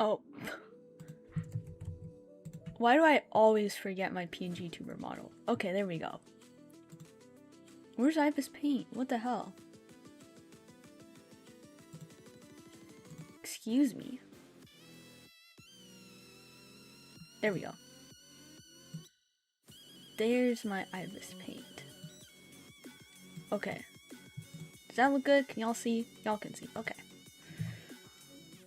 Oh. Why do I always forget my PNG tuber model? Okay, there we go. Where's Ibis paint? What the hell? Excuse me. There we go. There's my Ibis paint. Okay. Does that look good? Can y'all see? Y'all can see. Okay.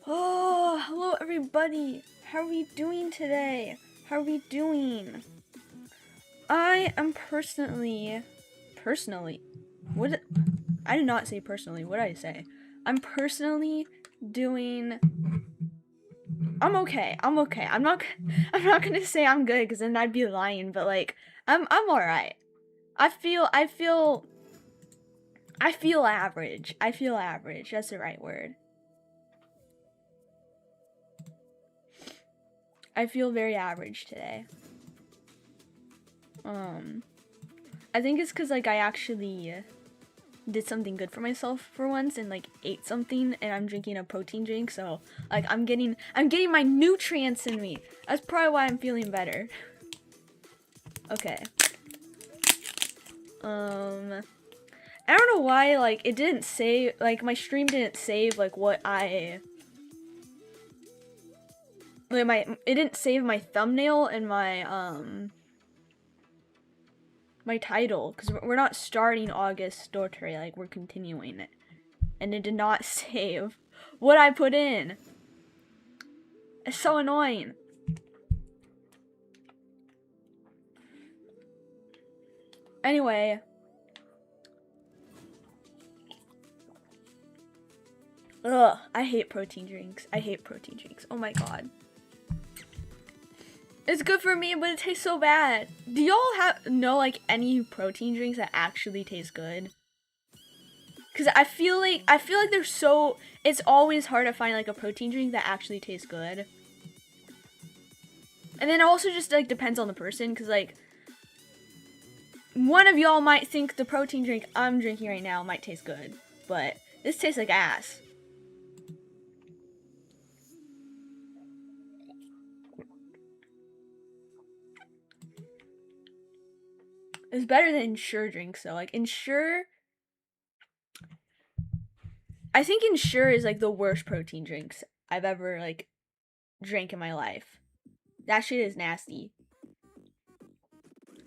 Oh, hello everybody. How are we doing today? How are we doing? I am personally, I did not say personally. What did I say? I'm personally doing. I'm okay. I'm okay. I'm not gonna say I'm good because then I'd be lying. But like, I'm all right. I feel average. I feel average. That's the right word. I feel very average today. I think it's because like I actually did something good for myself for once and like ate something, and I'm drinking a protein drink, so like I'm getting my nutrients in me. That's probably why I'm feeling better. Okay. I don't know why like it didn't save, like my stream didn't save like what I like it didn't save my thumbnail and my my title, because we're not starting August Dottore, like we're continuing it, and it did not save what I put in. It's so annoying. Anyway, ugh, I hate protein drinks. I hate protein drinks. Oh my god. It's good for me, but it tastes so bad. Do y'all know like any protein drinks that actually taste good? Cause I feel like they're so, it's always hard to find like a protein drink that actually tastes good. And then it also just like depends on the person, cause like one of y'all might think the protein drink I'm drinking right now might taste good, but this tastes like ass. It's better than Ensure drinks though. Like Ensure, I think Ensure is like the worst protein drinks I've ever like drank in my life. That shit is nasty.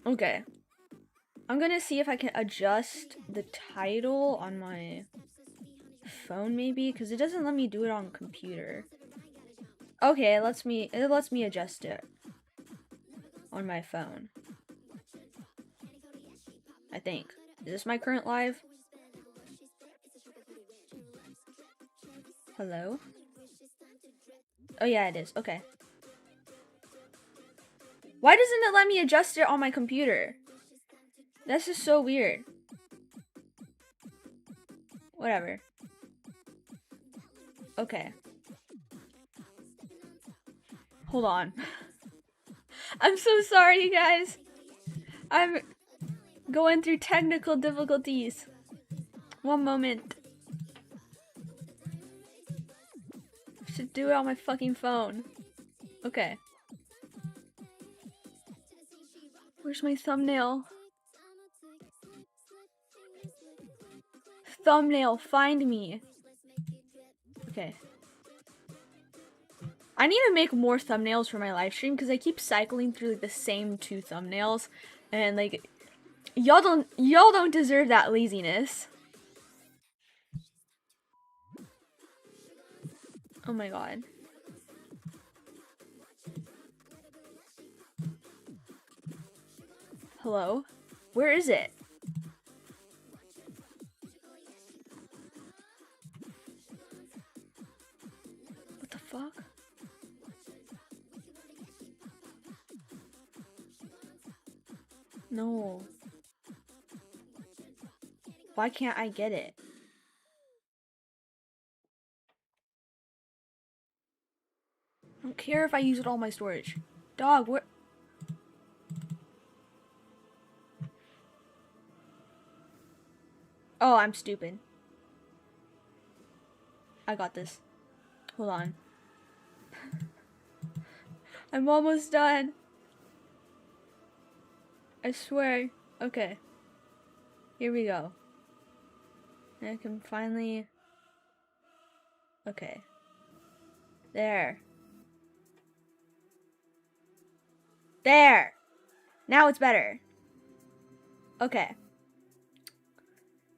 Okay. I'm gonna see if I can adjust the title on my phone maybe, because it doesn't let me do it on computer. Okay, it lets me adjust it on my phone. I think. Is this my current live? Hello? Oh yeah, it is. Okay. Why doesn't it let me adjust it on my computer? That's just so weird. Whatever. Okay. Hold on. I'm so sorry, you guys. I'm going through technical difficulties. One moment. Should do it on my fucking phone. Okay. Where's my thumbnail? Thumbnail, find me. Okay. I need to make more thumbnails for my live stream because I keep cycling through like the same 2 thumbnails, and like y'all don't deserve that laziness. Oh my god. Hello? Where is it? What the fuck? No. Why can't I get it? I don't care if I use it all my storage. Dog, where? Oh, I'm stupid. I got this. Hold on. I'm almost done. I swear. Okay. Here we go. And I can finally... Okay. There. There! Now it's better. Okay.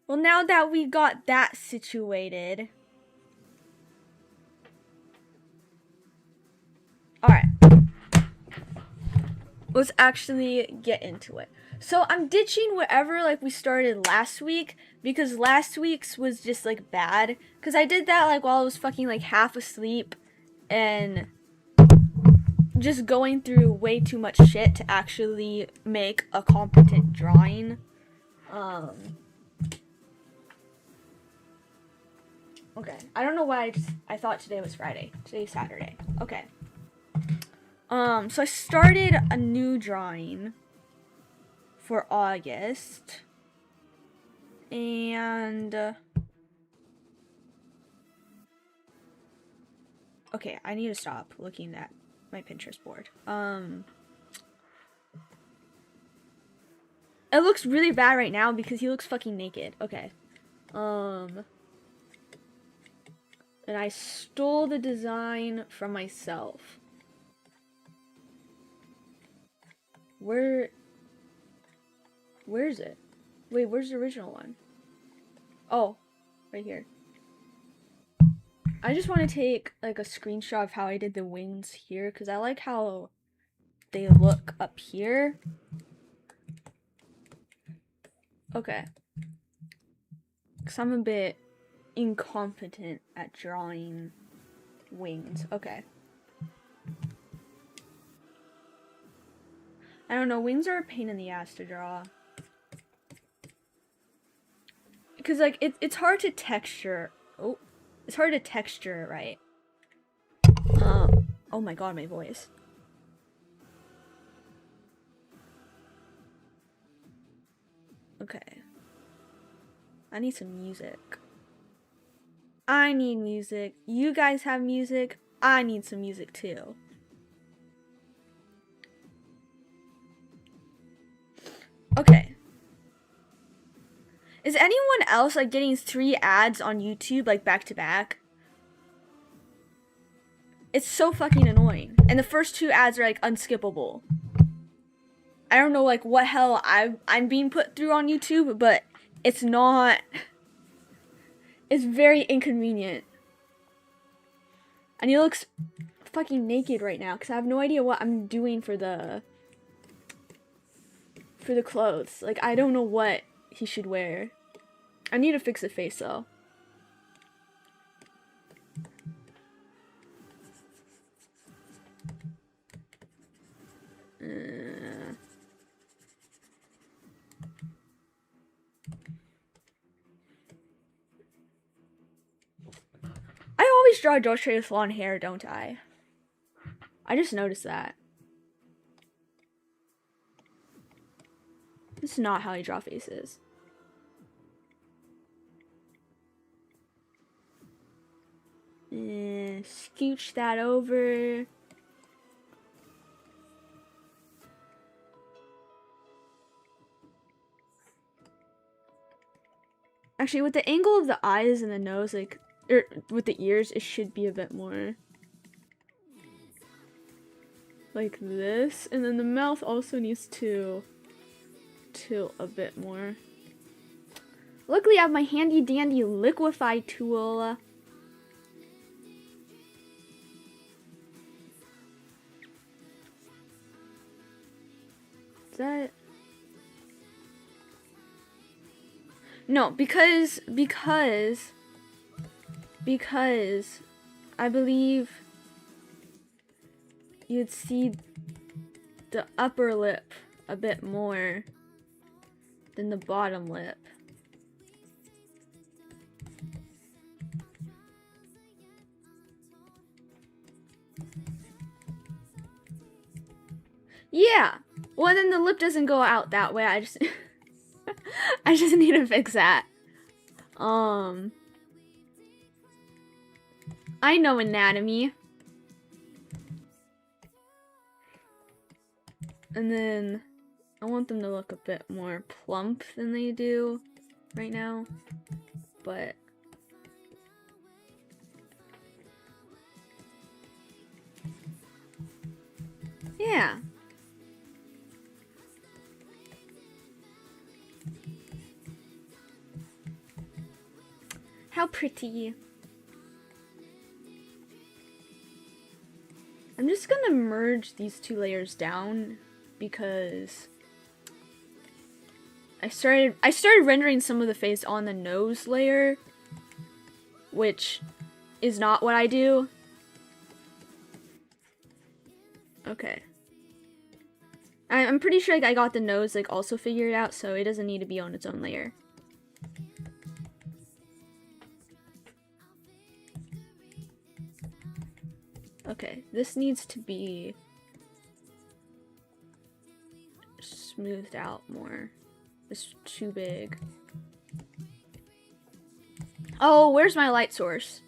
Well, now that we got that situated... Alright. Let's actually get into it. So I'm ditching whatever like we started last week because last week's was just like bad. Because I did that like while I was fucking like half asleep and just going through way too much shit to actually make a competent drawing. Okay. I don't know why I thought today was Friday. Today's Saturday. Okay. So I started a new drawing for August. And okay, I need to stop looking at my Pinterest board. It looks really bad right now because he looks fucking naked. Okay. And I stole the design from myself. Where is it? Wait, where's the original one? Oh, right here. I just want to take like a screenshot of how I did the wings here because I like how they look up here. Okay. Because I'm a bit incompetent at drawing wings. Okay. I don't know, wings are a pain in the ass to draw. Because, like, it's hard to texture. Oh, it's hard to texture it right. Oh my god, my voice. Okay. I need some music. I need music. You guys have music. I need some music too. Okay. Is anyone else like getting 3 ads on YouTube like back to back? It's so fucking annoying. And the first 2 ads are like unskippable. I don't know like what hell I'm being put through on YouTube, but it's not. It's very inconvenient. And he looks fucking naked right now because I have no idea what I'm doing for the clothes. Like I don't know what he should wear. I need to fix the face though. I always draw Dottore with long hair, don't I? I just noticed that. This is not how I draw faces. Scooch that over. Actually, with the angle of the eyes and the nose, like, or with the ears, it should be a bit more like this. And then the mouth also needs to tilt a bit more. Luckily, I have my handy dandy liquify tool. Is that... No, because I believe you'd see the upper lip a bit more than the bottom lip. Yeah. Well, then the lip doesn't go out that way. I just I just need to fix that. I know anatomy. And then I want them to look a bit more plump than they do right now. But yeah. How pretty. I'm just gonna merge these two layers down because I started rendering some of the face on the nose layer, which is not what I do. Okay. I'm pretty sure like I got the nose like also figured out, so it doesn't need to be on its own layer. Okay, this needs to be smoothed out more. It's too big. Oh, where's my light source?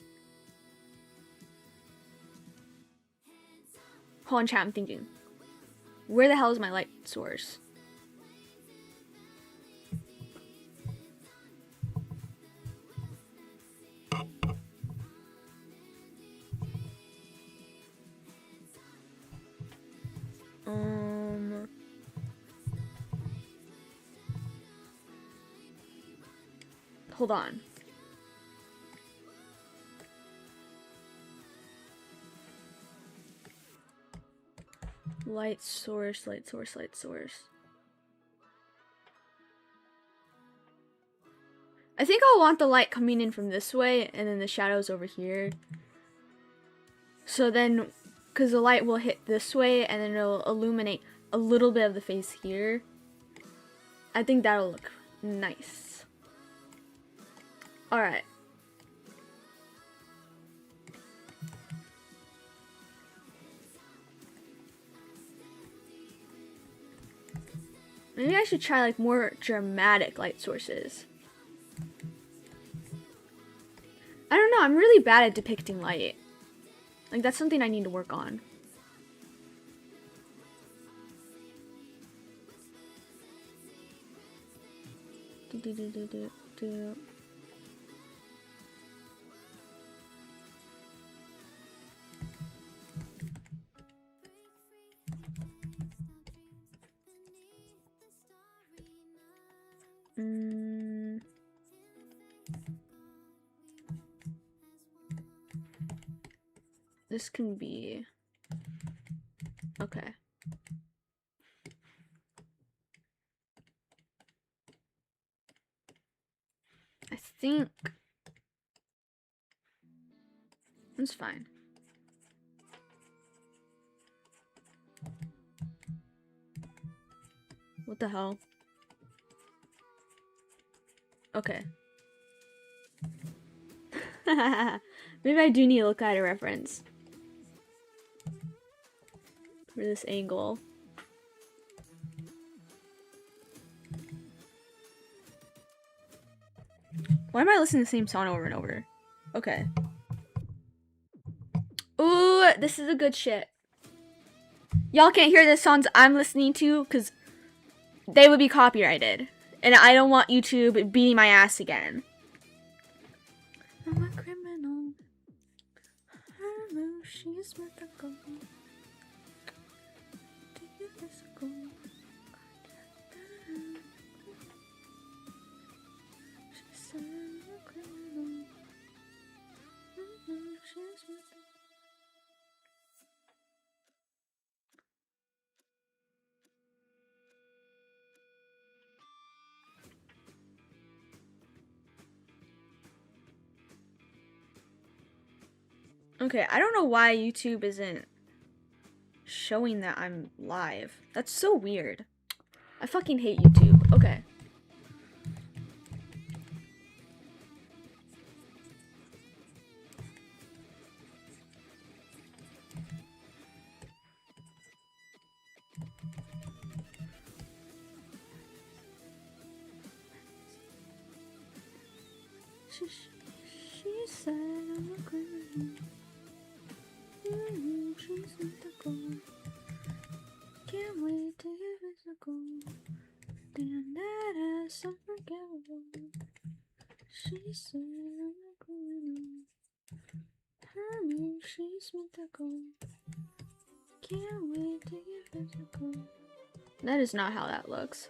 Hold on, chat, I'm thinking. Where the hell is my light source? Hold on. Light source, light source, light source. I think I'll want the light coming in from this way and then the shadows over here. So then, because the light will hit this way and then it'll illuminate a little bit of the face here. I think that'll look nice. Alright. Maybe I should try like more dramatic light sources. I don't know, I'm really bad at depicting light. Like that's something I need to work on. This can be okay. I think it's fine. What the hell? Okay. Maybe I do need to look at a reference for this angle. Why am I listening to the same song over and over? Okay. Ooh, this is a good shit. Y'all can't hear the songs I'm listening to because they would be copyrighted. And I don't want YouTube beating my ass again. I'm a criminal. I know she's mythical. Okay, I don't know why YouTube isn't showing that I'm live. That's so weird. I fucking hate YouTube. Okay. She said I'm a criminal. She's mythical. Can't wait to get physical. Damn, that ass unforgettable. She said I'm a criminal. Her name, she's mythical. Can't wait to get physical. That is not how that looks.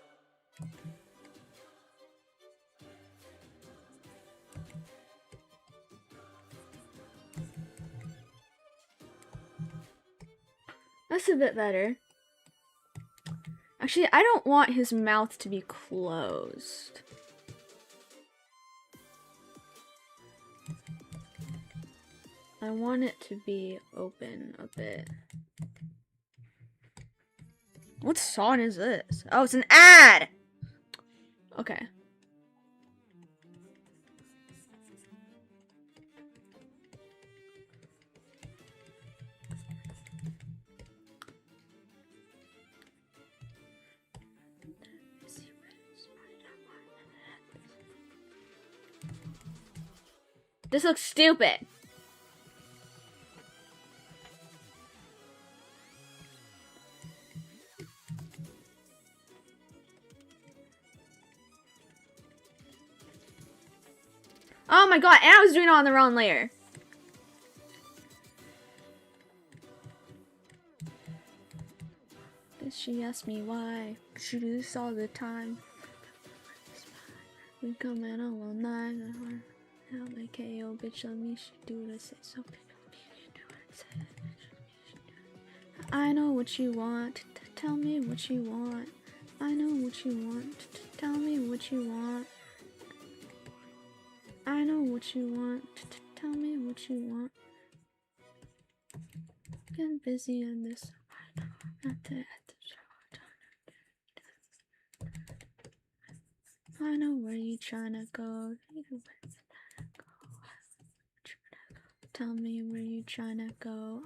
That's a bit better. Actually, I don't want his mouth to be closed. I want it to be open a bit. What song is this? Oh, it's an ad! Okay. This looks stupid. Oh my god, and I was doing it on the wrong layer. She asked me why. She do this all the time. We come in all night. How they KO, bitch, let me do what I say. So I know what you want. Tell me what you want. I know what you want. Tell me what you want. I know what you want. Tell me what you want. Getting busy in this. I know where you tryna go. Tell me where you tryna go.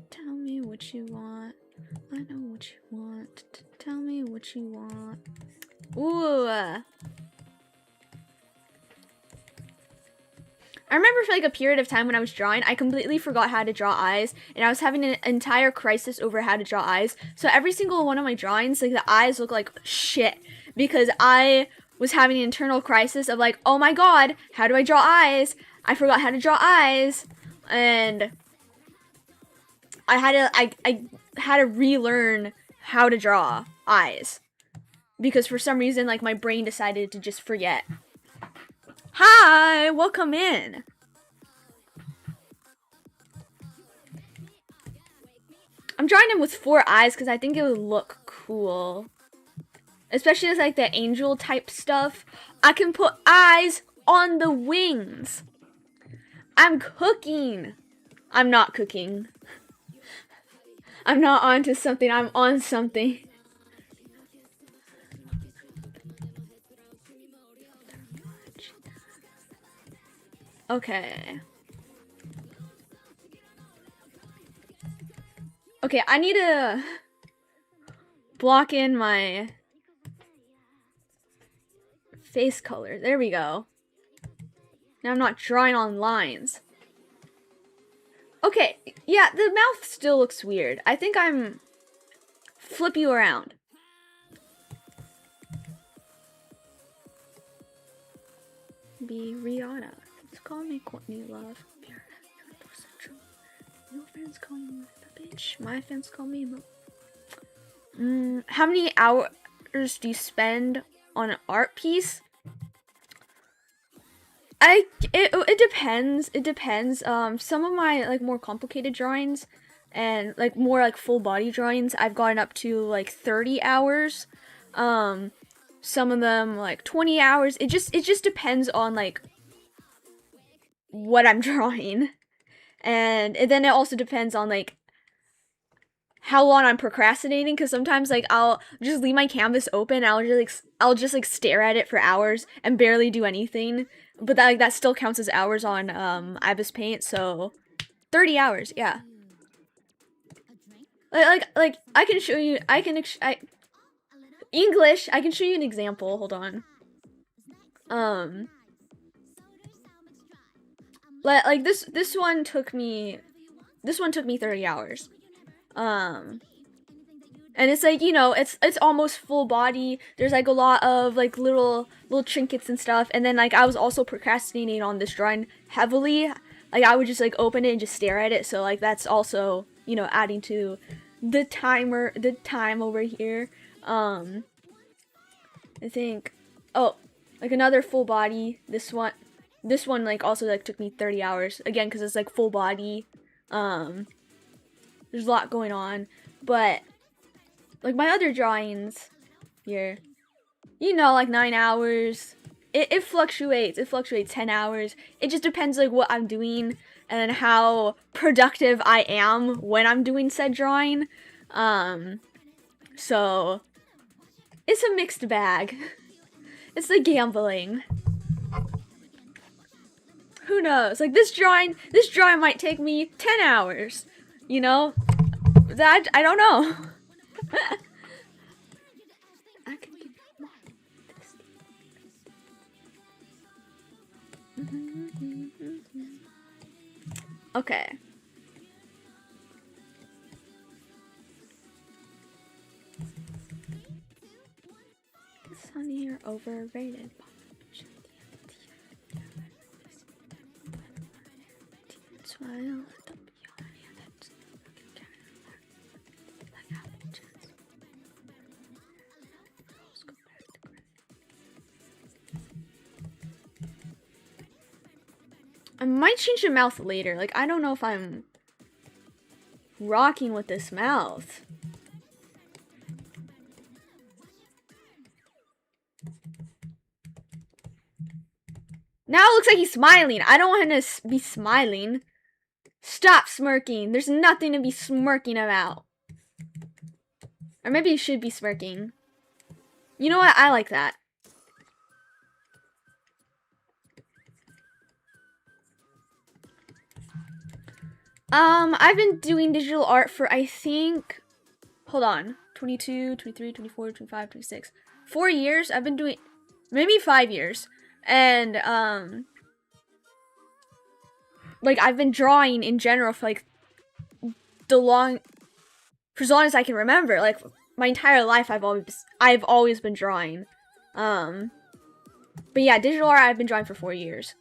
Tell me what you want. I know what you want. Tell me what you want. Ooh. I remember for like a period of time when I was drawing, I completely forgot how to draw eyes, and I was having an entire crisis over how to draw eyes. So every single one of my drawings, like the eyes look like shit, because I was having an internal crisis of like, oh my god, how do I draw eyes? I forgot how to draw eyes, and I had to relearn how to draw eyes, because for some reason, like, my brain decided to just forget. Hi, welcome in. I'm drawing him with 4 eyes because I think it would look cool. Especially as like the angel type stuff. I can put eyes on the wings. I'm cooking. I'm not cooking. I'm not onto something, I'm on something. Okay. Okay, I need to block in my face color. There we go. Now I'm not drawing on lines. Okay, yeah, the mouth still looks weird. I think I'm... Flip you around. Be Rihanna. Let's call me Courtney Love. Your fans call me a bitch. My fans call me how many hours do you spend on an art piece? It depends. It depends. Some of my like more complicated drawings and like more like full body drawings, I've gotten up to like 30 hours. Some of them like 20 hours. It just depends on like what I'm drawing. And then it also depends on like how long I'm procrastinating, because sometimes like I'll just leave my canvas open, I'll just like stare at it for hours and barely do anything. But that like that still counts as hours on Ibis Paint, so 30 hours, yeah. Like I can show you, English, I can show you an example. Hold on. Like this one took me 30 hours. And it's like, you know, it's almost full body. There's like a lot of like little trinkets and stuff. And then like I was also procrastinating on this drawing heavily. Like I would just like open it and just stare at it. So like that's also, you know, adding to the time over here. I think, oh, like another full body. This one like also like took me 30 hours again because it's like full body. There's a lot going on, but like my other drawings here, you know, like 9 hours. It fluctuates. It fluctuates 10 hours. It just depends like what I'm doing and how productive I am when I'm doing said drawing. So it's a mixed bag. It's the gambling. Who knows? Like this drawing might take me 10 hours. You know? That I don't know. Okay. Sunny or overrated? I might change the mouth later. Like, I don't know if I'm rocking with this mouth. Now it looks like he's smiling. I don't want him to be smiling. Stop smirking. There's nothing to be smirking about. Or maybe you should be smirking. You know what? I like that. I've been doing digital art for, I think, hold on, 22, 23, 24, 25, 26. 4 years. I've been doing, maybe 5 years. And, like, I've been drawing in general for, like, for as long as I can remember. Like, my entire life, I've always been drawing. But yeah, digital art, I've been drawing for 4 years.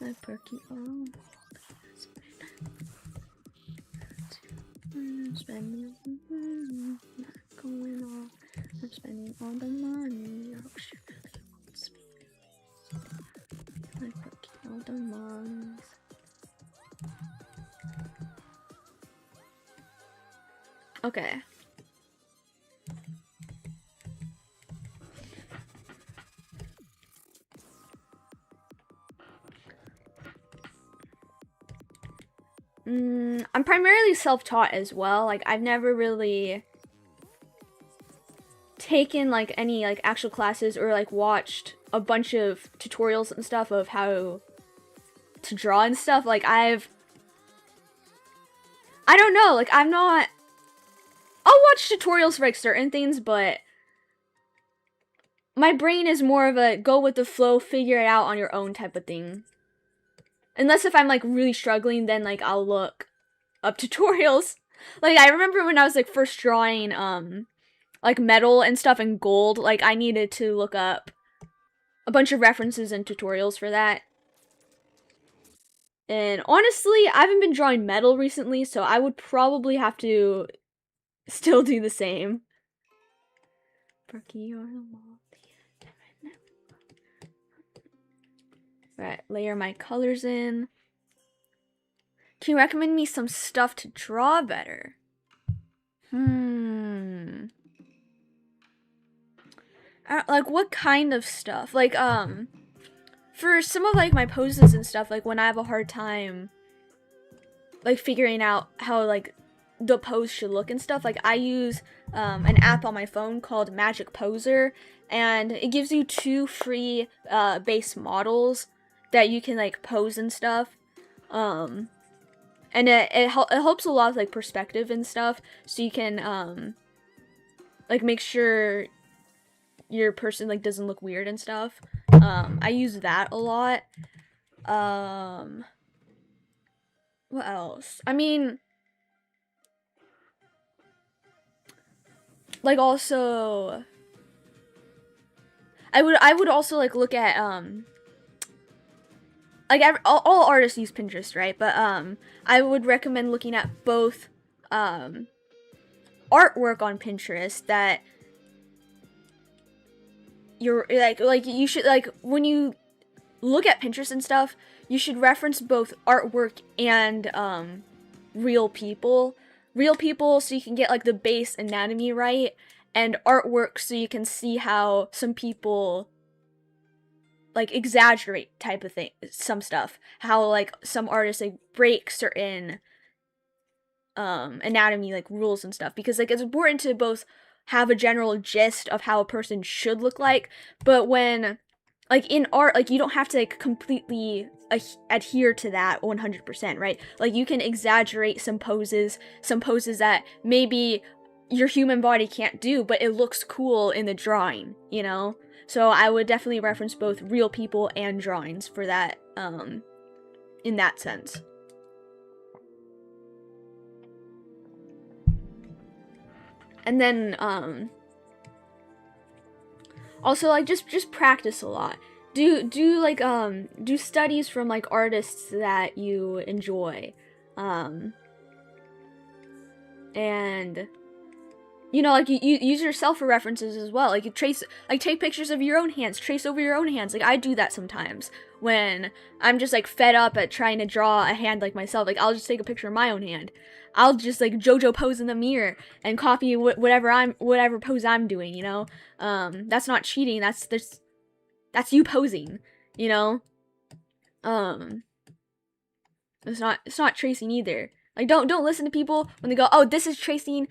My perky, oh. I'm spending all the money. Oh, she really wants me. I'm picking all the money. Okay. I'm primarily self-taught as well. Like, I've never really taken, like, any, like, actual classes or, like, watched a bunch of tutorials and stuff of how to draw and stuff. Like, I don't know. Like, I'll watch tutorials for, like, certain things, but my brain is more of a go with the flow, figure it out on your own type of thing. Unless if I'm, like, really struggling, then, like, I'll look up tutorials. Like, I remember when I was, like, first drawing, like, metal and stuff and gold, like, I needed to look up a bunch of references and tutorials for that. And honestly, I haven't been drawing metal recently, so I would probably have to still do the same. Right, layer my colors in. Can you recommend me some stuff to draw better? Like, what kind of stuff? Like, for some of like my poses and stuff, like when I have a hard time like figuring out how like the pose should look and stuff, like I use an app on my phone called Magic Poser, and it gives you 2 free base models that you can like pose and stuff. And it helps a lot with like perspective and stuff, so you can like make sure your person like doesn't look weird and stuff. I use that a lot. What else? I mean, like also I would also like look at like all artists use Pinterest, right? But I would recommend looking at both artwork on Pinterest that you're like you should, like when you look at Pinterest and stuff, you should reference both artwork and real people so you can get like the base anatomy right, and artwork so you can see how some people like exaggerate type of thing, some stuff, how like some artists like break certain anatomy like rules and stuff, because like it's important to both have a general gist of how a person should look like, but when like in art, like you don't have to like completely adhere to that 100%, right? Like you can exaggerate some poses that maybe your human body can't do, but it looks cool in the drawing, you know? So I would definitely reference both real people and drawings for that, in that sense. And then, also like just practice a lot. Do like do studies from like artists that you enjoy, and you know, like you use yourself for references as well. Like you trace, like take pictures of your own hands, trace over your own hands. Like I do that sometimes when I'm just like fed up at trying to draw a hand like myself. Like I'll just take a picture of my own hand. I'll just like JoJo pose in the mirror and copy whatever pose I'm doing. You know, that's not cheating. That's you posing. You know, it's not tracing either. Like, don't listen to people when they go, oh, this is tracing.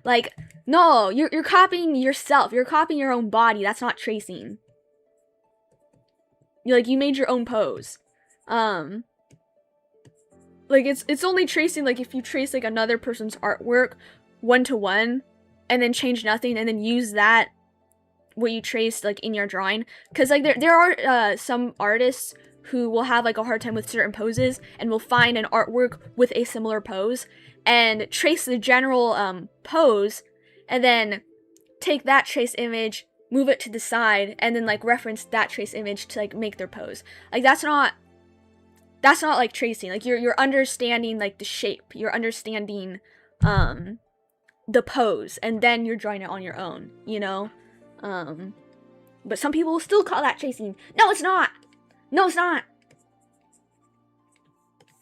Like, no, you're copying yourself. You're copying your own body. That's not tracing. You made your own pose. Like, it's only tracing, like, if you trace, like, another person's artwork 1-to-1, and then change nothing, and then use that, what you traced, like, in your drawing. Because, like, there are, some artists who will have like a hard time with certain poses and will find an artwork with a similar pose and trace the general pose, and then take that trace image, move it to the side, and then like reference that trace image to like make their pose. Like that's not like tracing. Like you're understanding like the shape, you're understanding the pose, and then you're drawing it on your own, you know? But some people will still call that tracing. No, it's not.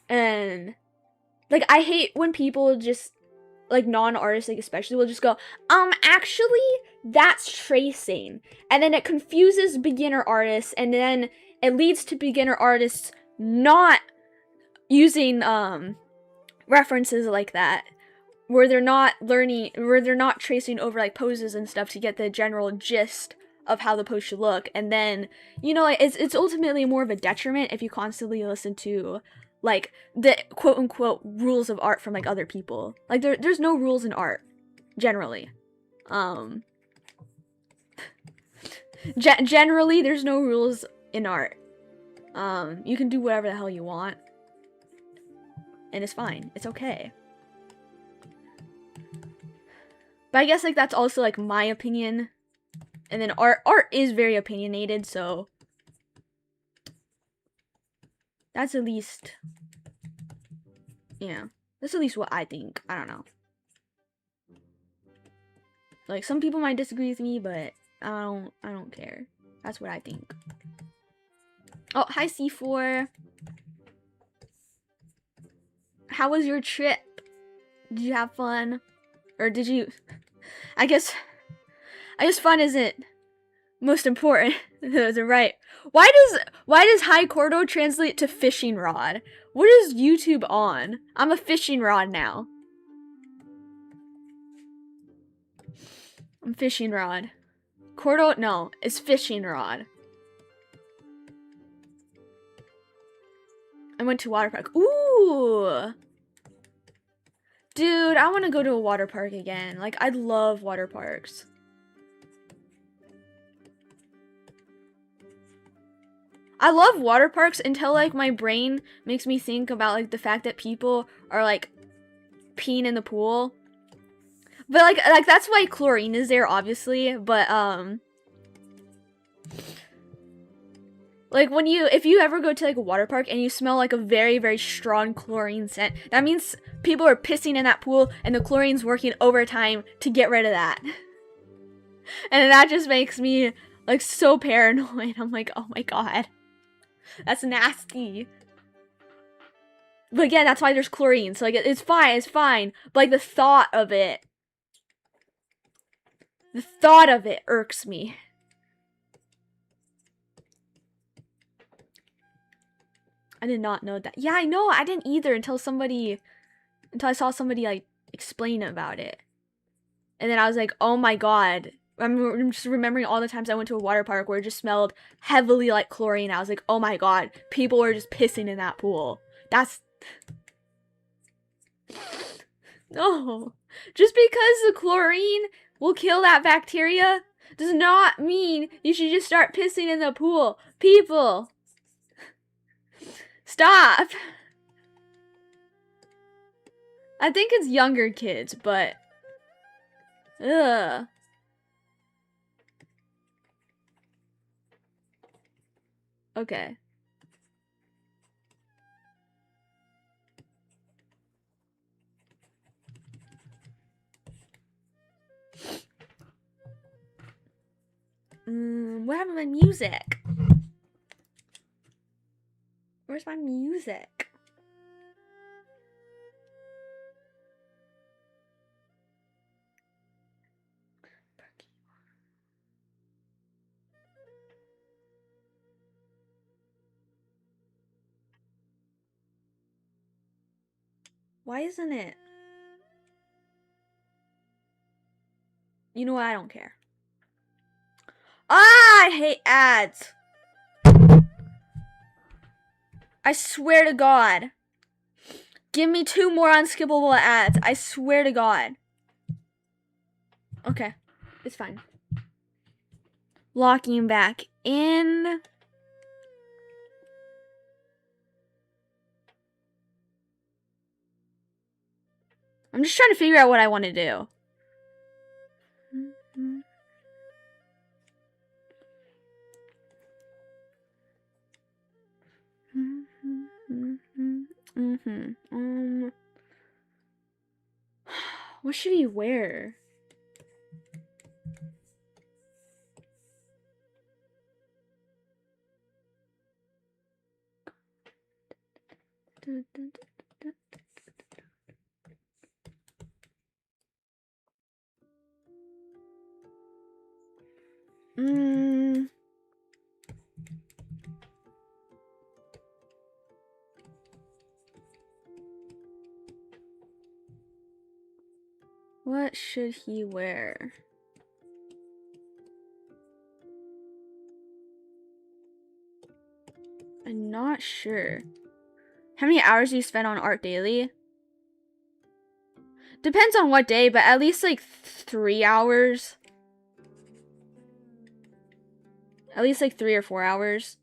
And like I hate when people just like non-artists, like especially, will just go, actually that's tracing, and then it confuses beginner artists, and then it leads to beginner artists not using references like that, where they're not tracing over like poses and stuff to get the general gist of how the pose should look. And then, you know, like, it's ultimately more of a detriment if you constantly listen to like the quote-unquote rules of art from like other people. Like there's no rules in art generally. Generally there's no rules in art. You can do whatever the hell you want, and it's fine, it's okay. But I guess like that's also like my opinion. And then art is very opinionated, so that's at least, yeah, that's at least what I think. I don't know. Like some people might disagree with me, but I don't care. That's what I think. Oh, hi C4. How was your trip? Did you have fun? Or did you I guess fun isn't Most important. Those are right. Why does high Koro translate to fishing rod? What is YouTube on? I'm a fishing rod now. I'm fishing rod. Koro, no, it's fishing rod. I went to water park. Ooh. Dude, I want to go to a water park again. Like, I love water parks. I love water parks until, like, my brain makes me think about, like, the fact that people are, like, peeing in the pool. But, like that's why chlorine is there, obviously. But, like, if you ever go to, like, a water park and you smell, like, a very, very strong chlorine scent, that means people are pissing in that pool and the chlorine's working overtime to get rid of that. And that just makes me, like, so paranoid. I'm like, oh my god. That's nasty. But again, that's why there's chlorine. So, like, it's fine. But, like, the thought of it irks me. I did not know that. Yeah, I know. I didn't either until I saw somebody, like, explain about it. And then I was like, oh my god. I'm just remembering all the times I went to a water park where it just smelled heavily like chlorine. I was like, oh my god, people were just pissing in that pool. That's... No. Just because the chlorine will kill that bacteria does not mean you should just start pissing in the pool. People. Stop. I think it's younger kids, but... Ugh. Okay. What happened to my music? Where's my music? Why isn't it? You know what? I don't care. Ah, I hate ads. I swear to God. Give me 2 more unskippable ads. I swear to God. Okay. It's fine. Locking back in. I'm just trying to figure out what I want to do. What should he wear? What should he wear? I'm not sure. How many hours do you spend on art daily? Depends on what day, but at least like 3 hours. At least like 3 or 4 hours.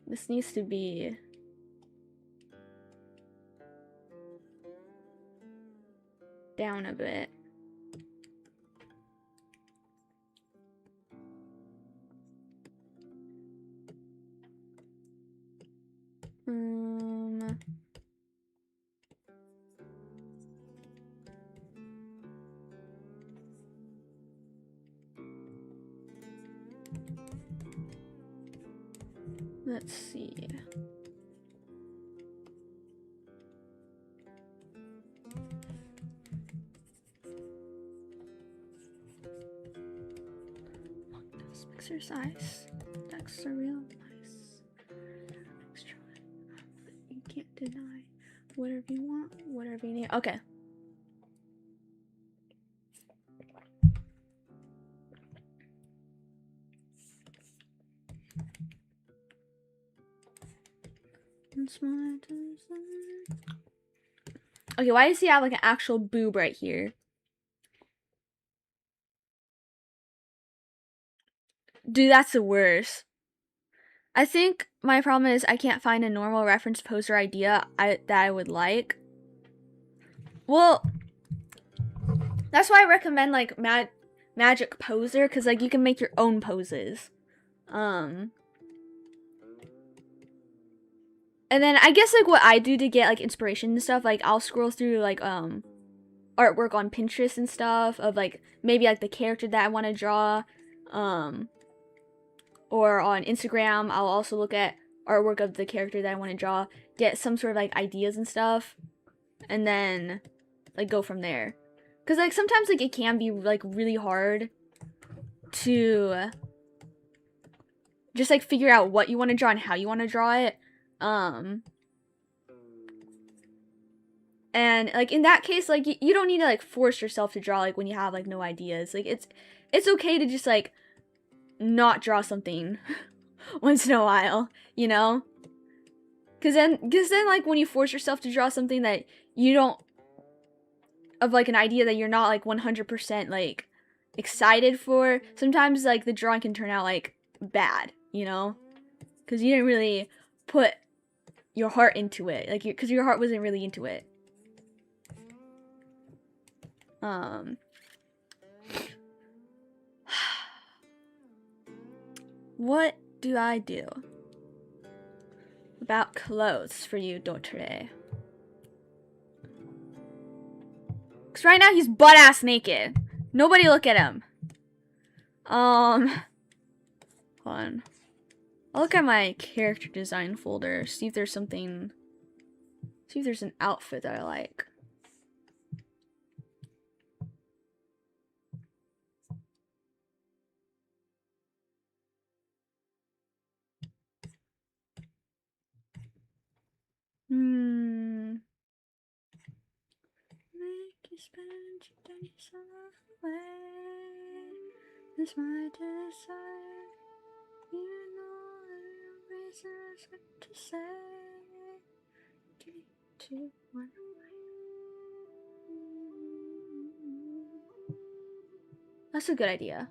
This needs to be down a bit. Let's see. Exercise. That's a real nice. Extra. You can't deny. Whatever you want, whatever you need. Okay. Okay, why does he have like an actual boob right here? Dude, that's the worst. I think my problem is I can't find a normal reference poster idea that I would like. Well, that's why I recommend like Magic Poser, because like you can make your own poses. And then I guess like what I do to get like inspiration and stuff, like I'll scroll through like artwork on Pinterest and stuff of like maybe like the character that I want to draw. Or on Instagram, I'll also look at artwork of the character that I want to draw, get some sort of like ideas and stuff, and then like go from there. Cause like sometimes like it can be like really hard to just like figure out what you want to draw and how you want to draw it. And like in that case, like you don't need to like force yourself to draw like when you have like no ideas. Like it's okay to just like not draw something once in a while, you know? Cause then like when you force yourself to draw something that you don't, of like an idea that you're not like 100% like excited for, sometimes like the drawing can turn out like bad, you know? Cause you didn't really put your heart into it, like cause your heart wasn't really into it. What do I do about clothes for you, Dottore? Because right now he's butt-ass naked. Nobody look at him. Hold on. I'll look at my character design folder, see if there's something, see if there's an outfit that I like. Make you spend your days away. This my desire. You know the reasons what to say. Give it to one away. That's a good idea.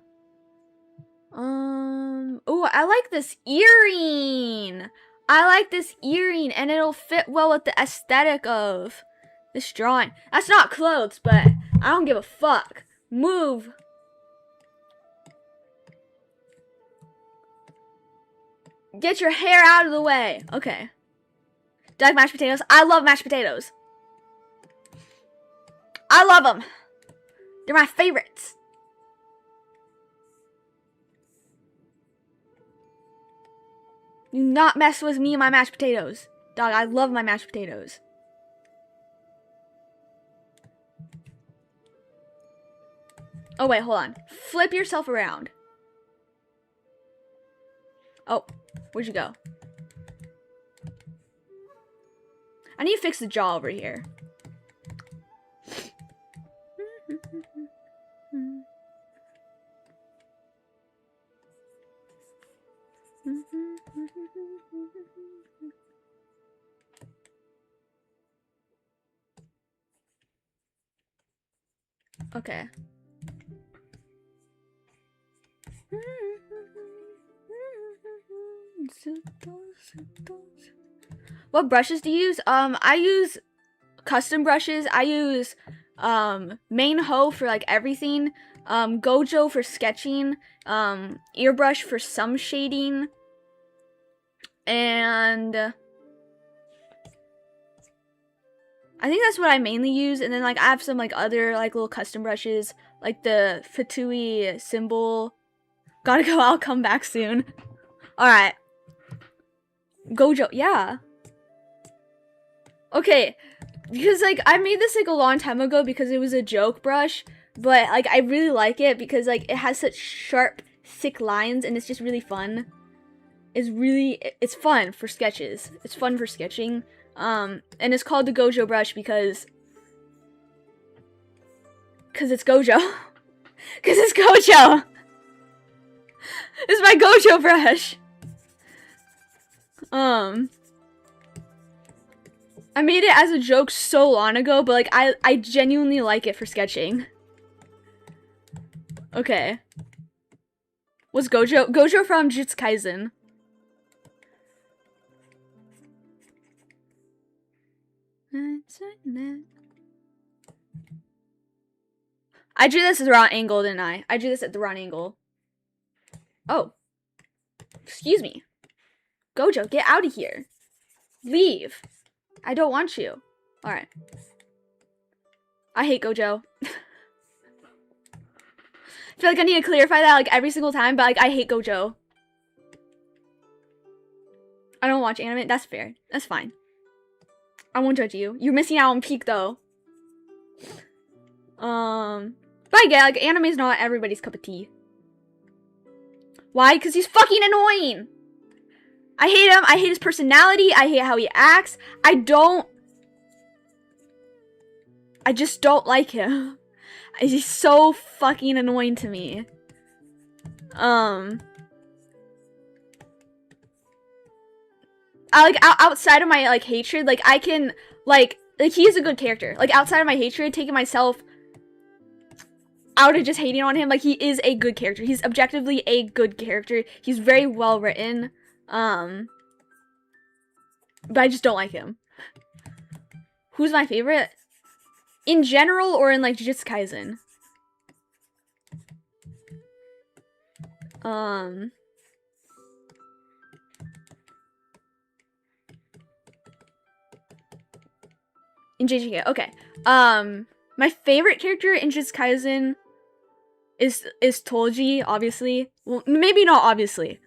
Oh, I like this earring. I like this earring, and it'll fit well with the aesthetic of this drawing. That's not clothes, but I don't give a fuck. Move. Get your hair out of the way. Okay. Do you like mashed potatoes? I love mashed potatoes. I love them. They're my favorites. Do not mess with me and my mashed potatoes. Dog, I love my mashed potatoes. Oh, wait, hold on. Flip yourself around. Oh, where'd you go? I need to fix the jaw over here. Okay. What brushes do you use? I use custom brushes. I use Main Ho for like everything. Gojo for sketching. Earbrush for some shading. And I think that's what I mainly use. And then like I have some like other like little custom brushes, like the Fatui symbol. Gotta go, I'll come back soon. Alright. Gojo, yeah. Okay, because like I made this like a long time ago because it was a joke brush, but like I really like it because like it has such sharp, thick lines and it's just really fun. It's fun for sketches. It's fun for sketching. And it's called the Gojo brush because it's Gojo. Because it's Gojo. It's my Gojo brush. I made it as a joke so long ago, but like I genuinely like it for sketching. Okay. What's Gojo? Gojo from Jujutsu Kaisen. I drew this at the wrong angle, didn't I? I drew this at the wrong angle. Oh. Excuse me. Gojo, get out of here. Leave. I don't want you. Alright. I hate Gojo. I feel like I need to clarify that like every single time, but like I hate Gojo. I don't watch anime. That's fair. That's fine. I won't judge you. You're missing out on peak though. But I get like anime is not everybody's cup of tea. Why? Because he's fucking annoying. I hate him. I hate his personality. I hate how he acts. I just don't like him. He's so fucking annoying to me. I like outside of my like hatred, like I can like he is a good character. Like outside of my hatred, taking myself out of just hating on him, like he is a good character. He's objectively a good character. He's very well written. But I just don't like him. Who's my favorite? In general or in like Jujutsu Kaisen? In JJK, okay. My favorite character in Jujutsu Kaisen is Toji, obviously. Well, maybe not obviously.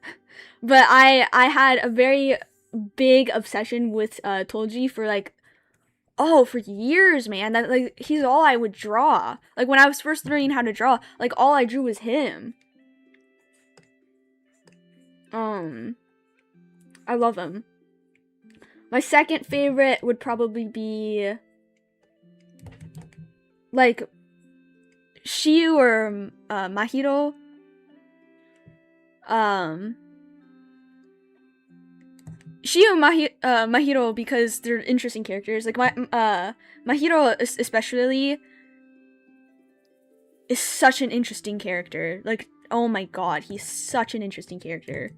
But I had a very big obsession with Toji for like for years, man. That like he's all I would draw. Like when I was first learning how to draw, like all I drew was him. I love him. My second favorite would probably be like Shiyu or Mahiro. Shiyu and Mahiro because they're interesting characters. Like Mahiro especially is such an interesting character. Like oh my god, he's such an interesting character.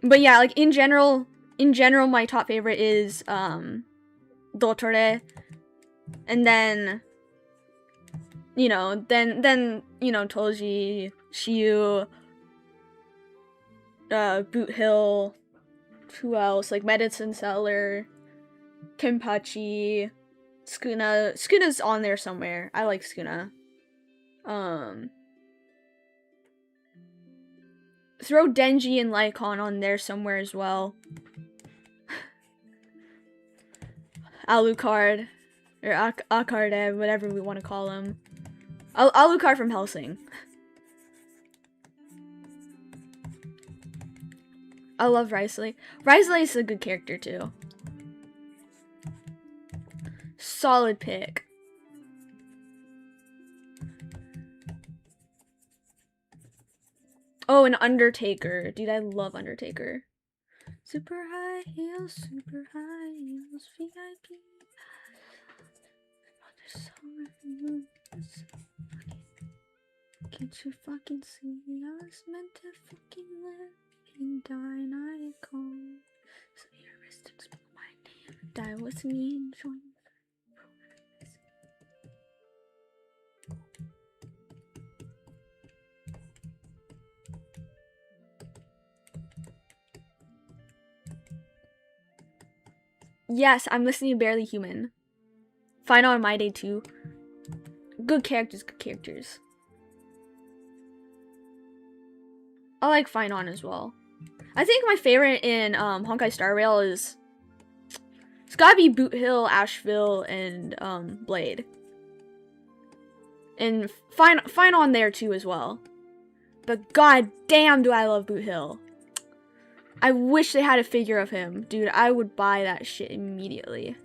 But yeah, like in general my top favorite is Dottore. And then Toji, Shiyu, Boot Hill, who else? Like Medicine Seller, Kenpachi, Sukuna. Sukuna's on there somewhere. I like Sukuna. Throw Denji and Lycon on there somewhere as well. Alucard. Or Akarde, whatever we want to call him. Alucard from Hellsing. I love Risley. Risley is a good character too. Solid pick. Oh, an Undertaker. Dude, I love Undertaker. Super high heels, VIP. Can't you fucking see I was meant to fucking live and die and I call. So your wrist and spell my name. Die with me and join. Yes, I'm listening to Barely Human. Final on My Day too. Good characters, good characters. I like Fine On as well. I think my favorite in Honkai Star Rail is it's gotta be Boot Hill, Asheville, and Blade. And fine on there too as well. But god damn do I love Boot Hill. I wish they had a figure of him. Dude, I would buy that shit immediately.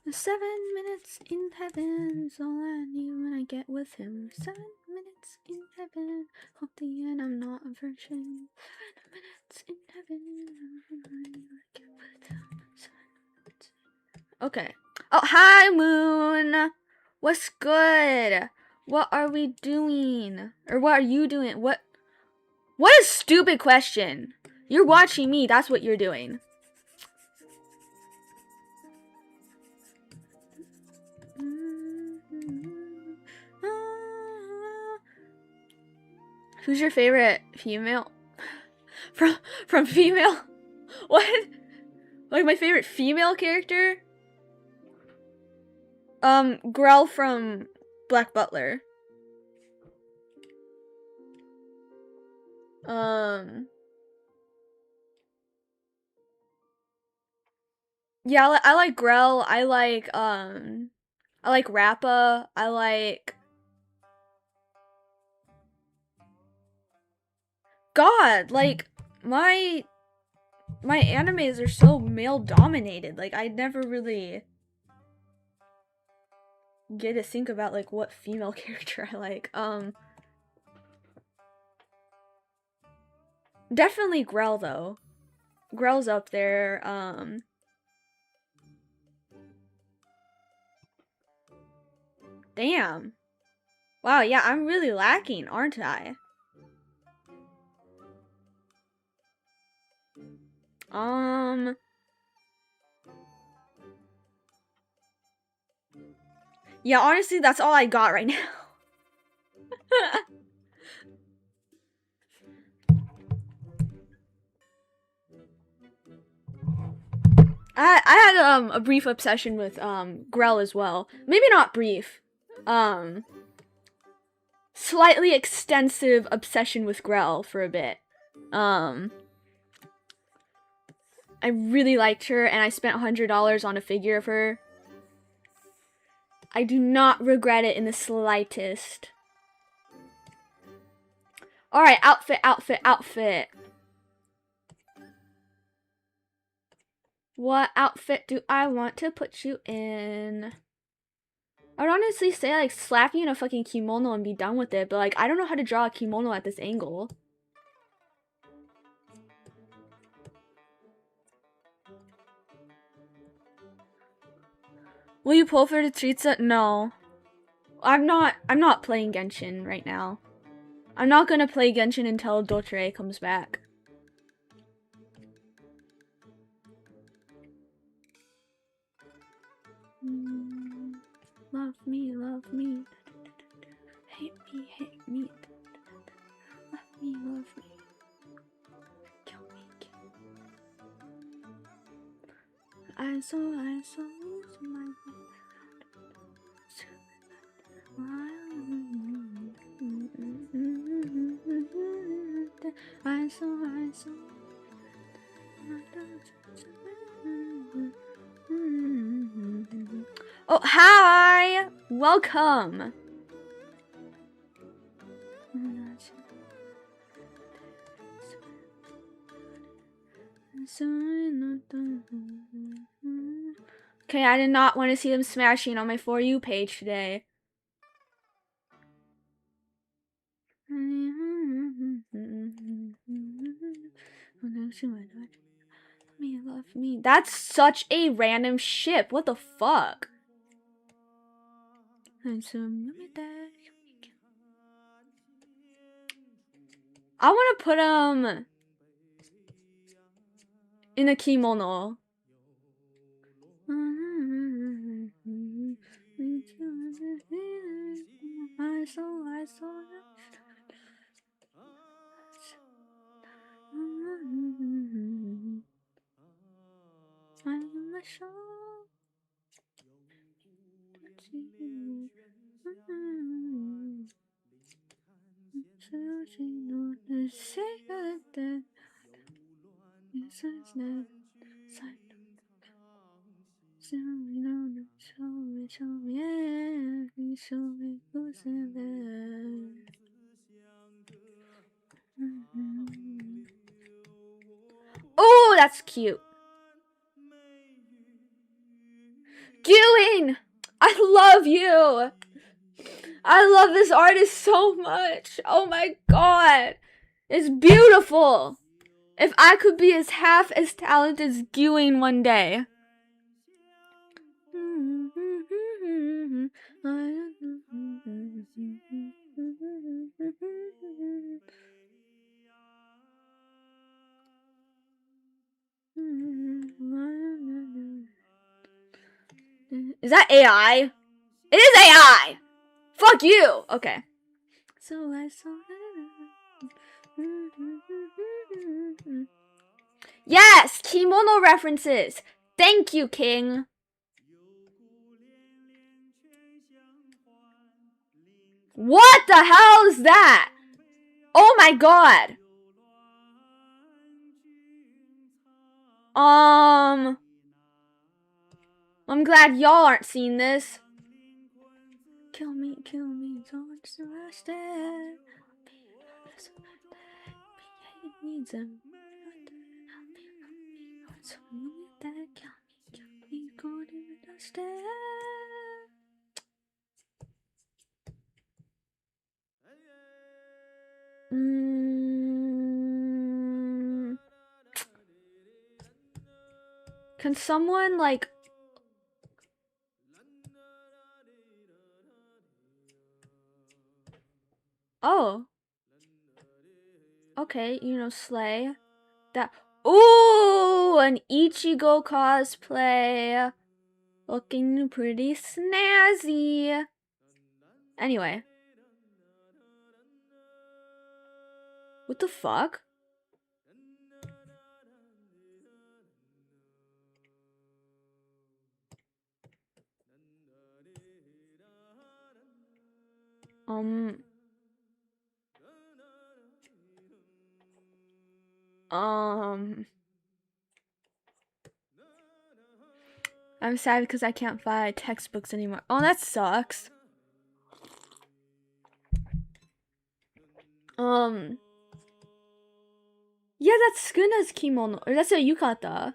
The 7 minutes in heaven's all I need when I get with him. 7 minutes in heaven. Hope the end I'm not a virgin. 7 minutes in heaven. I get with him. 7 minutes. Okay. Oh, hi, Moon. What's good? What are we doing? Or what are you doing? What a stupid question. You're watching me. That's what you're doing. Who's your favorite female? From female? What? Like my favorite female character? Grell from Black Butler. Yeah, I like Grell. I like Rappa. I like God, like my animes are so male dominated. Like I never really get to think about like what female character I like. Definitely Grell though. Grell's up there. Damn. Wow, yeah, I'm really lacking, aren't I? Yeah, honestly, that's all I got right now. I had a brief obsession with Grell as well. Maybe not brief. Slightly extensive obsession with Grell for a bit. I really liked her and I spent $100 on a figure of her. I do not regret it in the slightest. Alright, outfit. What outfit do I want to put you in? I would honestly say, like, slap you in a fucking kimono and be done with it, but, like, I don't know how to draw a kimono at this angle. Will you pull for the treats? No. I'm not playing Genshin right now. I'm not gonna play Genshin until Dottore comes back. Love me. Hate me. Love me. Kill me. I saw my I saw. Oh, hi! Welcome! Okay, I did not want to see them smashing on my For You page today. Love me. That's such a random ship. What the fuck? I want to put him in a kimono. I saw. I'm a show. Oh, that's cute. Gewing! I love you! I love this artist so much. Oh my god. It's beautiful. If I could be as half as talented as Gewing one day. Is that AI? It is AI! Fuck you! Okay. So I saw yes! Kimono references! Thank you, King! What the hell is that? Oh my god! I'm glad y'all aren't seeing this. Kill me, don't rush there. Can someone like oh. Okay, you know, slay. That ooh, an Ichigo cosplay. Looking pretty snazzy. Anyway. What the fuck? I'm sad because I can't buy textbooks anymore. Oh, that sucks. Yeah, that's Sukuna's kimono. Or that's a yukata.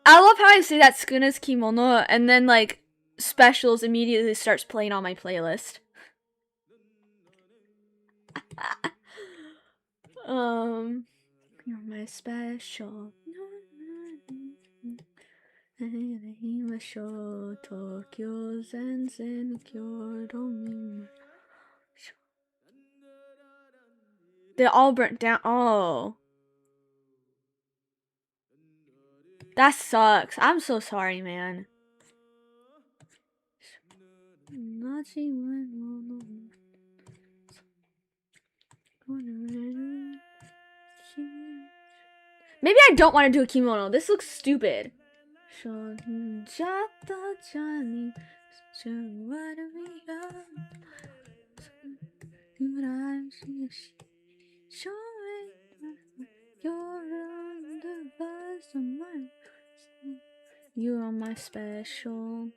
I love how I say that Sukuna's kimono and then like specials immediately starts playing on my playlist. You're my special. They all burnt down. Oh. That sucks. I'm so sorry, man. Maybe I don't want to do a kimono. This looks stupid. You are my special.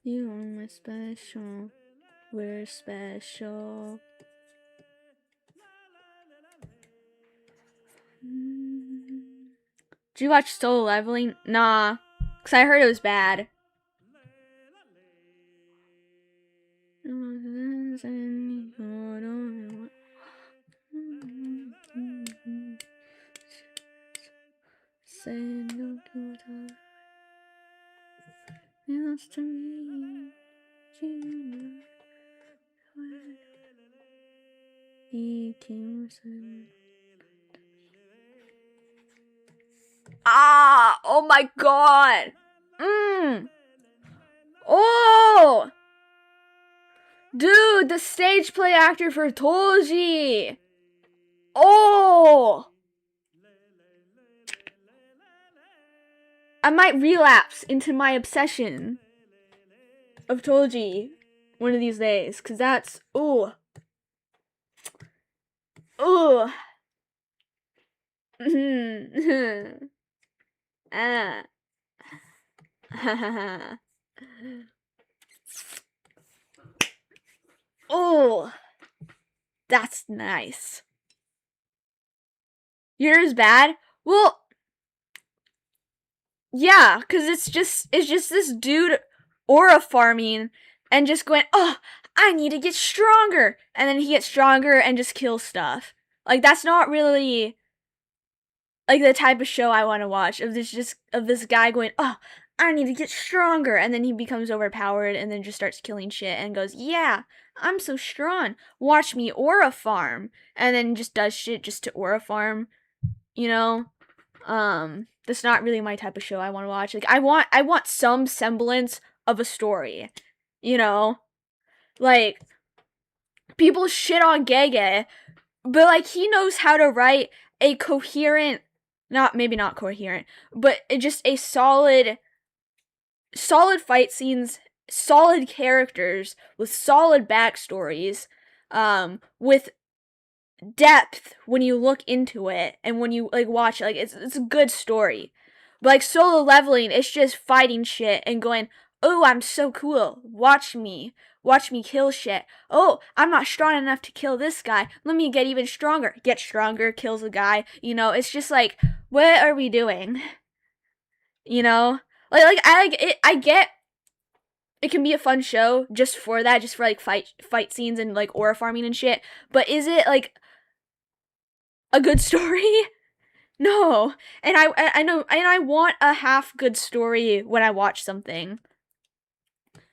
You are my special. We're special. Did you watch Solo Leveling? Nah, cause I heard it was bad. Ah! Oh my god! the stage play actor for Toji. Oh! I might relapse into my obsession of Toji one of these days, cause that's ooh. Ah. Oh, that's nice. Yours bad? Well, yeah, cause it's just this dude aura farming and just going, oh, I need to get stronger, and then he gets stronger and just kills stuff. Like, that's not really like the type of show I want to watch. Of this guy going, oh, I need to get stronger, and then he becomes overpowered and then just starts killing shit and goes, yeah, I'm so strong. Watch me aura farm, and then just does shit just to aura farm. You know, that's not really my type of show I want to watch. Like, I want some semblance of a story. You know, like, people shit on Gege, but like, he knows how to write a coherent, maybe not coherent, but just a solid fight scenes, solid characters with solid backstories, with depth when you look into it and when you like watch it. Like, it's a good story. But like, Solo Leveling, it's just fighting shit and going, oh, I'm so cool, watch me kill shit. Oh, I'm not strong enough to kill this guy, let me get even stronger. Get stronger, kills a guy. You know, it's just like, what are we doing? You know, like I like it. I get it can be a fun show just for that, just for like fight scenes and like aura farming and shit. But is it like a good story? No. And I know, and I want a half good story when I watch something.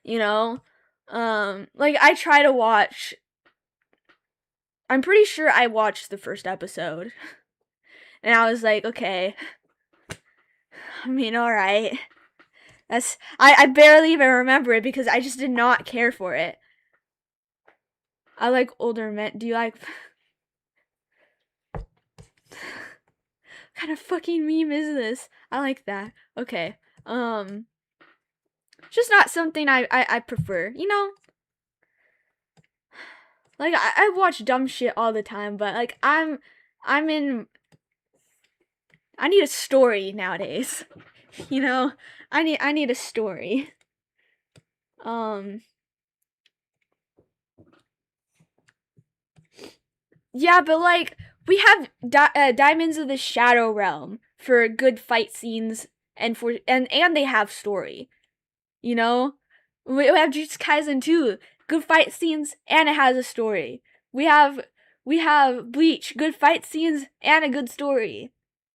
You know? Like, I try to watch, I'm pretty sure I watched the first episode. And I was like, okay. I mean, alright. I barely even remember it because I just did not care for it. I like older men. Do you like... What kind of fucking meme is this? I like that. Okay. Just not something I prefer, you know? Like, I watch dumb shit all the time, but like, I need a story nowadays. You know? I need a story. Yeah, but like, we have Diamonds of the Shadow Realm for good fight scenes and they have story. You know? We have Jujutsu Kaisen too. Good fight scenes and it has a story. We have Bleach, good fight scenes and a good story.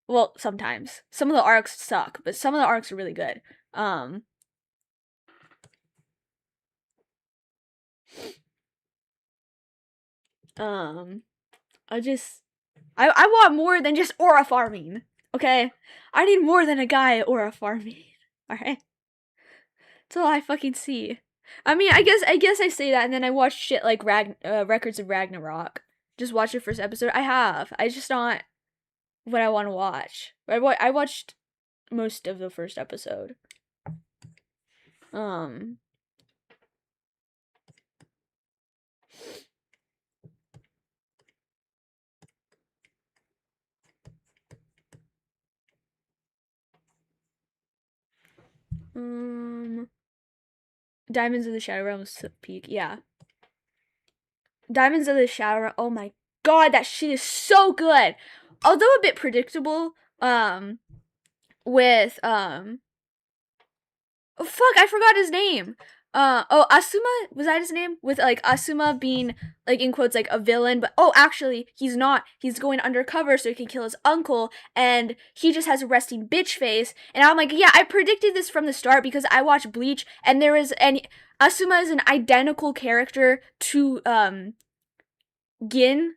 Well, sometimes. Some of the arcs suck, but some of the arcs are really good. I want more than just aura farming. Okay? I need more than a guy aura farming. Alright? That's all I fucking see. I mean, I guess I say that and then I watch shit like Records of Ragnarok. Just watch the first episode. I have. I just not what I want to watch. I watched most of the first episode. Diamonds of the Shadow Realm is peak. Yeah. Diamonds of the Shadow Realm. Oh my god, that shit is so good. Although a bit predictable. With oh fuck, I forgot his name. Asuma, was that his name? With like Asuma being like in quotes like a villain, but oh, actually he's not. He's going undercover so he can kill his uncle, and he just has a resting bitch face. And I'm like, yeah, I predicted this from the start because I watched Bleach, and Asuma is an identical character to Gin,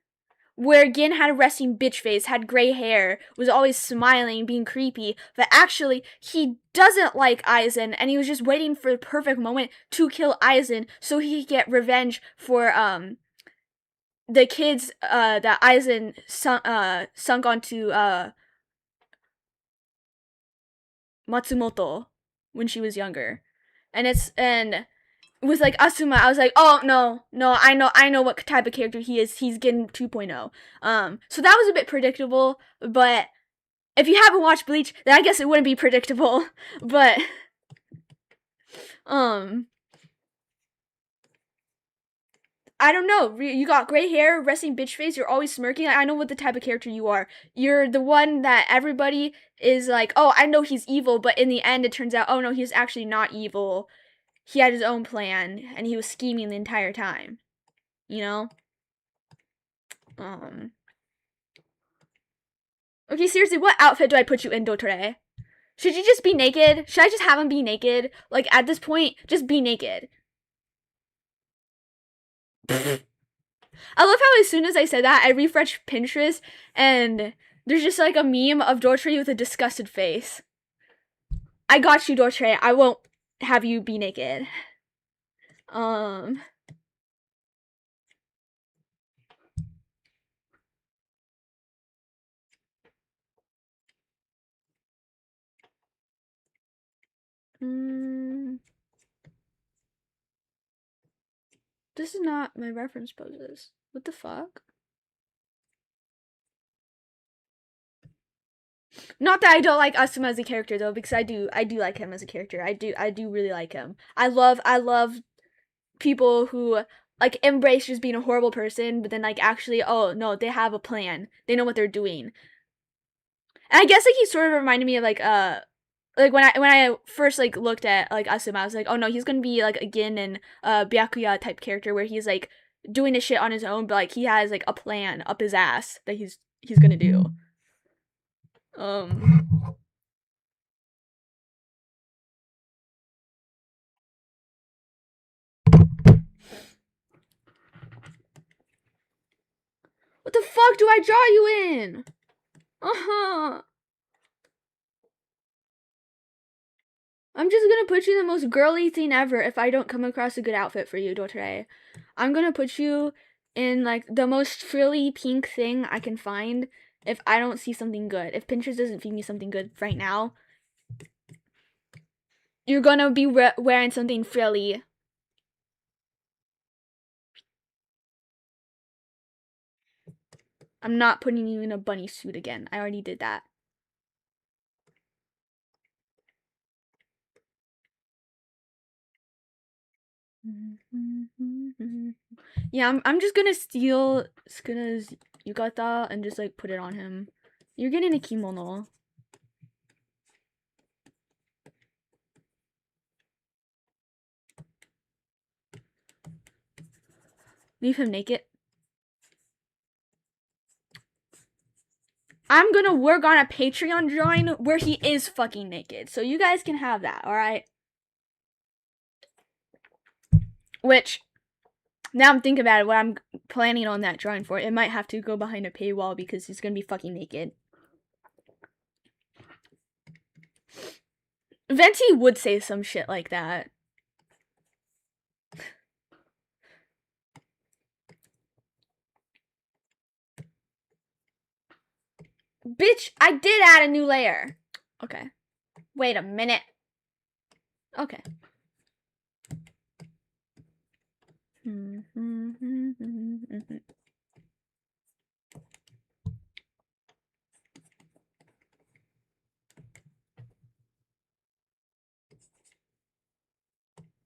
where Gin had a resting bitch face, had gray hair, was always smiling, being creepy, but actually he doesn't like Aizen, and he was just waiting for the perfect moment to kill Aizen so he could get revenge for the kids that Aizen sunk onto Matsumoto when she was younger. And with like Asuma, I was like, oh no, I know what type of character he is. He's getting 2.0. So that was a bit predictable, but if you haven't watched Bleach, then I guess it wouldn't be predictable. But I don't know. You got gray hair, resting bitch face. You're always smirking. I know what the type of character you are. You're the one that everybody is like, oh, I know he's evil, but in the end, it turns out, oh no, he's actually not evil. He had his own plan, and he was scheming the entire time. You know? Okay, seriously, what outfit do I put you in, Dottore? Should you just be naked? Should I just have him be naked? Like, at this point, just be naked. I love how as soon as I said that, I refreshed Pinterest, and there's just like a meme of Dottore with a disgusted face. I got you, Dottore. I won't have you be naked. This is not my reference poses. What the fuck? Not that I don't like Asuma as a character though, because I do like him as a character. I do really like him. I love people who like embrace just being a horrible person, but then like actually, oh no, they have a plan. They know what they're doing. And I guess like he sort of reminded me of like when I first like looked at like Asuma, I was like, oh no, he's gonna be like a Gin and Byakuya type character where he's like doing his shit on his own, but like he has like a plan up his ass that he's gonna do. What the fuck do I draw you in? I'm just gonna put you in the most girly thing ever if I don't come across a good outfit for you, Dottore. I'm gonna put you in like the most frilly pink thing I can find if I don't see something good. If Pinterest doesn't feed me something good right now, you're gonna be wearing something frilly. I'm not putting you in a bunny suit again. I already did that. Yeah, I'm just gonna steal Sukuna's yukata and just like put it on him. You're getting a kimono. Leave him naked. I'm gonna work on a Patreon drawing where he is fucking naked. So you guys can have that, alright? Which, now I'm thinking about it, what I'm planning on that drawing for, it might have to go behind a paywall because he's gonna be fucking naked. Venti would say some shit like that. Bitch, I did add a new layer. Okay. Wait a minute. Okay.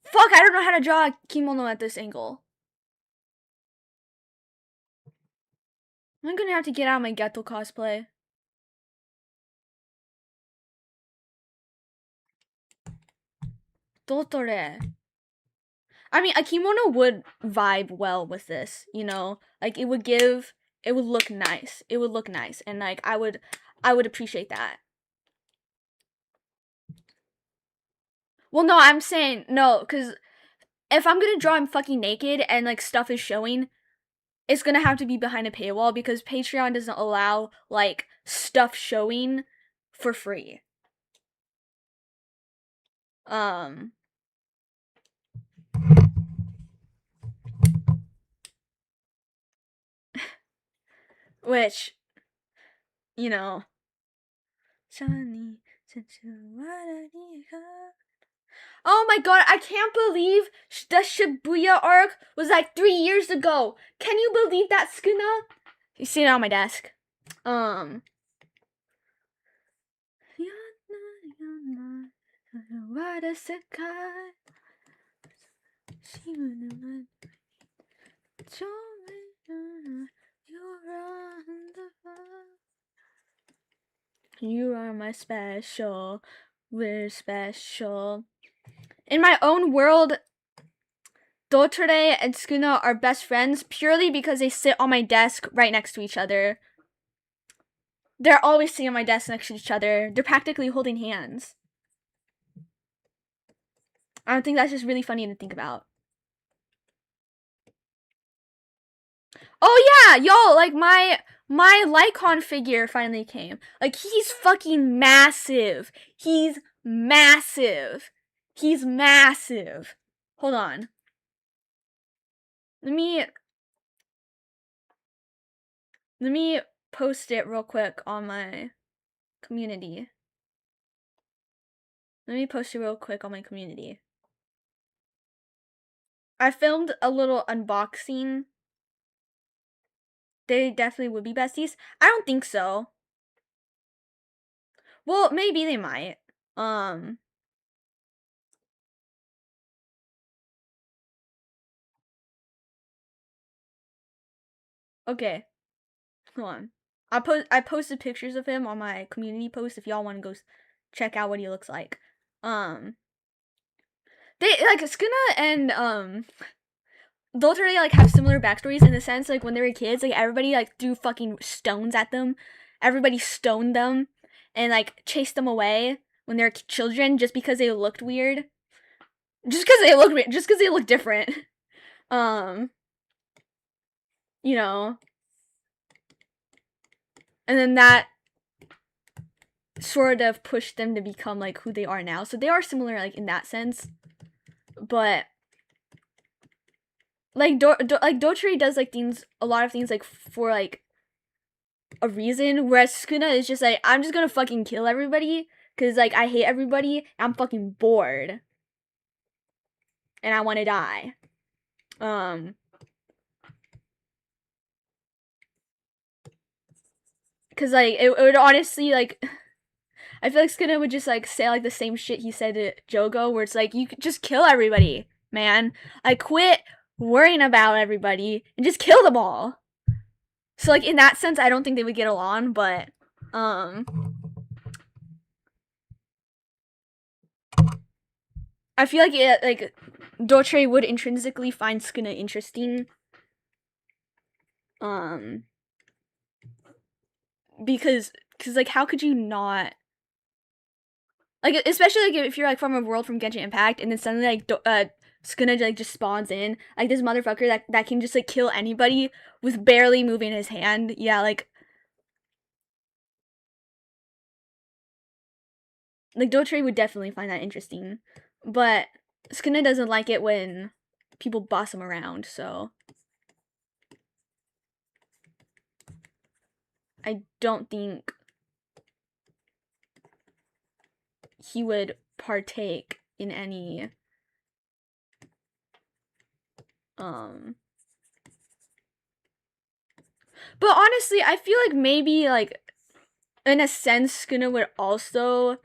Fuck, I don't know how to draw a kimono at this angle. I'm gonna have to get out my Geto cosplay. Dottore. I mean, a kimono would vibe well with this, you know? Like, it would look nice. It would look nice. And, like, I would appreciate that. Well, no, I'm saying, no, because if I'm gonna draw him fucking naked and, like, stuff is showing, it's gonna have to be behind a paywall because Patreon doesn't allow like stuff showing for free. Which, you know. Oh my god, I can't believe the Shibuya arc was like 3 years ago. Can you believe that, Skuna? You see it on my desk. You are my special. We're special. In my own world, Dottore and Skuna are best friends purely because they sit on my desk right next to each other. They're always sitting on my desk next to each other. They're practically holding hands. I don't think that's just really funny to think about. Oh yeah, yo, like my Lycon figure finally came. Like he's fucking massive. He's massive. He's massive. Hold on. Let me post it real quick on my community. Let me post it real quick on my community. I filmed a little unboxing. They definitely would be besties. I don't think so. Well, maybe they might. Okay. Hold on. I posted pictures of him on my community post if y'all want to go check out what he looks like. They like Skuna and Dottore like have similar backstories in the sense like when they were kids, like everybody like threw fucking stones at them. Everybody stoned them and like chased them away when they were children just because they looked weird. Just because they looked weird, just because they looked different. You know. And then that sort of pushed them to become like who they are now. So they are similar like in that sense. But like Dottore does like things, a lot of things like for like a reason, whereas Skuna is just like, I'm just gonna fucking kill everybody because like I hate everybody. I'm fucking bored and I want to die. Because like it would honestly like I feel like Skuna would just like say like the same shit he said to Jogo, where it's like you could just kill everybody, man. Like quit worrying about everybody and just kill them all. So like in that sense, I don't think they would get along, but I feel like it like Dottore would intrinsically find Skuna interesting. Because like how could you not, like, especially like if you're like from a world from Genshin Impact and then suddenly like Skuna like just spawns in like this motherfucker that can just like kill anybody with barely moving his hand. Yeah, like Dottore would definitely find that interesting, but Skuna doesn't like it when people boss him around, so I don't think he would partake in any but honestly, I feel like maybe like in a sense Skuna would also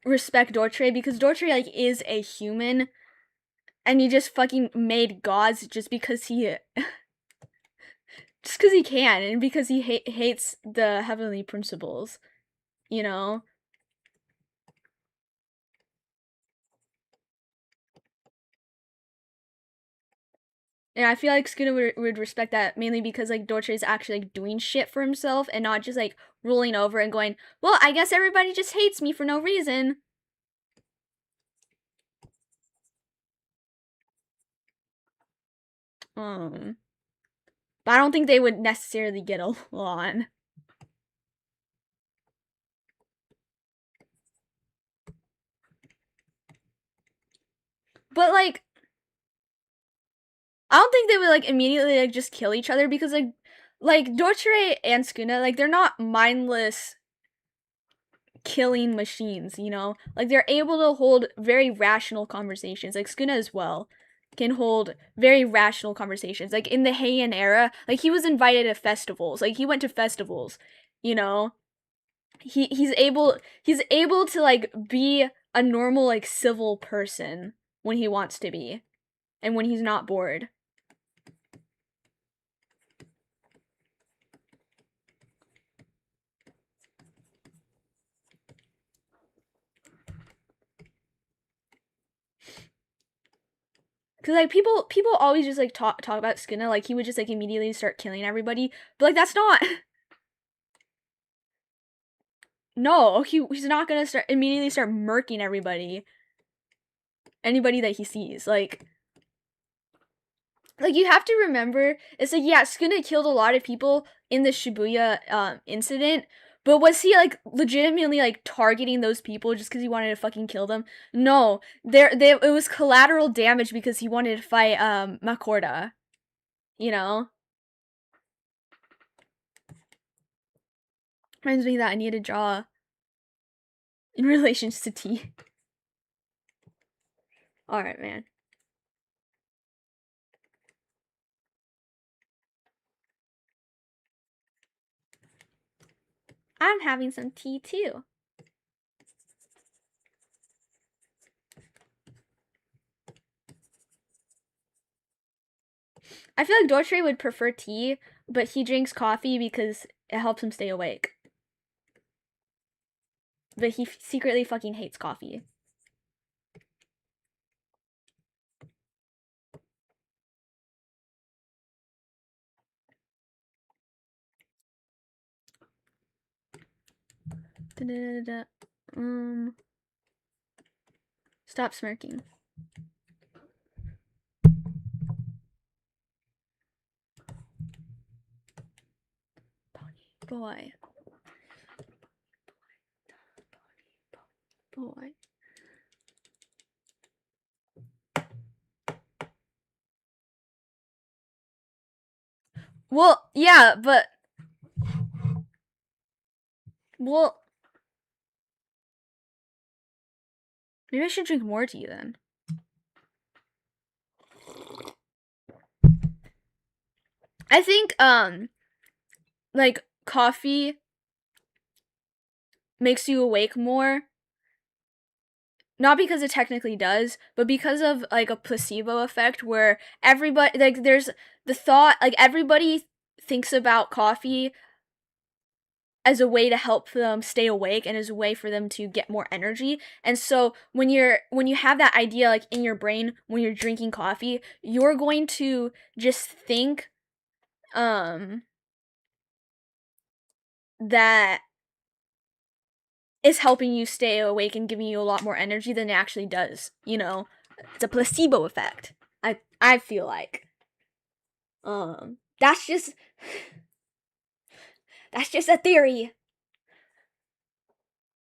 respect Dottore because Dottore like is a human and he just fucking made gods just because he can and because he hates the heavenly principles, you know. And I feel like Skuna would respect that mainly because like Dottore is actually like doing shit for himself and not just like rolling over and going, well, I guess everybody just hates me for no reason. But I don't think they would necessarily get along. But like, I don't think they would like immediately like just kill each other because like Dottore and Sukuna, like they're not mindless killing machines, you know? Like they're able to hold very rational conversations. Like Sukuna as well can hold very rational conversations. Like in the Heian era, like he was invited to festivals. Like he went to festivals, you know? He's able to like be a normal like civil person when he wants to be and when he's not bored. Cause like people always just like talk about Skinner like he would just like immediately start killing everybody, but like that's not. No, he's not gonna immediately start murking anybody that he sees. Like you have to remember, it's like yeah, Skinner killed a lot of people in the Shibuya incident, but was he like legitimately like targeting those people just because he wanted to fucking kill them? No, it was collateral damage because he wanted to fight Makorda. You know, reminds me that I need to draw in relation to tea. All right, man. I'm having some tea too. I feel like Dottore would prefer tea, but he drinks coffee because it helps him stay awake. But he secretly fucking hates coffee. Stop smirking. Boy. Boy. Well, yeah, but well, maybe I should drink more tea then. I think like coffee makes you awake more. Not because it technically does, but because of like a placebo effect where everybody like there's the thought like everybody thinks about coffee as a way to help them stay awake and as a way for them to get more energy. And so when you have that idea like in your brain when you're drinking coffee, you're going to just think that is helping you stay awake and giving you a lot more energy than it actually does, you know? It's a placebo effect. I feel like. That's just a theory.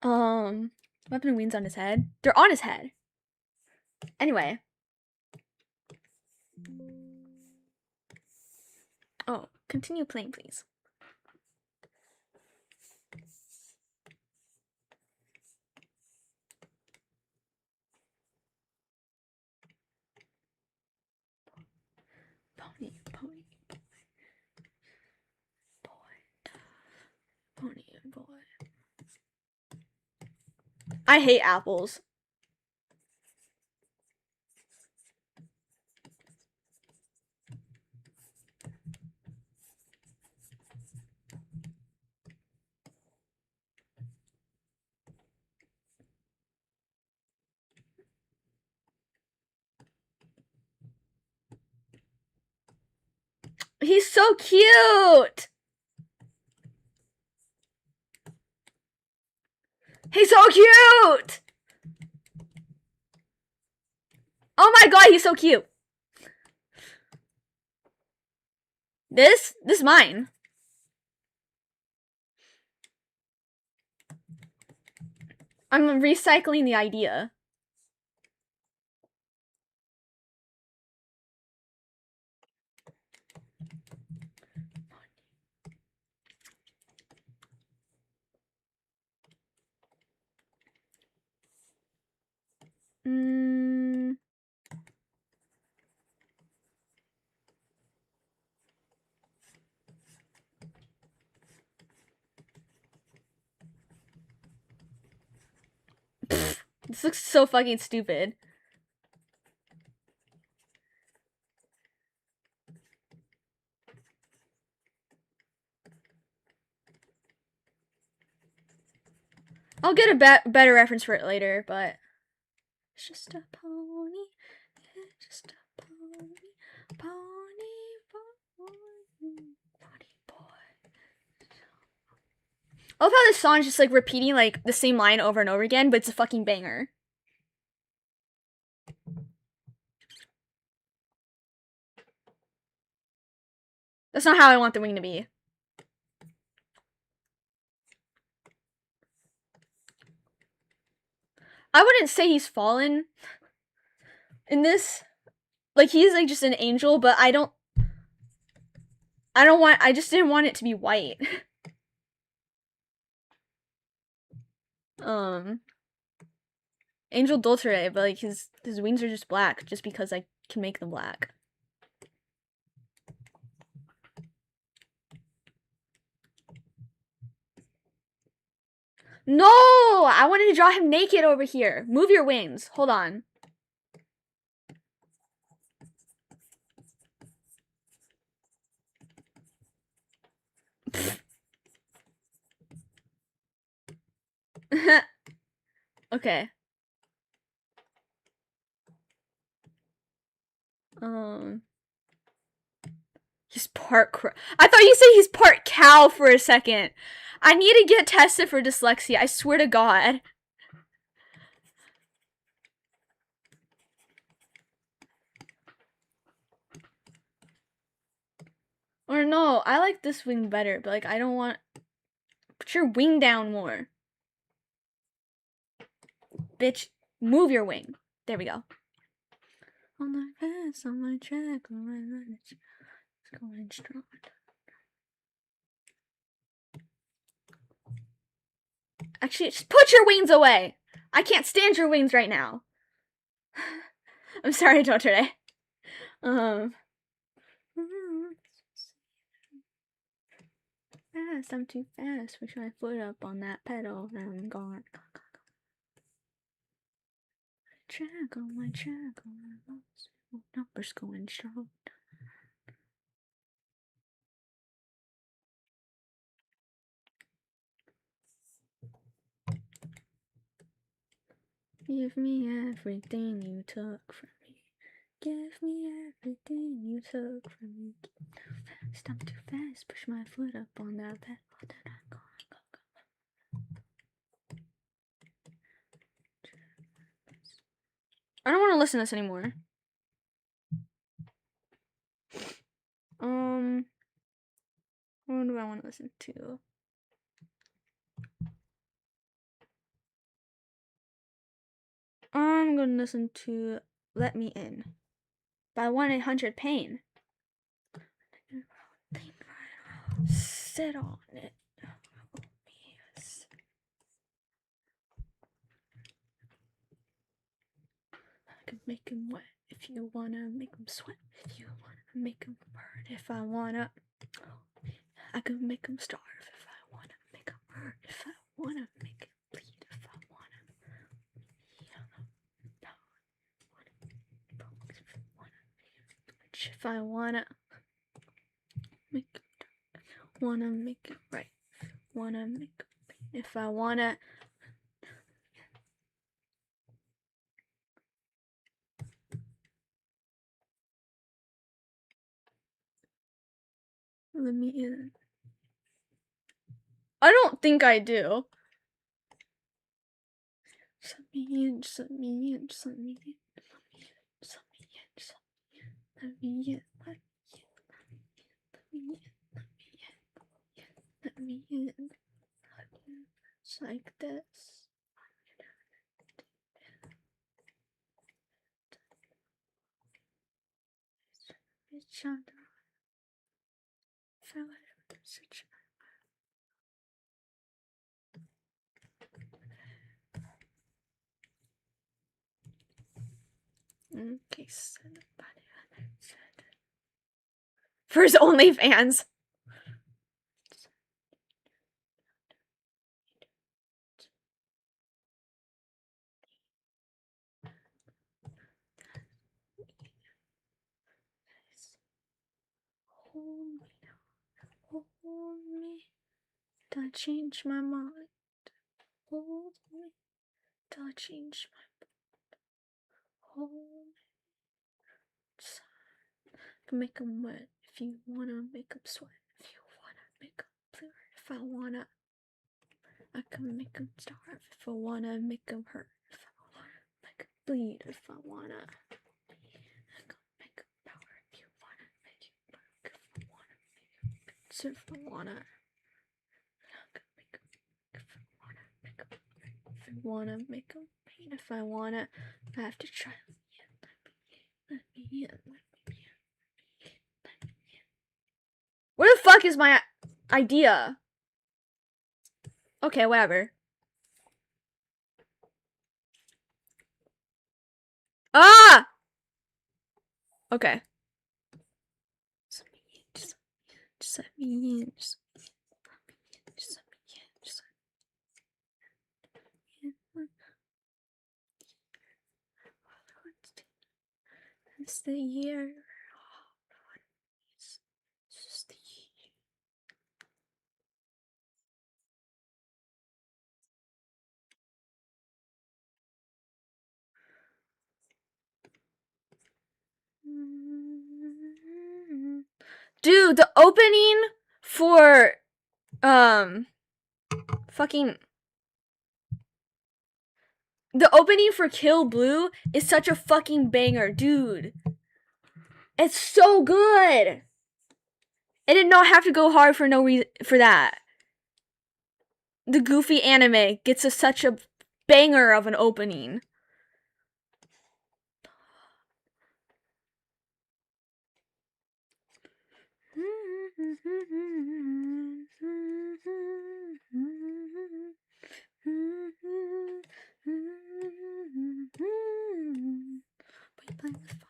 Weapon wings on his head. They're on his head. Anyway. Oh, continue playing, please. Pony, pony, boy. Pony, boy. I hate apples. He's so cute! He's so cute! Oh my god, he's so cute! This is mine. I'm recycling the idea. This looks so fucking stupid. I'll get a better reference for it later, but it's just a pony, it's just a pony, naughty boy. I love how this song is just like repeating like the same line over and over again, but it's a fucking banger. That's not how I want the wing to be. I wouldn't say he's fallen in this. Like, he's like just an angel, but I just didn't want it to be white. Angel Dottore, but like his wings are just black just because I can make them black. No! I wanted to draw him naked over here. Move your wings. Hold on. Okay. He's part I thought you said he's part cow for a second. I need to get tested for dyslexia. I swear to God. Or no, I like this wing better, but like I don't want. Put your wing down more. Bitch, move your wing. There we go. On my fast, on my track, on my lunch. It's going strong. Actually, just put your wings away. I can't stand your wings right now. I'm sorry, Dottore. Fast, I'm too fast. Push my foot up on that pedal, and I'm gone. Track on my track, on my lost numbers going strong. Give me everything you took from me. Give me everything you took from me. Fast, I'm too fast. Push my foot up on that pedal, then I'm gone. I don't want to listen to this anymore. What do I want to listen to? I'm gonna listen to Let Me In by 1-800-PAIN. Sit on it. Yes. I can make him wet if you wanna make him sweat. If you wanna make him burn. If I wanna, I can make him starve. If I wanna make him hurt. If I wanna make him bleed. If I wanna. If I wanna make it right, wanna make it right. If I wanna. Let me in. I don't think I do. Just let me in, just let me in, just let me in, just let me in, just let me in, just let me in, let me Okay, for his OnlyFans. Hold me, don't change my mind. Hold me, don't change my mind. Hold me. Can make them wet if you wanna, make them sweat if you wanna, make them blue if I wanna. I can make them starve if I wanna, make them hurt if I wanna, make them bleed if I wanna. I can make them power if you wanna, make you work if I wanna, make them cancer if I wanna. I can make them if I wanna, make them if I wanna, make them pain if I wanna. I have to try. Let me in. Where the fuck is my idea? Okay, whatever. Ah! Okay. Just let me in. Just let me in. Just let me in. It's the year. It's just the year. Dude, the opening for fucking the opening for Kill Blue is such a fucking banger, dude. It's so good. I did not have to go hard for no reason for that. The goofy anime gets such a banger of an opening. Play with fire.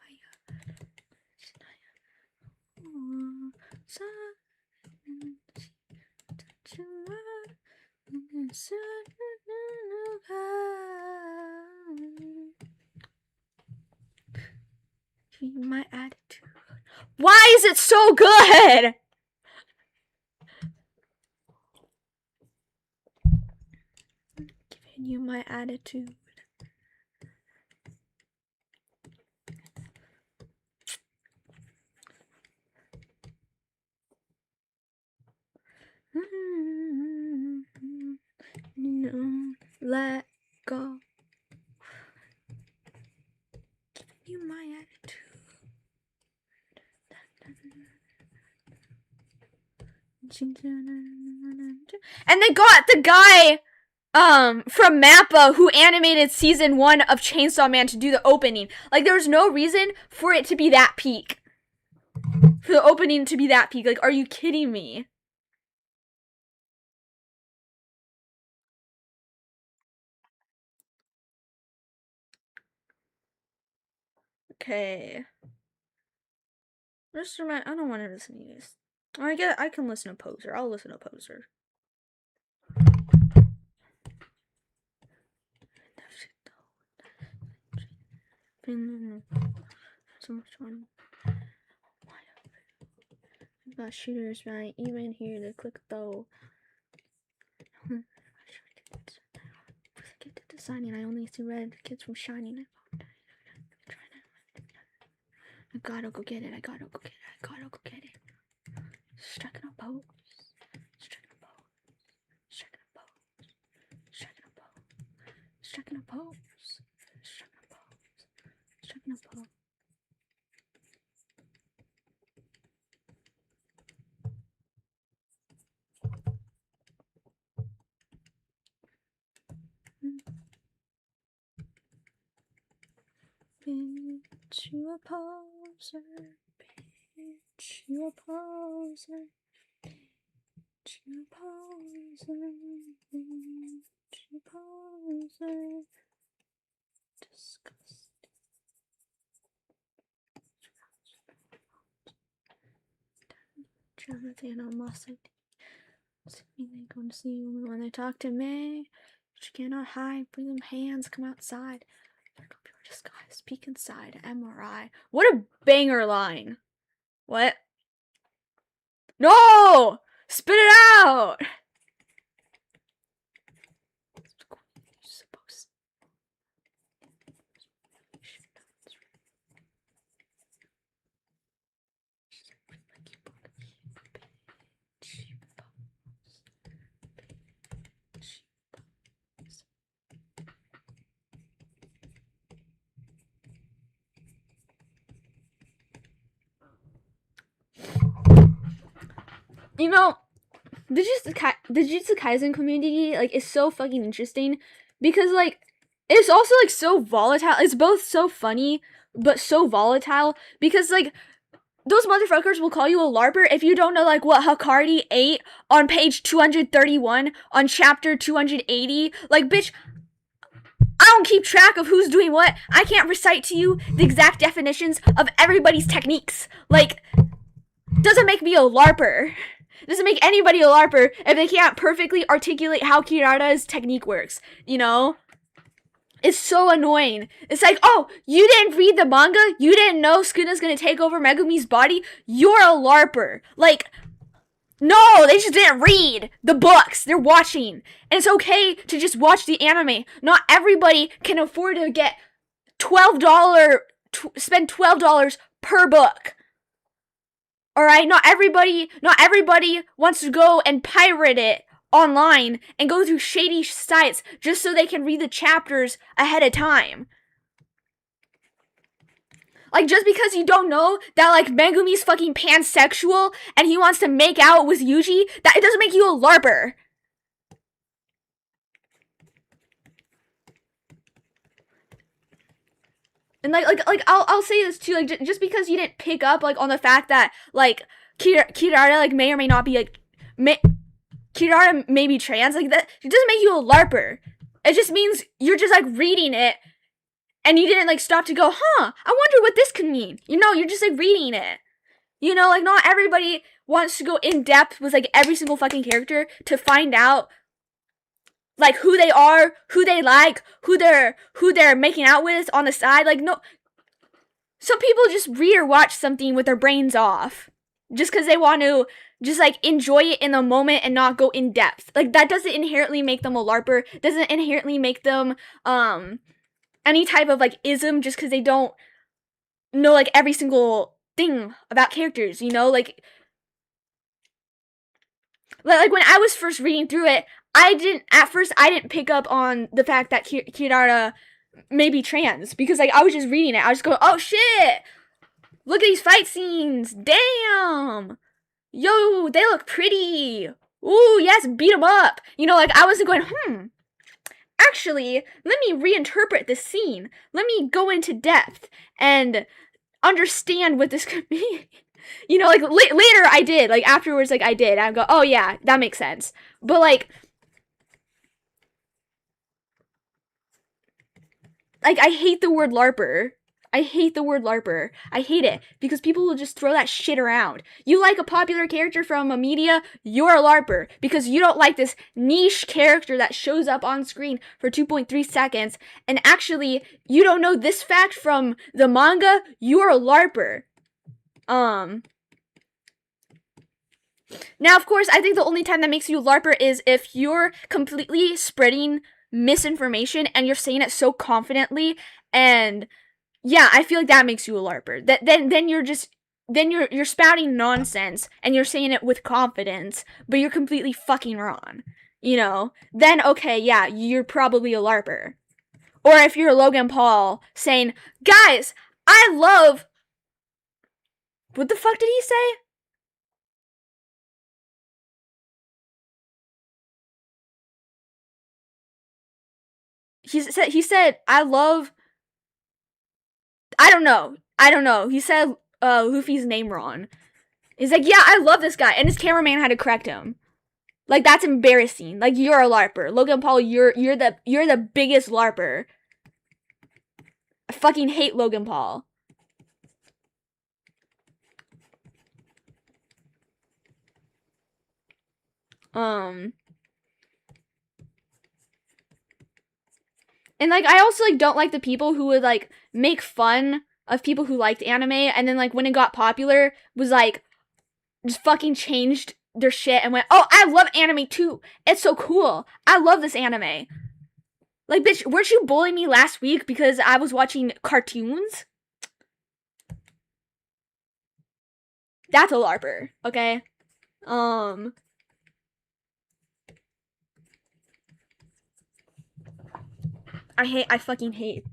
My attitude. Why is it so good? Giving you my attitude. No, let go. Giving you my attitude. And they got the guy from Mappa who animated season 1 of Chainsaw Man to do the opening. Like, there's no reason for it to be that peak. For the opening to be that peak. Like, are you kidding me? Okay. Just remind, I don't want to listen to this. I can listen to Poser. I'll listen to Poser. So much fun. I've got shooters, right? Even here, the click though. Get to designing. I only see red kids from Shining. I gotta go get it. I gotta go get it. I gotta go get it. Striking a pose. Striking a pose. Striking a pose. Striking a pose. Striking a pose. Striking a pose. Striking a pose. Bitch, you a poser. Cheer-poser. Disgusting. Jonathan Mossad. They come to see you when they talk to me. But you cannot hide. Bring them hands. Come outside. Pick up your disguise. Peek inside. MRI. What a banger line. What? No! Spit it out! You know, the Jujutsu Kaisen community, like, is so fucking interesting because, like, it's also, like, so volatile. It's both so funny, but so volatile because, like, those motherfuckers will call you a LARPer if you don't know, like, what Hikari ate on page 231 on chapter 280. Like, bitch, I don't keep track of who's doing what. I can't recite to you the exact definitions of everybody's techniques. Like, doesn't make me a LARPer. Doesn't make anybody a LARPer if they can't perfectly articulate how Kirara's technique works, you know? It's so annoying. It's like, oh, you didn't read the manga? You didn't know Sukuna's gonna take over Megumi's body? You're a LARPer. Like, no, they just didn't read the books. They're watching. And it's okay to just watch the anime. Not everybody can afford to get spend $12 per book. Alright, not everybody wants to go and pirate it online and go through shady sites just so they can read the chapters ahead of time. Like, just because you don't know that, like, Megumi's fucking pansexual and he wants to make out with Yuji, that it doesn't make you a LARPer. And like I'll say this too, like, just because you didn't pick up, like, on the fact that, like, Kirara, like, may or may not be, like, Kirara may be trans, like, that, it doesn't make you a LARPer. It just means you're just, like, reading it, and you didn't, like, stop to go, I wonder what this could mean. You know, you're just, like, reading it. You know, like, not everybody wants to go in depth with, like, every single fucking character to find out, like, who they are, who they like, who they're making out with on the side. Like, no. Some people just read or watch something with their brains off. Just because they want to just, like, enjoy it in the moment and not go in depth. Like, that doesn't inherently make them a LARPer. Doesn't inherently make them, any type of, like, ism just because they don't know, like, every single thing about characters, you know? Like when I was first reading through it, I didn't pick up on the fact that Kirara may be trans, because, like, I was just reading it. I was just going, oh shit! Look at these fight scenes! Damn! Yo, they look pretty! Ooh, yes, beat them up! You know, like, I wasn't going, actually, let me reinterpret this scene. Let me go into depth and understand what this could be. You know, like, later I did. Like, afterwards, like, I did. I go, oh yeah, that makes sense. But, like, I hate the word LARPer. I hate the word LARPer. I hate it because people will just throw that shit around. You like a popular character from a media, you're a LARPer because you don't like this niche character that shows up on screen for 2.3 seconds, and actually, you don't know this fact from the manga, you're a LARPer. Now, of course, I think the only time that makes you a LARPer is if you're completely spreading misinformation and you're saying it so confidently, and yeah, I feel like that makes you a LARPer. Then you're spouting nonsense and you're saying it with confidence, but you're completely fucking wrong. You know? Then okay, yeah, you're probably a LARPer. Or if you're Logan Paul saying, guys, I love... What the fuck did he say? He said, I love... I don't know. He said Luffy's name wrong. He's like, yeah, I love this guy. And his cameraman had to correct him. Like, that's embarrassing. Like, you're a LARPer. Logan Paul, you're the biggest LARPer. I fucking hate Logan Paul. And, like, I also, like, don't like the people who would, like, make fun of people who liked anime, and then, like, when it got popular, was, like, just fucking changed their shit and went, oh, I love anime too. It's so cool. I love this anime. Like, bitch, weren't you bullying me last week because I was watching cartoons? That's a LARPer, okay? I fucking hate.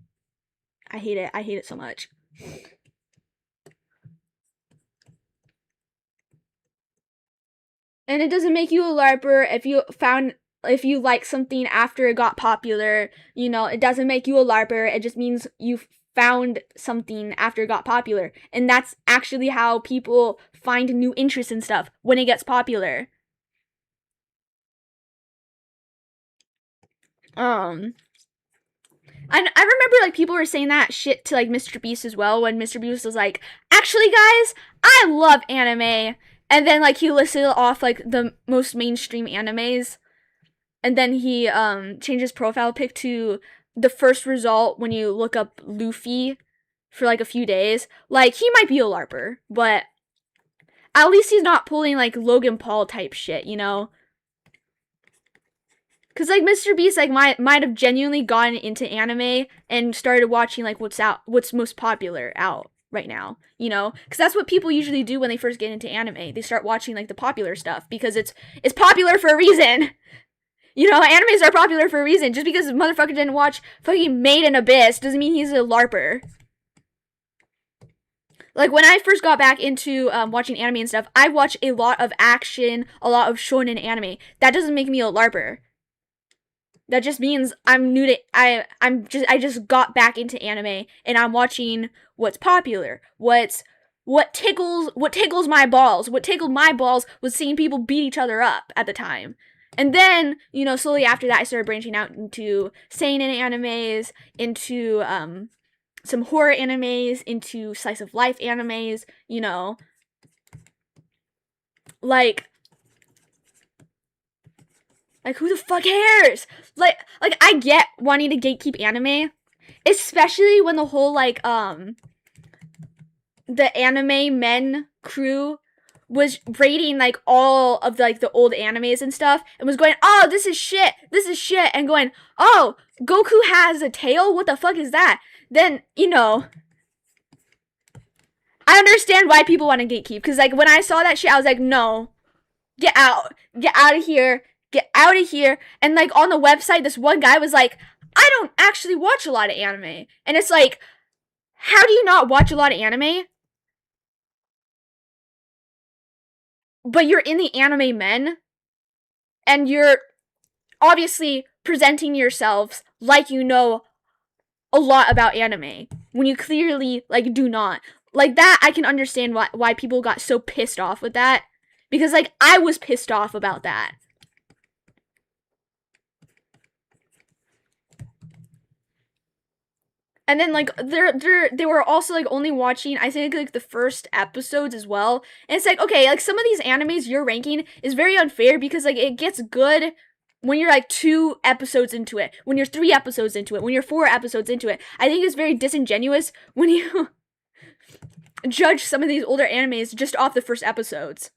I hate it. I hate it so much. And it doesn't make you a LARPer if you like something after it got popular. You know, it doesn't make you a LARPer. It just means you found something after it got popular. And that's actually how people find new interests in stuff when it gets popular. I remember, like, people were saying that shit to, like, Mr. Beast as well, when Mr. Beast was like, actually, guys, I love anime. And then, like, he listed off, like, the most mainstream animes. And then he, changed his profile pic to the first result when you look up Luffy for, like, a few days. Like, he might be a LARPer, but at least he's not pulling, like, Logan Paul type shit, you know? Because, like, Mr. Beast, like, might have genuinely gotten into anime and started watching, like, what's most popular out right now, you know? Because that's what people usually do when they first get into anime. They start watching, like, the popular stuff because it's popular for a reason. You know, animes are popular for a reason. Just because a motherfucker didn't watch fucking Made in Abyss doesn't mean he's a LARPer. Like, when I first got back into watching anime and stuff, I watch a lot of action, a lot of shonen anime. That doesn't make me a LARPer. That just means I'm new to I just got back into anime and I'm watching what's popular. What tickles my balls. What tickled my balls was seeing people beat each other up at the time. And then, you know, slowly after that I started branching out into seinen animes, into some horror animes, into slice of life animes, you know. Like, who the fuck cares? Like, I get wanting to gatekeep anime, especially when the whole, like, the anime men crew was rating, like, all of, like, the old animes and stuff, and was going, oh, this is shit, and going, oh, Goku has a tail? What the fuck is that? Then, you know, I understand why people want to gatekeep, because, like, when I saw that shit, I was like, no, get out of here, get out of here. And, like, on the website, this one guy was like, I don't actually watch a lot of anime. And it's like, how do you not watch a lot of anime? But you're in the anime men, and you're obviously presenting yourselves like you know a lot about anime, when you clearly, like, do not. Like, that, I can understand why people got so pissed off with that. Because, like, I was pissed off about that. And then, like, they were also, like, only watching, I think, like, the first episodes as well. And it's like, okay, like, some of these animes you're ranking is very unfair because, like, it gets good when you're, like, 2 episodes into it, when you're 3 episodes into it, when you're 4 episodes into it. I think it's very disingenuous when you judge some of these older animes just off the first episodes.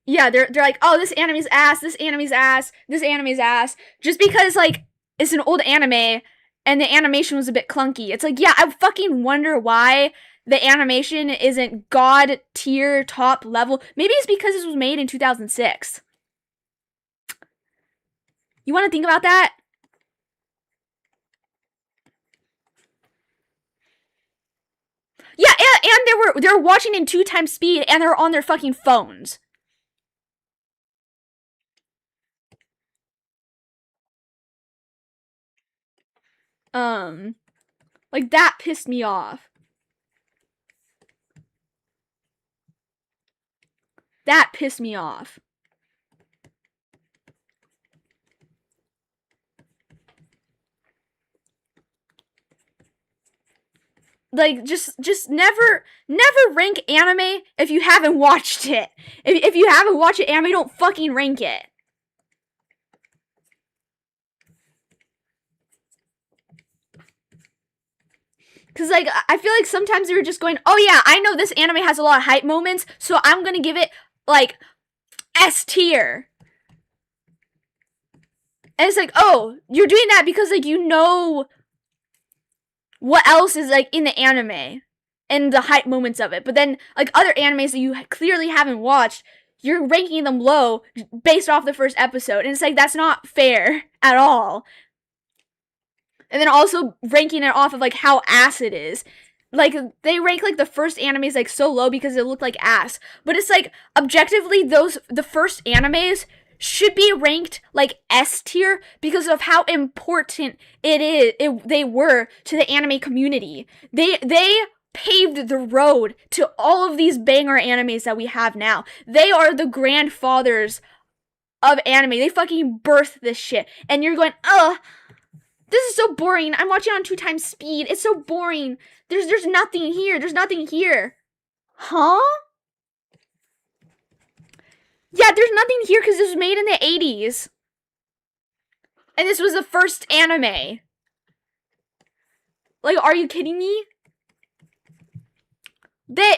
Yeah, they're like, oh, this anime's ass, this anime's ass, this anime's ass, just because, like, it's an old anime and the animation was a bit clunky. It's like, yeah, I fucking wonder why the animation isn't god tier top level. Maybe it's because this was made in 2006. You want to think about that? Yeah, and they're watching in 2x speed and they're on their fucking phones. Like that pissed me off. That pissed me off. Like, just never rank anime if you haven't watched it. If you haven't watched it, anime, don't fucking rank it. Because, like, I feel like sometimes they were just going, oh yeah, I know this anime has a lot of hype moments, so I'm gonna give it, like, S tier. And it's like, oh, you're doing that because, like, you know what else is, like, in the anime and the hype moments of it. But then, like, other animes that you clearly haven't watched, you're ranking them low based off the first episode. And it's like, that's not fair at all. And then also ranking it off of, like, how ass it is. Like, they rank, like, the first animes, like, so low because it looked like ass. But it's like, objectively, the first animes should be ranked, like, S tier because of how important they were to the anime community. They paved the road to all of these banger animes that we have now. They are the grandfathers of anime. They fucking birthed this shit. And you're going, ugh, this is so boring. I'm watching on 2x speed. It's so boring. There's nothing here. There's nothing here. Huh? Yeah, there's nothing here because this was made in the 80s. And this was the first anime. Like, are you kidding me? They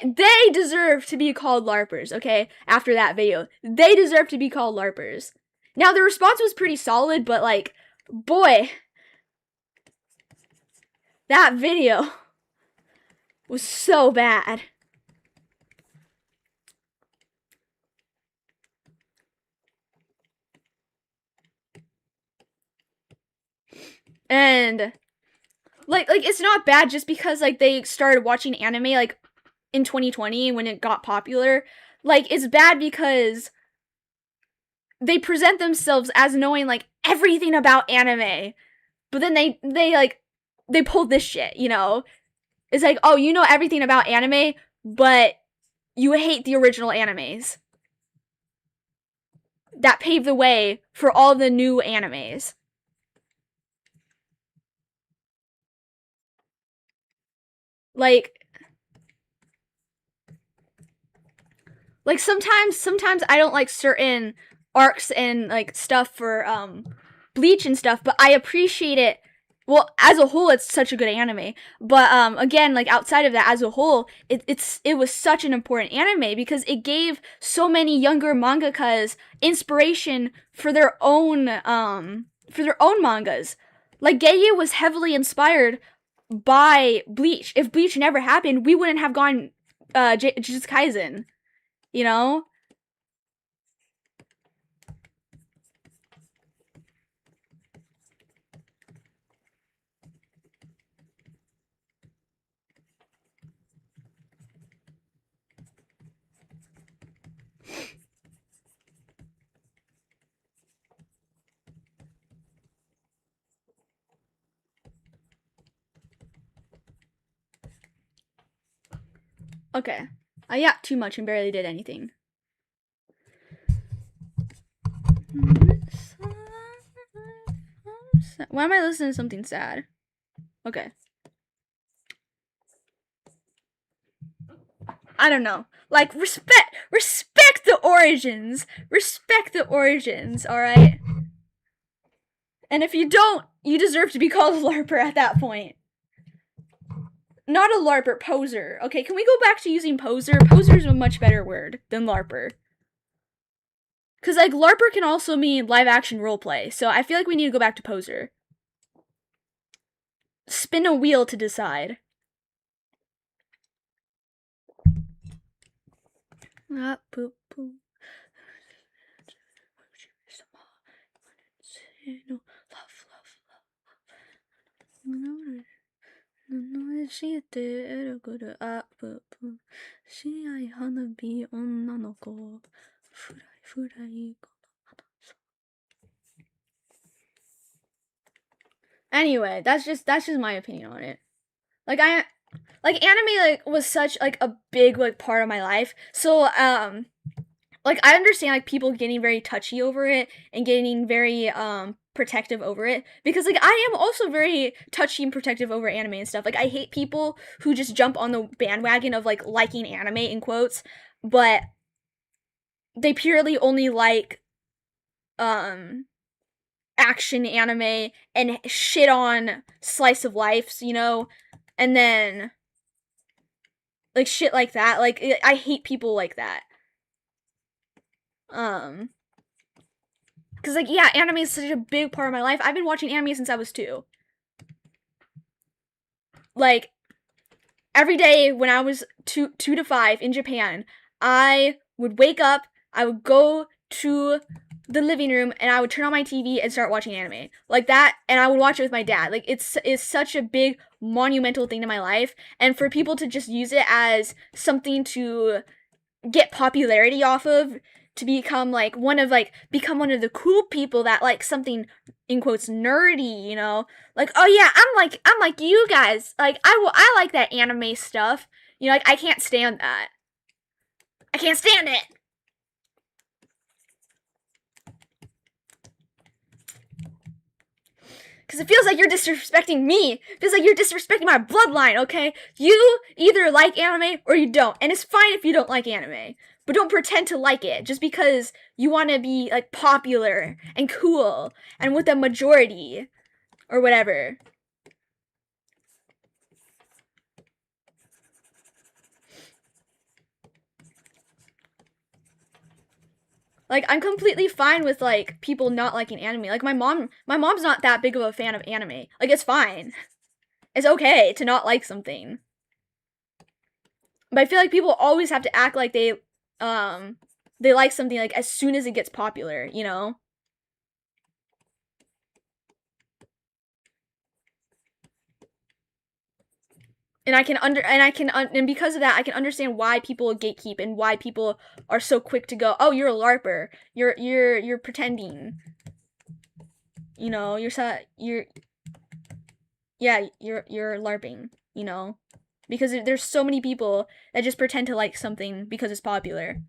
deserve to be called LARPers, okay? After that video. They deserve to be called LARPers. Now, the response was pretty solid, but, like, boy, that video was so bad. And, like, it's not bad just because, like, they started watching anime, like, in 2020 when it got popular. Like, it's bad because they present themselves as knowing, like, everything about anime. But then they pulled this shit, you know? It's like, oh, you know everything about anime, but you hate the original animes that paved the way for all the new animes. Like sometimes I don't like certain arcs and, like, stuff for Bleach and stuff, but I appreciate it. Well, as a whole, it's such a good anime. But again, like, outside of that, as a whole, it was such an important anime because it gave so many younger mangakas inspiration for their own mangas. Like, Geiye was heavily inspired by Bleach. If Bleach never happened, we wouldn't have gone Jujutsu Kaisen. You know? Okay. I yapped too much and barely did anything. Why am I listening to something sad? Okay. I don't know. Like, respect the origins. Respect the origins, alright? And if you don't, you deserve to be called a LARPer at that point. Not a LARPer, poser. Okay, can we go back to using poser? Poser is a much better word than LARPer. Because, like, LARPer can also mean live action roleplay, so I feel like we need to go back to poser. Spin a wheel to decide. Ah, poop, poop. してるぐるアップしあい花火女の子フライフライ Anyway, that's just my opinion on it. Like anime like was such like a big like part of my life. So like I understand like people getting very touchy over it and getting very protective over it because like I am also very touchy and protective over anime and stuff. Like I hate people who just jump on the bandwagon of like liking anime in quotes, but they purely only like action anime and shit on slice of life, you know? And then like shit like that. Like I hate people like that. Cause like yeah, anime is such a big part of my life. I've been watching anime since I was 2. Like every day when I was 2 to 5 in Japan, I would wake up, I would go to the living room and I would turn on my TV and start watching anime. Like that, and I would watch it with my dad. Like it's such a big monumental thing in my life, and for people to just use it as something to get popularity off of, to become one of the cool people that like something in quotes nerdy, you know, like oh yeah, I'm like you guys, like I like that anime stuff, you know, like I can't stand that. I can't stand it. Because it feels like you're disrespecting me. It feels like you're disrespecting my bloodline, okay? You either like anime or you don't. And it's fine if you don't like anime. But don't pretend to like it just because you want to be, like, popular and cool and with a majority or whatever. Like, I'm completely fine with, like, people not liking anime. Like, my mom's not that big of a fan of anime. Like, it's fine. It's okay to not like something. But I feel like people always have to act like they like something like as soon as it gets popular, you know? And because of that I can understand why people gatekeep and why people are so quick to go, "Oh, you're a larper. You're pretending." You know, you're larping, you know? Because there's so many people that just pretend to like something because it's popular.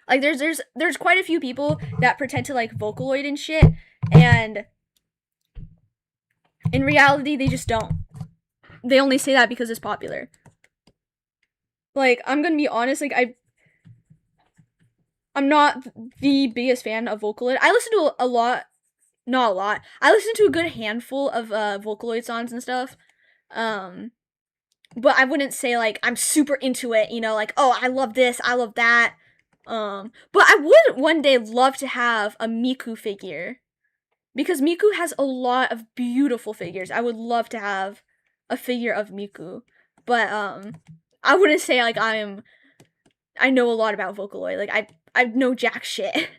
Like there's quite a few people that pretend to like Vocaloid and shit, and in reality they just don't. They only say that because it's popular. Like I'm gonna be honest, like I'm not the biggest fan of Vocaloid. I listen to a lot, not a lot. I listen to a good handful of Vocaloid songs and stuff. But I wouldn't say like I'm super into it, you know, like oh I love this, I love that. But I would one day love to have a Miku figure. Because Miku has a lot of beautiful figures. I would love to have a figure of Miku. But I wouldn't say like I know a lot about Vocaloid. Like I know jack shit.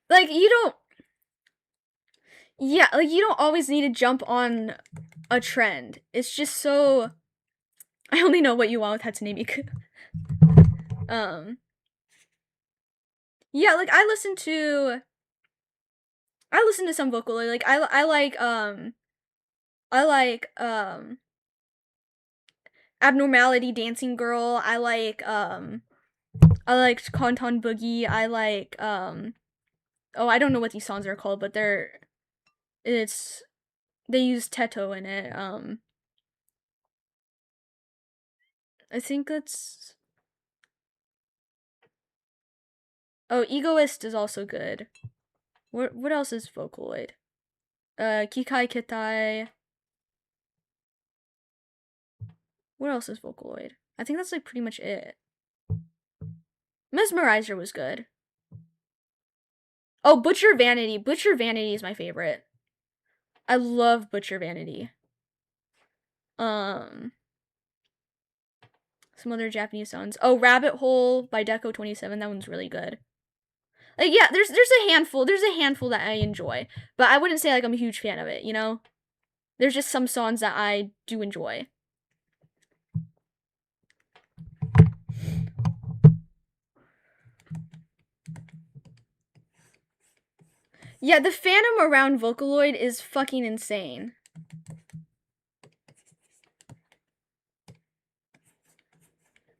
Like you don't yeah, like you don't always need to jump on a trend. It's just so I only know what you want with Hatsune Miku. Yeah, like I listen to some Vocaloid. Like I like Abnormality Dancing Girl. I like Konton Boogie. I like oh I don't know what these songs are called, but they use Teto in it. I think that's oh Egoist is also good. What else is Vocaloid? Kikai Kitai. What else is Vocaloid? I think that's like pretty much it. Mesmerizer was good. Oh, Butcher Vanity. Butcher Vanity is my favorite. I love Butcher Vanity. Some other Japanese songs. Oh, Rabbit Hole by Deco27. That one's really good. Like, yeah, there's a handful. There's a handful that I enjoy, but I wouldn't say like I'm a huge fan of it. You know, there's just some songs that I do enjoy. Yeah, the fandom around Vocaloid is fucking insane.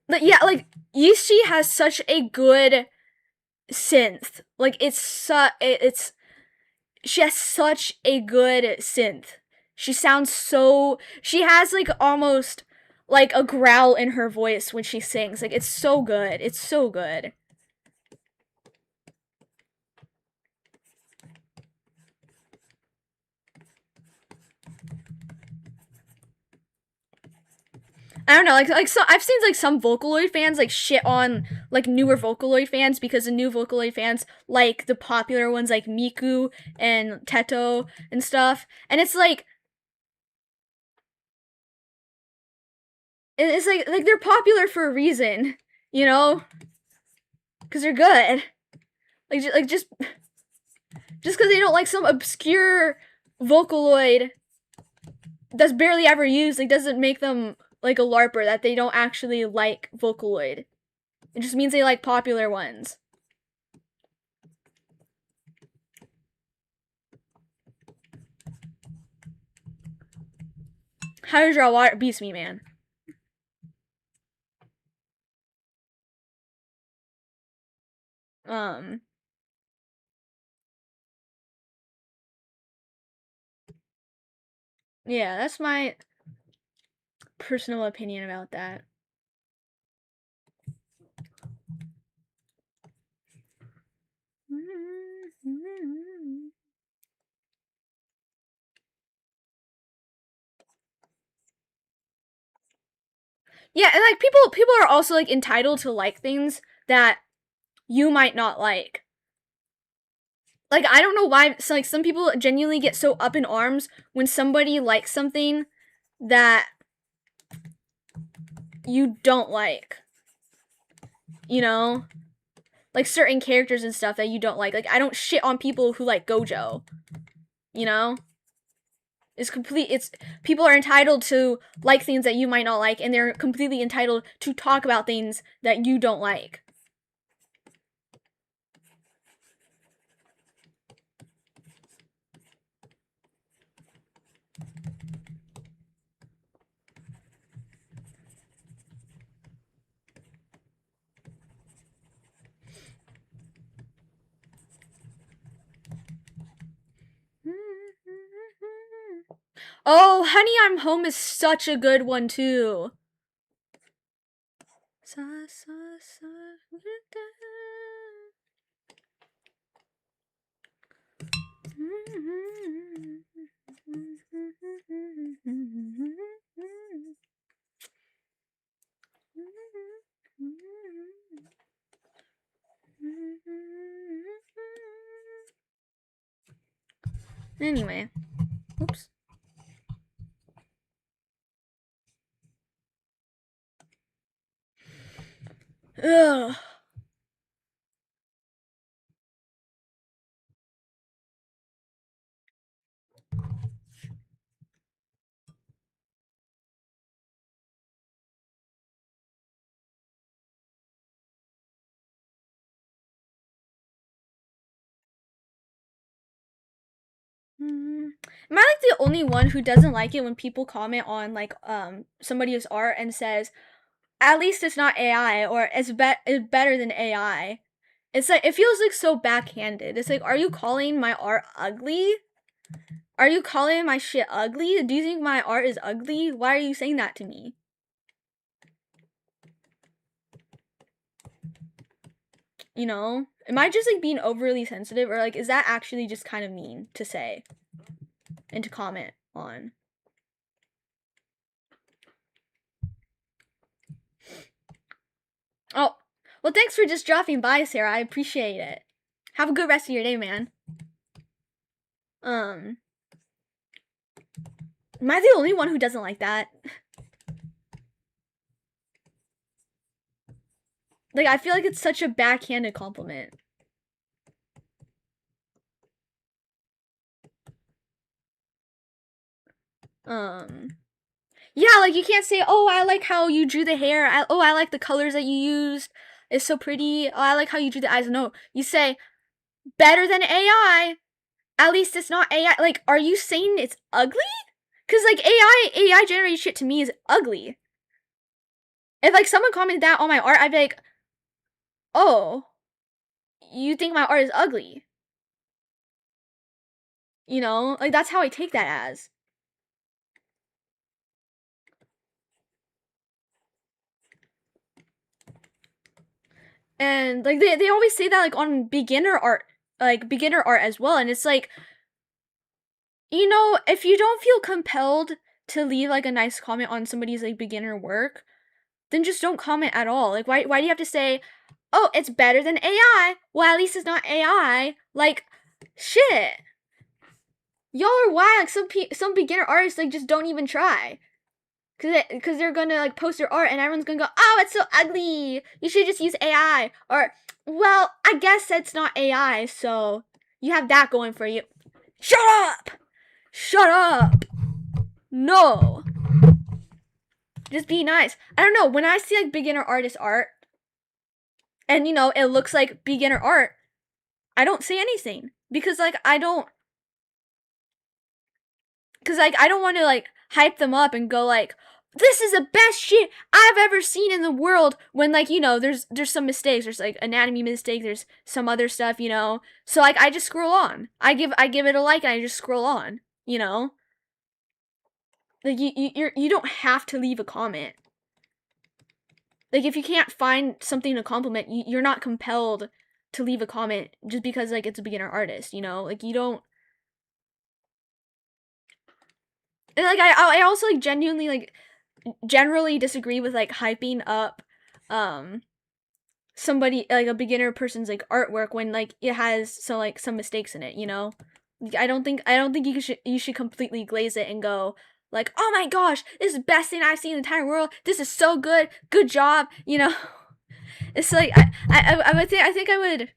But yeah, like Yishi has such a good synth. Like it's she has such a good synth. She sounds so she has like almost like a growl in her voice when she sings. Like it's so good. It's so good. I don't know, like so I've seen like some Vocaloid fans like shit on like newer Vocaloid fans because the new Vocaloid fans like the popular ones like Miku and Teto and stuff. And it's like they're popular for a reason, you know? Cuz they're good. Like just because they don't like some obscure Vocaloid that's barely ever used, like doesn't make them like a LARPer that they don't actually like Vocaloid. It just means they like popular ones. How to draw water beats me, man. Yeah, that's my personal opinion about that. Yeah, and like people are also like entitled to like things that you might not like. Like I don't know why so, like some people genuinely get so up in arms when somebody likes something that you don't like. You know? Like certain characters and stuff that you don't like. Like I don't shit on people who like Gojo. You know? It's people are entitled to like things that you might not like, and they're completely entitled to talk about things that you don't like. Oh, Honey, I'm Home is such a good one too. Anyway, oops. Ugh. Am I like the only one who doesn't like it when people comment on like somebody's art and says, at least it's not AI or it's better than AI? It's like it feels like so backhanded. It's like, are you calling my art ugly? Are you calling my shit ugly? Do you think my art is ugly? Why are you saying that to me? You know? Am I just like being overly sensitive, or like is that actually just kind of mean to say and to comment on? Oh, well, thanks for just dropping by, Sarah. I appreciate it. Have a good rest of your day, man. Am I the only one who doesn't like that? Like, I feel like it's such a backhanded compliment. Yeah, like you can't say, "Oh, I like how you drew the hair. I like the colors that you used. It's so pretty. Oh, I like how you drew the eyes." No, you say, "Better than AI. At least it's not AI." Like, are you saying it's ugly? Cuz like AI generated shit to me is ugly. If like someone commented that on my art, I'd be like, "Oh, you think my art is ugly?" You know? Like that's how I take that as. And like they always say that like on beginner art as well, and it's like, you know, if you don't feel compelled to leave like a nice comment on somebody's like beginner work, then just don't comment at all. Like why do you have to say, "Oh, it's better than AI." Well, at least it's not AI. Like shit. Y'all are wild. Like some beginner artists like just don't even try. Cause they're gonna like post their art and everyone's gonna go, "Oh, it's so ugly. You should just use AI." Or, "Well, I guess it's not AI, so you have that going for you." Shut up! Shut up! No. Just be nice. I don't know. When I see like beginner artist art, and you know it looks like beginner art, I don't say anything because like I don't, because like I don't want to like hype them up and go like, "This is the best shit I've ever seen in the world," when like, you know, there's some mistakes, there's like anatomy mistakes, there's some other stuff, you know. So like I just scroll on. I give it a like and I just scroll on, you know. Like you don't have to leave a comment. Like if you can't find something to compliment, you're not compelled to leave a comment just because like it's a beginner artist, you know. Like you don't. And like I also like genuinely like generally disagree with like hyping up um somebody like a beginner person's like artwork when like it has some mistakes in it, you know. I don't think you should completely glaze it and go like, "Oh my gosh, this is the best thing I've seen in the entire world. This is so good. Good job," you know. It's like I would think I would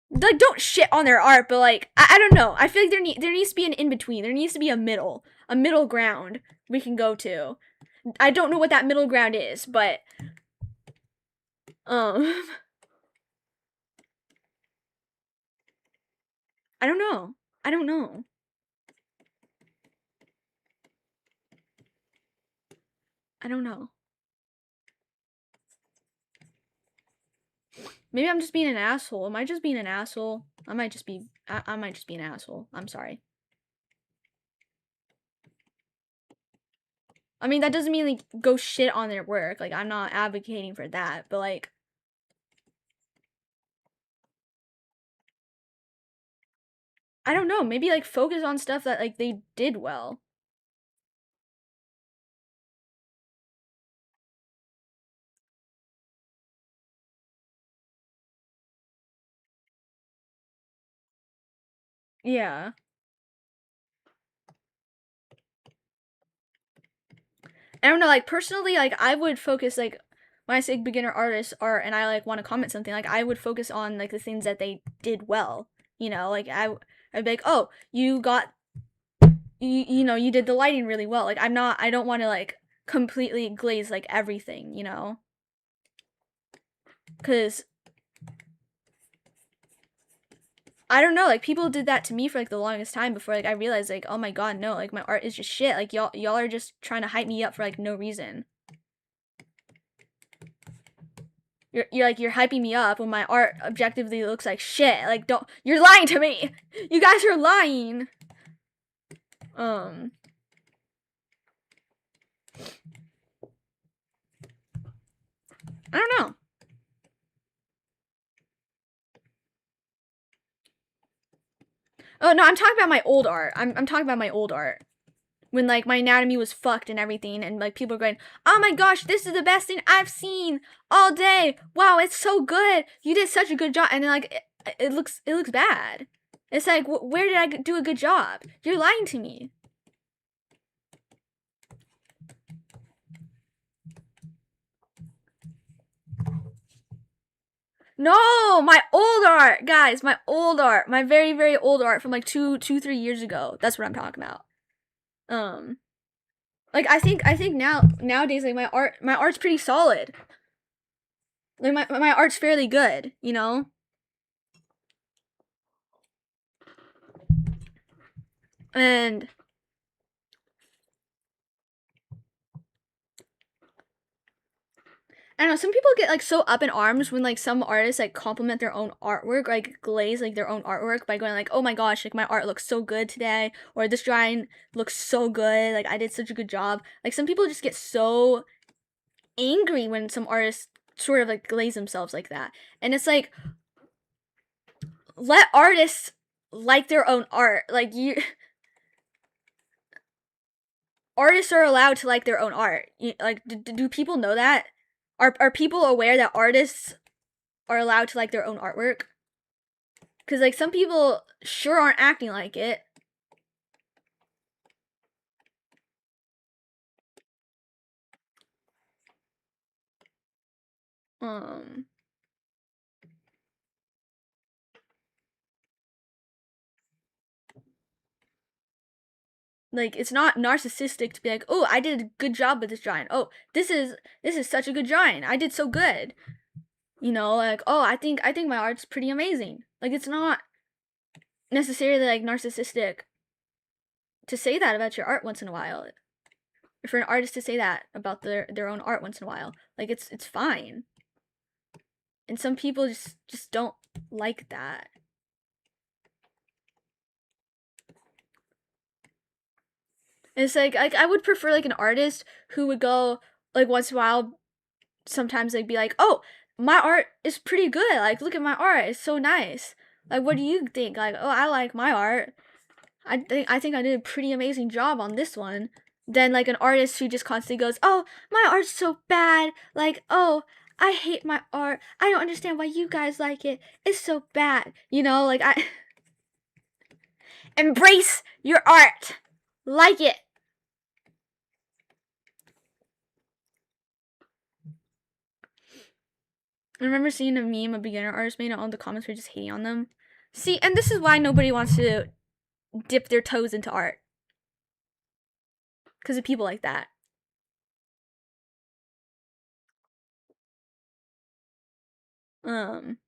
like, don't shit on their art, but like I don't know. I feel like there needs to be an in between. There needs to be a middle ground we can go to. I don't know what that middle ground is, but um I don't know. I don't know. I don't know. Maybe I'm just being an asshole. Am I just being an asshole? I might just be I might just be an asshole. I'm sorry. I mean, that doesn't mean like go shit on their work. Like I'm not advocating for that, but like I don't know, maybe like focus on stuff that like they did well. Yeah. I don't know, like personally, like I would focus like when I say beginner artists art and I like want to comment something, like I would focus on like the things that they did well. You know, like I'd be like, "Oh, you got you know, you did the lighting really well." Like I don't want to like completely glaze like everything, you know? Cuz I don't know, like people did that to me for like the longest time before like I realized like, "Oh my god, no, like my art is just shit. Like y'all are just trying to hype me up for like no reason." You're hyping me up when my art objectively looks like shit. Like don't you're lying to me. You guys are lying. Um I don't know. Oh no, I'm talking about my old art. I'm talking about my old art. When like my anatomy was fucked and everything and like people are going, "Oh my gosh, this is the best thing I've seen all day. Wow, it's so good. You did such a good job." And then like it looks bad. It's like where did I do a good job? You're lying to me. No, my old art, guys, my old art, my very, very old art from like 3 years ago. That's what I'm talking about. Like I think nowadays like my art's pretty solid. Like my art's fairly good, you know? And I don't know, some people get like so up in arms when like some artists like compliment their own artwork, like glaze like their own artwork by going like, oh my gosh, like my art looks so good today, or this drawing looks so good, like I did such a good job. Like some people just get so angry when some artists sort of like glaze themselves like that. And it's like, let artists like their own art. Like you artists are allowed to like their own art. Like do people know that? Are people aware that artists are allowed to like their own artwork? Because like some people sure aren't acting like it. Like it's not narcissistic to be like, oh, I did a good job with this drawing. Oh, this is such a good drawing. I did so good. You know, like, oh, I think my art's pretty amazing. Like it's not necessarily like narcissistic to say that about your art once in a while. For an artist to say that about their own art once in a while, like it's fine. And some people just don't like that. And it's like I would prefer like an artist who would go like once in a while, sometimes like be like, oh, my art is pretty good. Like look at my art, it's so nice. Like what do you think? Like, oh, I like my art. I think I did a pretty amazing job on this one. Then like an artist who just constantly goes, oh, my art's so bad. Like, oh, I hate my art. I don't understand why you guys like it. It's so bad. You know, like I embrace your art. Like it. I remember seeing a meme a beginner artist made and all the comments were just hating on them. See, and this is why nobody wants to dip their toes into art. Because of people like that. I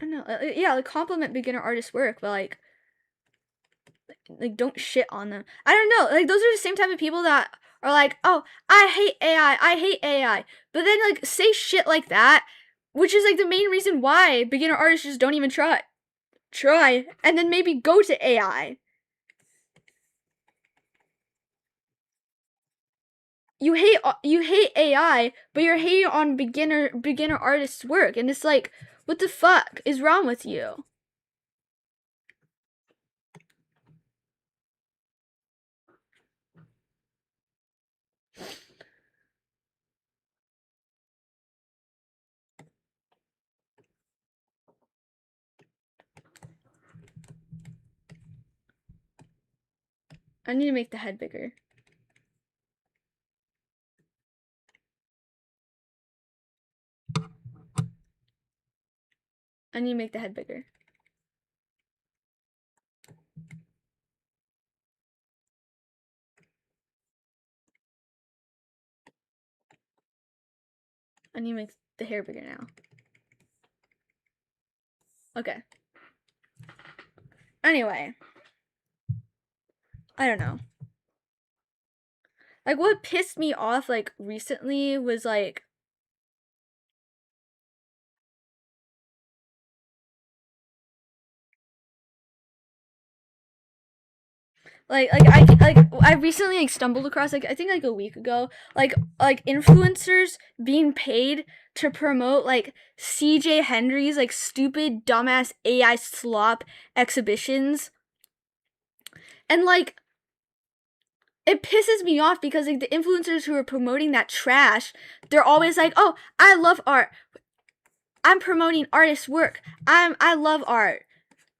don't know. Yeah, like compliment beginner artists' work, but like don't shit on them. I don't know. Like those are the same type of people that are like, oh, I hate AI. I hate AI. But then like say shit like that, which is like the main reason why beginner artists just don't even try, and then maybe go to AI. You hate AI, but you're hating on beginner artists' work, and it's like, what the fuck is wrong with you? I need to make the head bigger. I need to make the head bigger. I need to make the hair bigger now. Okay. Anyway. I don't know. Like what pissed me off like recently was like I recently like stumbled across like I think like a week ago like influencers being paid to promote like CJ Henry's like stupid dumbass AI slop exhibitions. And like it pisses me off because like the influencers who are promoting that trash, they're always like, "Oh, I love art. I'm promoting artist work. I love art."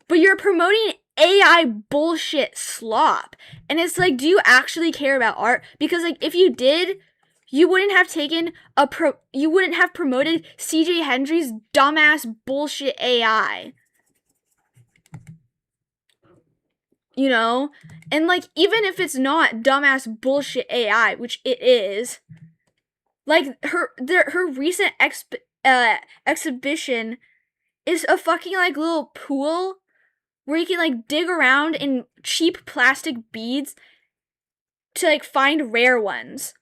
But you're promoting AI bullshit slop. And it's like, do you actually care about art? Because like if you did, you wouldn't have you wouldn't have promoted CJ Henry's dumbass bullshit AI. You know? And like, even if it's not dumbass bullshit AI, which it is, like her recent exhibition is a fucking like little pool where you can like dig around in cheap plastic beads to like find rare ones.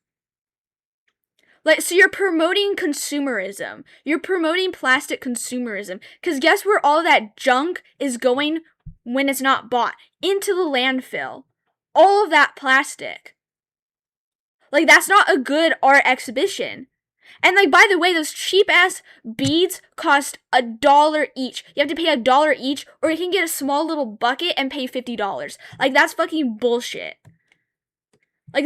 Like, so you're promoting consumerism. You're promoting plastic consumerism. Because guess where all that junk is going when it's not bought? Into the landfill. All of that plastic. Like, that's not a good art exhibition. And like, by the way, those cheap ass beads cost $1 each. You have to pay $1 each, or you can get a small little bucket and pay $50. Like, that's fucking bullshit. Like,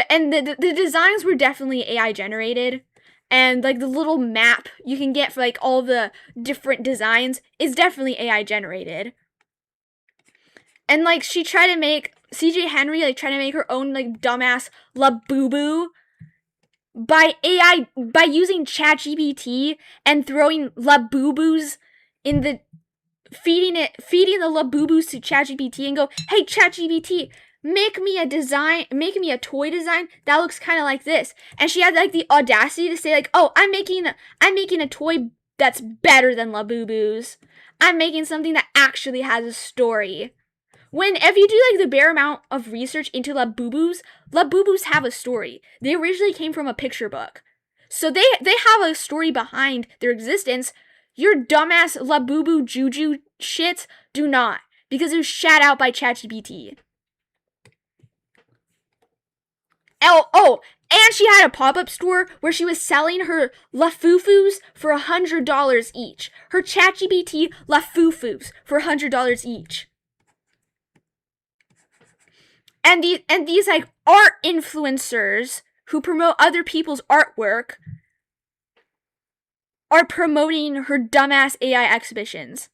and the designs were definitely AI generated. And like, the little map you can get for like all the different designs is definitely AI generated. And like, she tried to make, CJ Henry, like, tried to make her own like dumbass Labubu by using ChatGPT and throwing Labubus in the, feeding the Labubus to ChatGPT and go, hey ChatGPT, make me a toy design that looks kind of like this. And she had like the audacity to say like, oh, I'm making a toy that's better than Labubu's. I'm making something that actually has a story. When, if you do like the bare amount of research into Labubus have a story. They originally came from a picture book. So they have a story behind their existence. Your dumbass Labubu Juju shits do not. Because it was shat out by ChatGPT. Oh, and she had a pop-up store where she was selling her Lafufus for $100 each. Her ChatGPT Lafufus for $100 each. And these like art influencers who promote other people's artwork are promoting her dumbass AI exhibitions.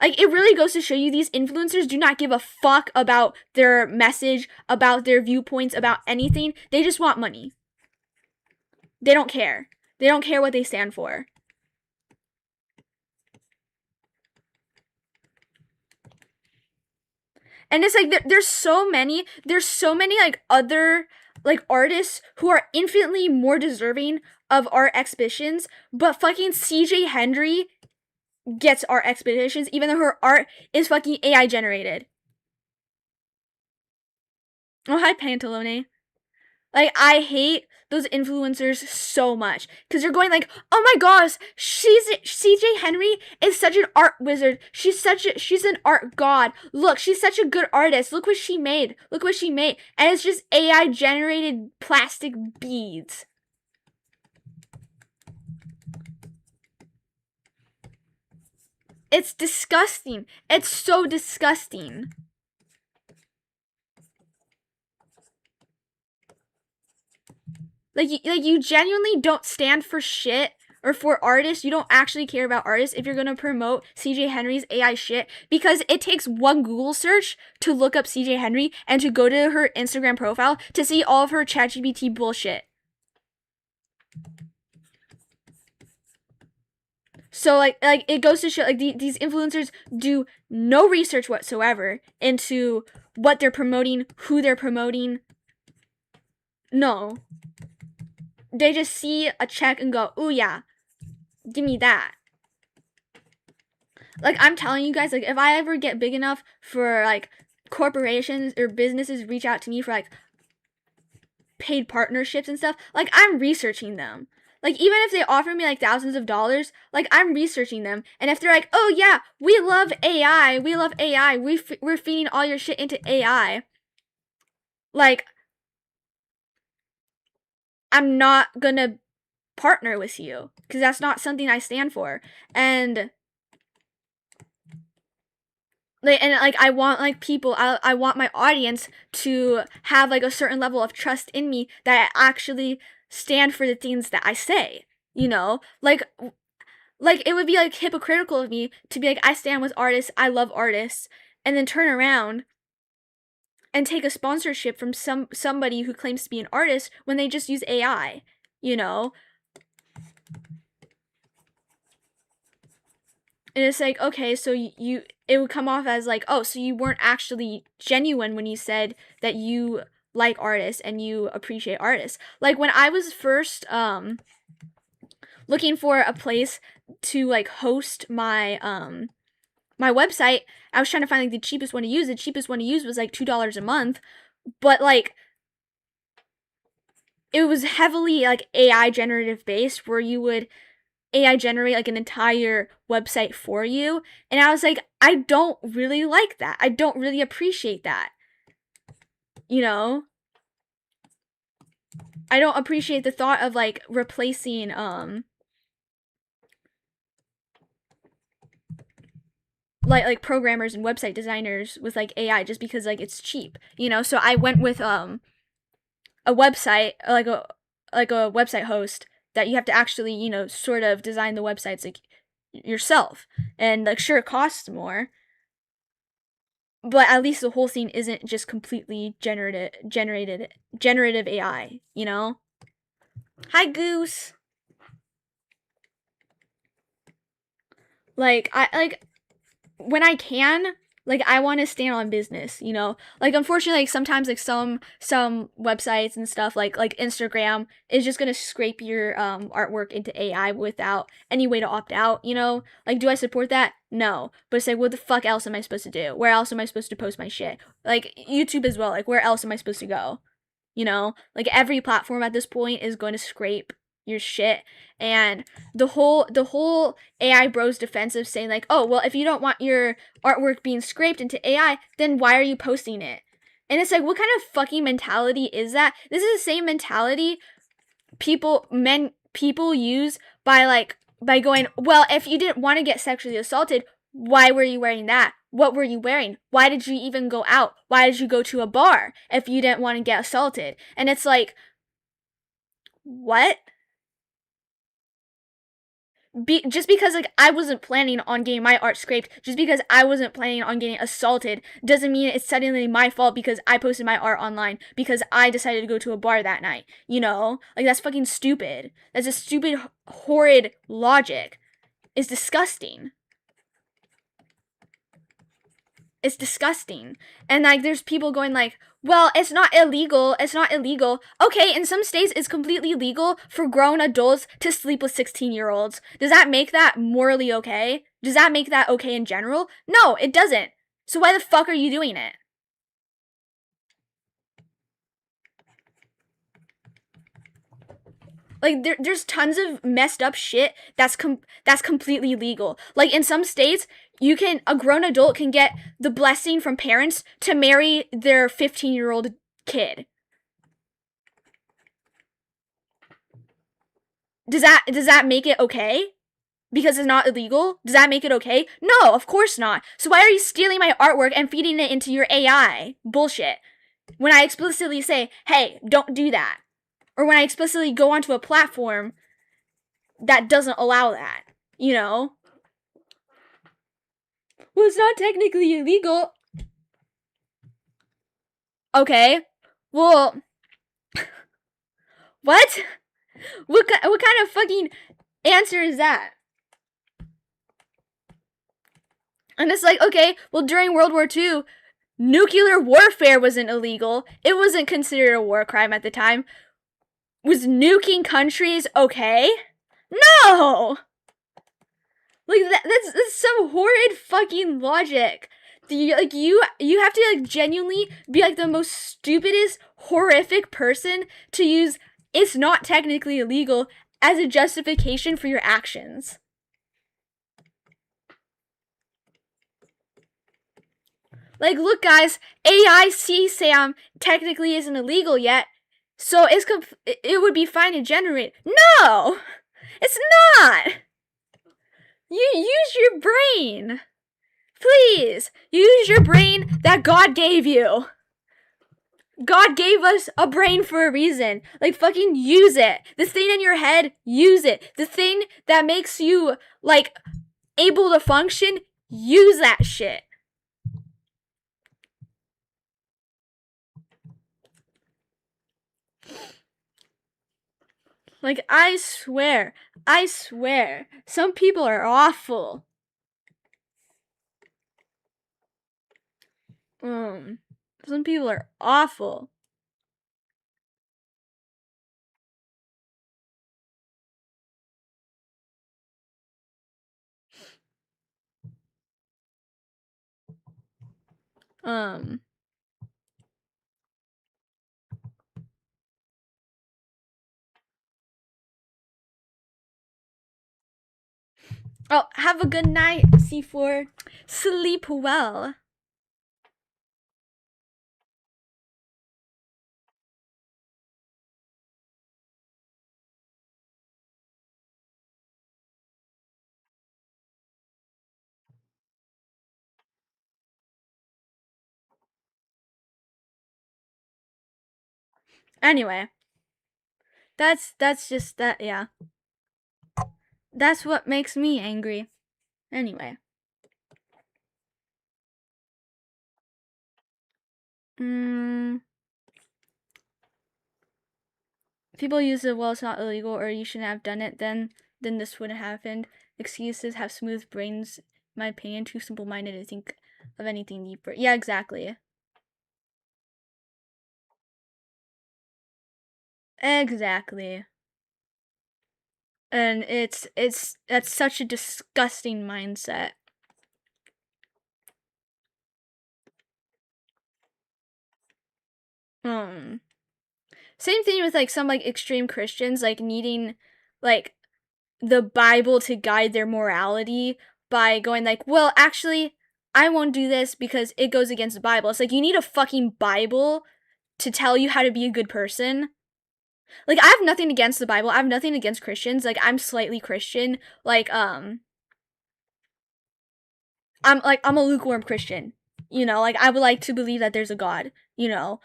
Like, it really goes to show you these influencers do not give a fuck about their message, about their viewpoints, about anything. They just want money. They don't care. They don't care what they stand for. And it's like, there's so many like other like artists who are infinitely more deserving of art exhibitions, but fucking CJ Henry gets art exhibitions even though her art is fucking AI generated. Oh, hi Pantalone. Like, I hate those influencers so much because you're going like, oh my gosh, CJ Henry is such an art wizard. She's an art god. Look, she's such a good artist. Look what she made. And it's just AI generated plastic beads. It's disgusting. It's so disgusting. Like you genuinely don't stand for shit or for artists. You don't actually care about artists if you're gonna promote CJ Henry's AI shit, because it takes one Google search to look up CJ Henry and to go to her Instagram profile to see all of her ChatGPT bullshit. So like it goes to show like these influencers do no research whatsoever into what they're promoting, who they're promoting. No. They just see a check and go, ooh yeah, give me that. Like, I'm telling you guys, like, if I ever get big enough for like corporations or businesses reach out to me for like paid partnerships and stuff, like, I'm researching them. Like, even if they offer me like thousands of dollars, like, I'm researching them. And if they're like, oh yeah, we love AI, we're feeding all your shit into AI, like, I'm not gonna partner with you because that's not something I stand for. And I want like people, I want my audience to have like a certain level of trust in me that I actually stand for the things that I say, you know? Like it would be like hypocritical of me to be like, I stand with artists, I love artists, and then turn around and take a sponsorship from somebody who claims to be an artist when they just use AI, you know? And it's like, okay, so it would come off as like, oh, so you weren't actually genuine when you said that you like artists and you appreciate artists. Like when I was first looking for a place to like host my my website, I was trying to find like the cheapest one to use. The cheapest one to use was like $2 a month, but like it was heavily like AI generative based, where you would AI generate like an entire website for you. And I was like, I don't really like that. I don't really appreciate that. You know? I don't appreciate the thought of like replacing like programmers and website designers with like AI just because like it's cheap. You know? So I went with a website like a website host that you have to actually, you know, sort of design the websites like yourself. And like sure it costs more, but at least the whole thing isn't just completely generative AI, you know? Hi Goose. Like I when I can, like I want to stand on business, you know? Like unfortunately like sometimes like some websites and stuff like Instagram is just going to scrape your artwork into AI without any way to opt out, you know? Like do I support that? No. But it's like what the fuck else am I supposed to do? Where else am I supposed to post my shit? Like YouTube as well. Like where else am I supposed to go? You know? Like every platform at this point is going to scrape your shit. And the whole AI bros defensive saying like, oh well, if you don't want your artwork being scraped into AI, then why are you posting it? And it's like, what kind of fucking mentality is that? This is the same mentality people use by going, well, if you didn't want to get sexually assaulted, why were you wearing that? What were you wearing? Why did you even go out? Why did you go to a bar if you didn't want to get assaulted? And it's like, what? Just because like I wasn't planning on getting my art scraped, just because I wasn't planning on getting assaulted, doesn't mean it's suddenly my fault because I posted my art online because I decided to go to a bar that night. You know, like that's fucking stupid. That's a stupid, horrid logic. It's disgusting. It's disgusting. And like there's people going like, well, it's not illegal. It's not illegal. Okay, in some states it's completely legal for grown adults to sleep with 16-year-olds. Does that make that morally okay? Does that make that okay in general? No, it doesn't. So why the fuck are you doing it? Like there's tons of messed up shit that's completely legal. Like in some states, a grown adult can get the blessing from parents to marry their 15-year-old kid. Does that make it okay? Because it's not illegal? Does that make it okay? No, of course not. So why are you stealing my artwork and feeding it into your AI? Bullshit. When I explicitly say, hey, don't do that. Or when I explicitly go onto a platform that doesn't allow that, you know? Well, it's not technically illegal. Okay. Well, what? What kind of fucking answer is that? And it's like, okay, well, during World War II, nuclear warfare wasn't illegal. It wasn't considered a war crime at the time. Was nuking countries okay? No! Like, that's some horrid fucking logic. You have to like genuinely be like the most stupidest, horrific person to use it's not technically illegal as a justification for your actions. Like, look guys, AI CSAM technically isn't illegal yet, so it would be fine to generate. No! It's not! You use your brain! Please! Use your brain that God gave you! God gave us a brain for a reason. Like, fucking use it. The thing in your head, use it. The thing that makes you, like, able to function, use that shit. Like, I swear, some people are awful. Some people are awful. Oh, have a good night, C4. Sleep well. Anyway, that's just that, yeah. That's what makes me angry. Anyway. People use it, well, it's not illegal, or you shouldn't have done it, then this wouldn't have happened. Excuses have smooth brains, in my opinion, too simple-minded to think of anything deeper. Yeah, exactly. Exactly. And that's such a disgusting mindset. Same thing with like some like extreme Christians like needing like the Bible to guide their morality by going like, well, actually, I won't do this because it goes against the Bible. It's like you need a fucking Bible to tell you how to be a good person. Like, I have nothing against the Bible. I have nothing against Christians. Like, I'm slightly Christian. Like, I'm a lukewarm Christian. You know, like I would like to believe that there's a God, you know.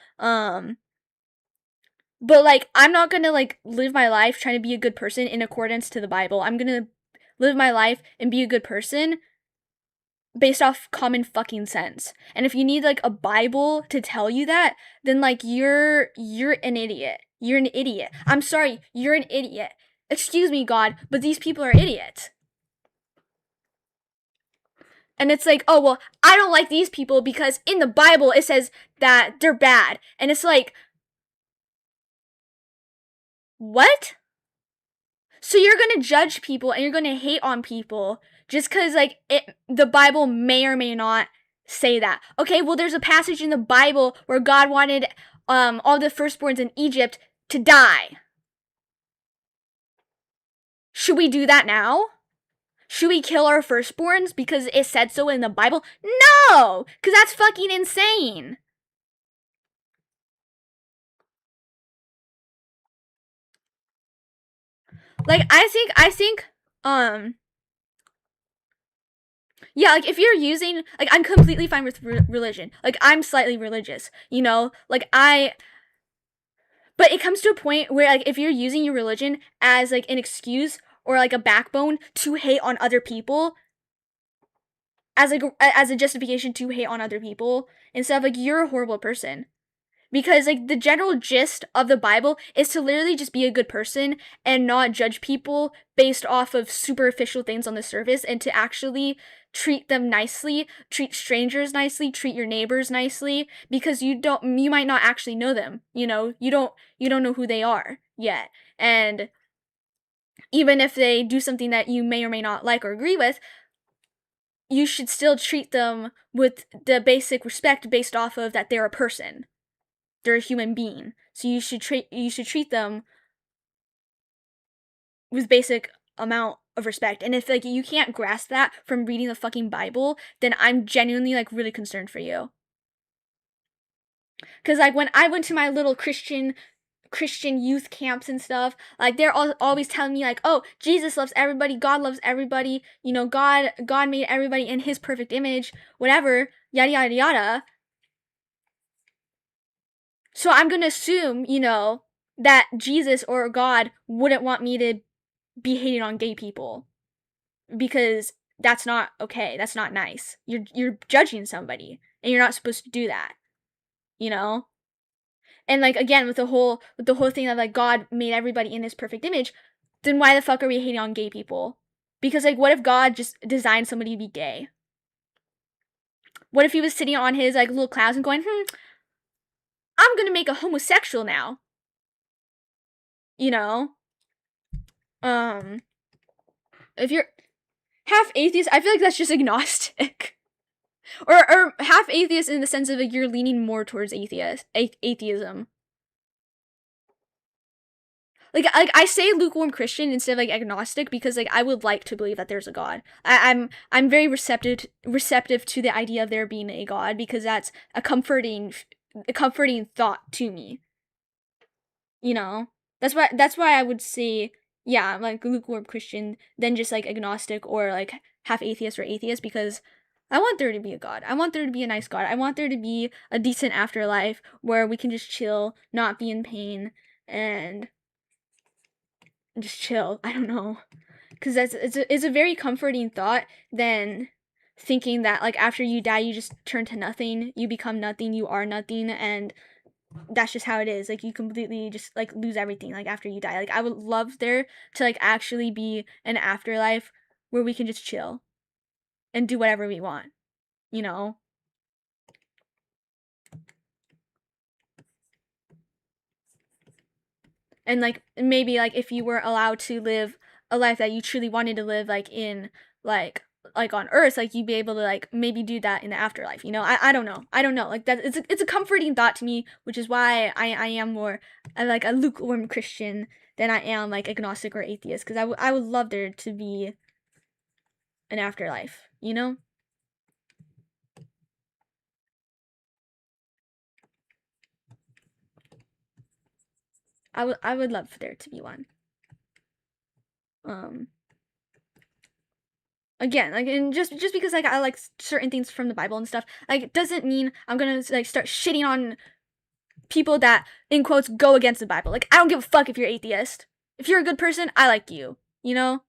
But like I'm not going to like live my life trying to be a good person in accordance to the Bible. I'm going to live my life and be a good person based off common fucking sense. And if you need like a Bible to tell you that, then like you're an idiot. You're an idiot. I'm sorry, you're an idiot. Excuse me, God, but these people are idiots. And it's like, oh, well, I don't like these people because in the Bible it says that they're bad. And it's like, what? So you're gonna judge people and you're gonna hate on people just because, like, the Bible may or may not say that. Okay, well, there's a passage in the Bible where God wanted all the firstborns in Egypt to die. Should we do that now? Should we kill our firstborns because it said so in the Bible? No! Because that's fucking insane. Like, I think, yeah, like, if you're using, like, I'm completely fine with religion. Like, I'm slightly religious, you know? Like, but it comes to a point where, like, if you're using your religion as, like, an excuse or, like, a backbone to hate on other people, as, like, as a justification to hate on other people, instead of, like, you're a horrible person. Because, like, the general gist of the Bible is to literally just be a good person and not judge people based off of superficial things on the surface and to actually treat them nicely, treat strangers nicely, treat your neighbors nicely, because you might not actually know them, you know? You don't know who they are yet. And even if they do something that you may or may not like or agree with, you should still treat them with the basic respect based off of that they're a person. They're a human being. So you should treat them with basic amount of respect. And if like you can't grasp that from reading the fucking Bible, then I'm genuinely like really concerned for you. Cause like when I went to my little Christian youth camps and stuff, like they're always telling me like, oh, Jesus loves everybody, God loves everybody, you know, God made everybody in his perfect image, whatever, yada yada yada. So I'm gonna assume, you know, that Jesus or God wouldn't want me to be hating on gay people because that's not okay. That's not nice. You're judging somebody and you're not supposed to do that. You know? And like again with the whole thing of like God made everybody in his perfect image, then why the fuck are we hating on gay people? Because like what if God just designed somebody to be gay? What if he was sitting on his like little clouds and going, I'm gonna make a homosexual now. You know? If you're half atheist, I feel like that's just agnostic. or half atheist in the sense of like you're leaning more towards atheism. Like I say lukewarm Christian instead of like agnostic because like I would like to believe that there's a God. I'm very receptive to the idea of there being a God because that's a comforting thought to me. You know? That's why I would say yeah, I'm like lukewarm Christian than just like agnostic or like half atheist or atheist because I want there to be a God. I want there to be a nice God. I want there to be a decent afterlife where we can just chill, not be in pain, and just chill. I don't know. Because it's a very comforting thought than thinking that like after you die you just turn to nothing, you become nothing, you are nothing, and that's just how it is. Like you completely just like lose everything like after you die. Like I would love there to like actually be an afterlife where we can just chill and do whatever we want, you know? And like maybe like if you were allowed to live a life that you truly wanted to live like in like on earth, like you'd be able to like maybe do that in the afterlife, you know? I don't know, like that it's a comforting thought to me, which is why I am more like a lukewarm Christian than I am like agnostic or atheist, because I would love there to be an afterlife, you know? I would love for there to be one. um Again, like, and just because like I like certain things from the Bible and stuff, like it doesn't mean I'm gonna like start shitting on people that in quotes go against the Bible. Like I don't give a fuck if you're atheist. If you're a good person, I like you. You know,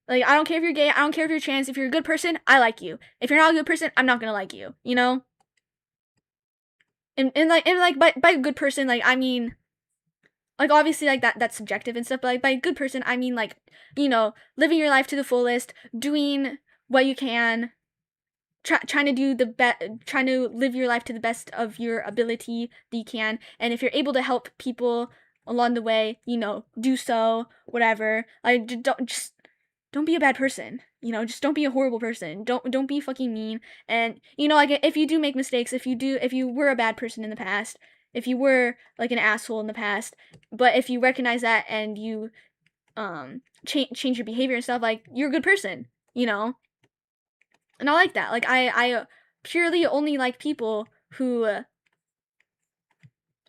like I don't care if you're gay. I don't care if you're trans. If you're a good person, I like you. If you're not a good person, I'm not gonna like you. You know, and like by a good person, like I mean like obviously like that's subjective and stuff, but like by a good person I mean like, you know, living your life to the fullest, doing what you can, trying to do the best, trying to live your life to the best of your ability that you can, and if you're able to help people along the way, you know, do so, whatever. Like don't be a bad person, you know, just don't be a horrible person, don't be fucking mean. And you know, like if you do make mistakes, if you were a bad person in the past, if you were like an asshole in the past, but if you recognize that and you change your behavior and stuff, like you're a good person, you know. And I like that. Like I purely only like people who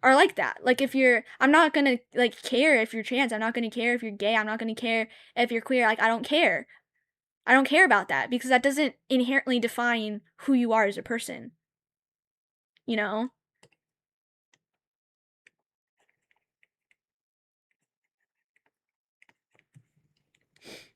are like that. Like if you're, I'm not gonna like care if you're trans. I'm not gonna care if you're gay. I'm not gonna care if you're queer. Like I don't care. I don't care about that because that doesn't inherently define who you are as a person. You know?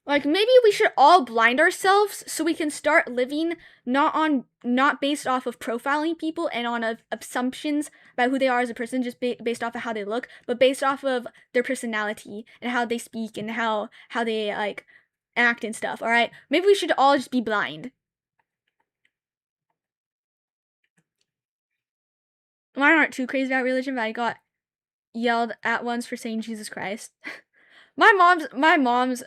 Like maybe we should all blind ourselves so we can start living not based off of profiling people and on assumptions about who they are as a person just based off of how they look, but based off of their personality and how they speak and how they like act and stuff. All right? Maybe we should all just be blind. Mine aren't too crazy about religion, but I got yelled at once for saying Jesus Christ. My mom's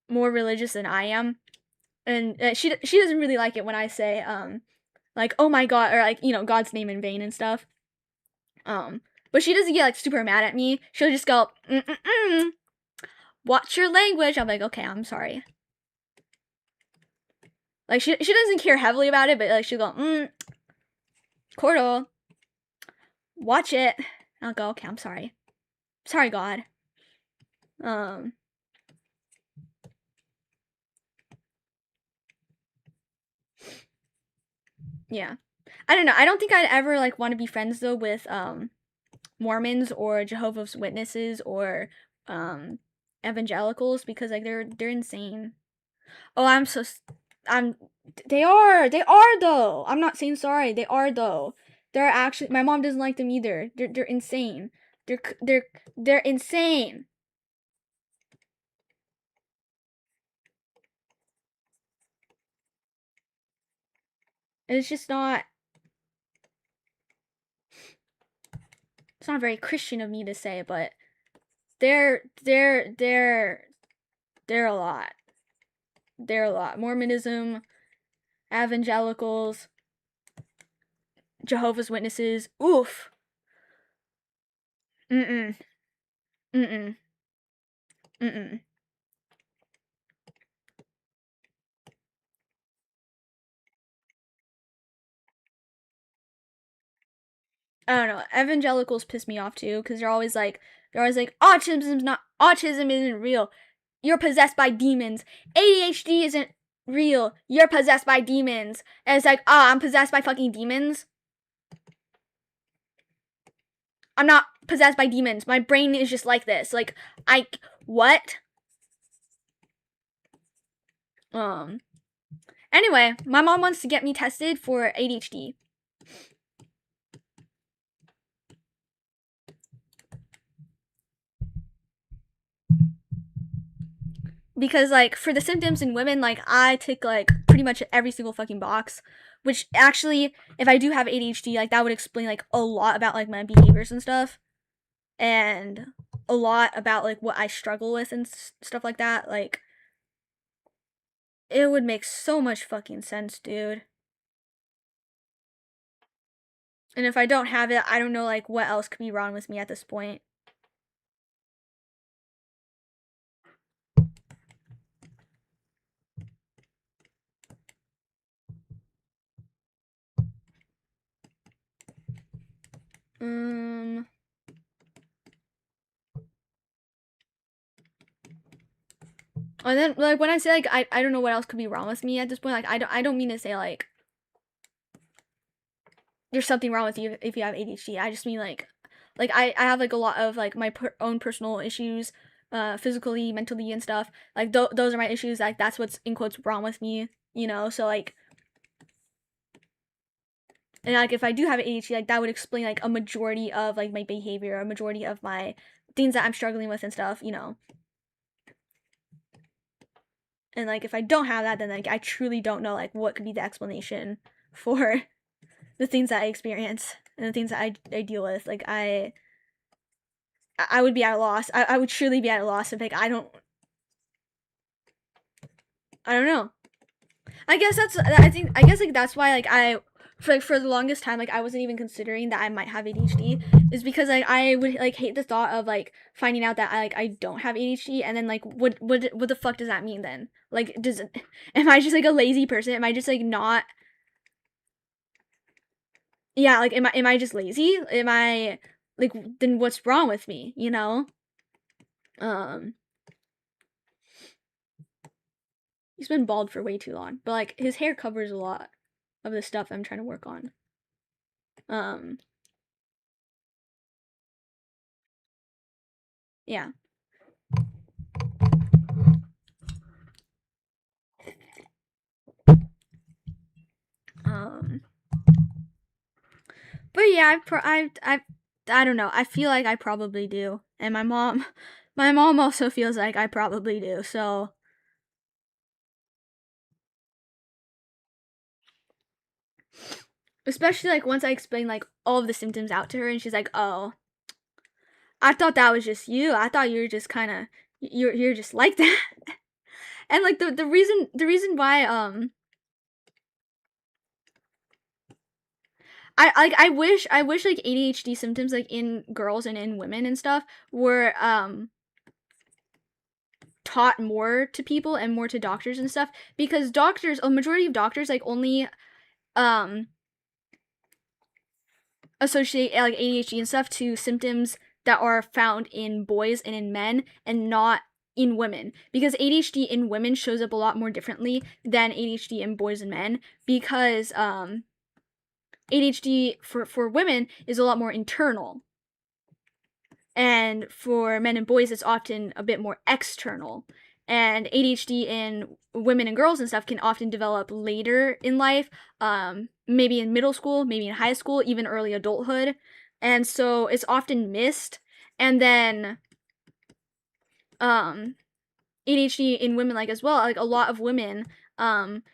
more religious than I am, and she doesn't really like it when I say like oh my god or like you know God's name in vain and stuff. But she doesn't get like super mad at me. She'll just go watch your language. I'm like okay, I'm sorry. Like she doesn't care heavily about it, but like she'll go Koro, watch it. I'll go okay, I'm sorry. Sorry God. Um yeah. I don't know. I don't think I'd ever like want to be friends though with Mormons or Jehovah's Witnesses or evangelicals because like they're insane. Oh, I'm so They are though. I'm not saying sorry. They are though. They're actually, my mom doesn't like them either. They're insane. They're insane. It's just not. It's not very Christian of me to say, but they're a lot. They're a lot. Mormonism, evangelicals, Jehovah's Witnesses. Oof. Mm-mm. Mm-mm. Mm-mm. I don't know. Evangelicals piss me off too because they're always like autism isn't real. You're possessed by demons. ADHD isn't real. You're possessed by demons. And it's like, I'm possessed by fucking demons. I'm not possessed by demons. My brain is just like this. Like, what? Anyway, my mom wants to get me tested for ADHD. Because, like, for the symptoms in women, like, I tick, like, pretty much every single fucking box. Which, actually, if I do have ADHD, like, that would explain, like, a lot about, like, my behaviors and stuff. And a lot about, like, what I struggle with and stuff like that. Like, it would make so much fucking sense, dude. And if I don't have it, I don't know, like, what else could be wrong with me at this point. And then, like, when I say, like, I don't know what else could be wrong with me at this point, like, I don't mean to say, like, there's something wrong with you if you have ADHD. I just mean, like I have, like, a lot of, like, my own personal issues, physically, mentally, and stuff. Like, those are my issues. Like, that's what's, in quotes, wrong with me, you know? So, like, and, like, if I do have ADHD, like, that would explain, like, a majority of, like, my behavior, a majority of my things that I'm struggling with and stuff, you know? And, like, if I don't have that, then, like, I truly don't know, like, what could be the explanation for the things that I experience and the things that I deal with. Like, I would be at a loss. I would truly be at a loss if, like, I don't know. I guess like, that's why, like, for the longest time, like, I wasn't even considering that I might have ADHD, is because, like, I would, like, hate the thought of, like, finding out that I don't have ADHD, and then, like, what the fuck does that mean then? Like, am I just, like, a lazy person? Am I just, like, not? Yeah, like, am I just lazy? Am I, like, then what's wrong with me? You know? He's been bald for way too long, but, like, his hair covers a lot of the stuff I'm trying to work on. Yeah. But yeah, I don't know. I feel like I probably do, and my mom also feels like I probably do. So, especially, like, once I explain, like, all of the symptoms out to her, and she's like, "Oh, I thought that was just you. I thought you were just kind of you're just like that." And, like, the reason why I wish like ADHD symptoms, like, in girls and in women and stuff, were taught more to people and more to doctors and stuff, because a majority of doctors, like, only associate, like, ADHD and stuff to symptoms that are found in boys and in men, and not in women, because ADHD in women shows up a lot more differently than ADHD in boys and men, because ADHD for women is a lot more internal, and for men and boys it's often a bit more external. and ADHD in women and girls and stuff can often develop later in life, maybe in middle school, maybe in high school, even early adulthood. And so it's often missed. And then ADHD in women, like, as well, like a lot of women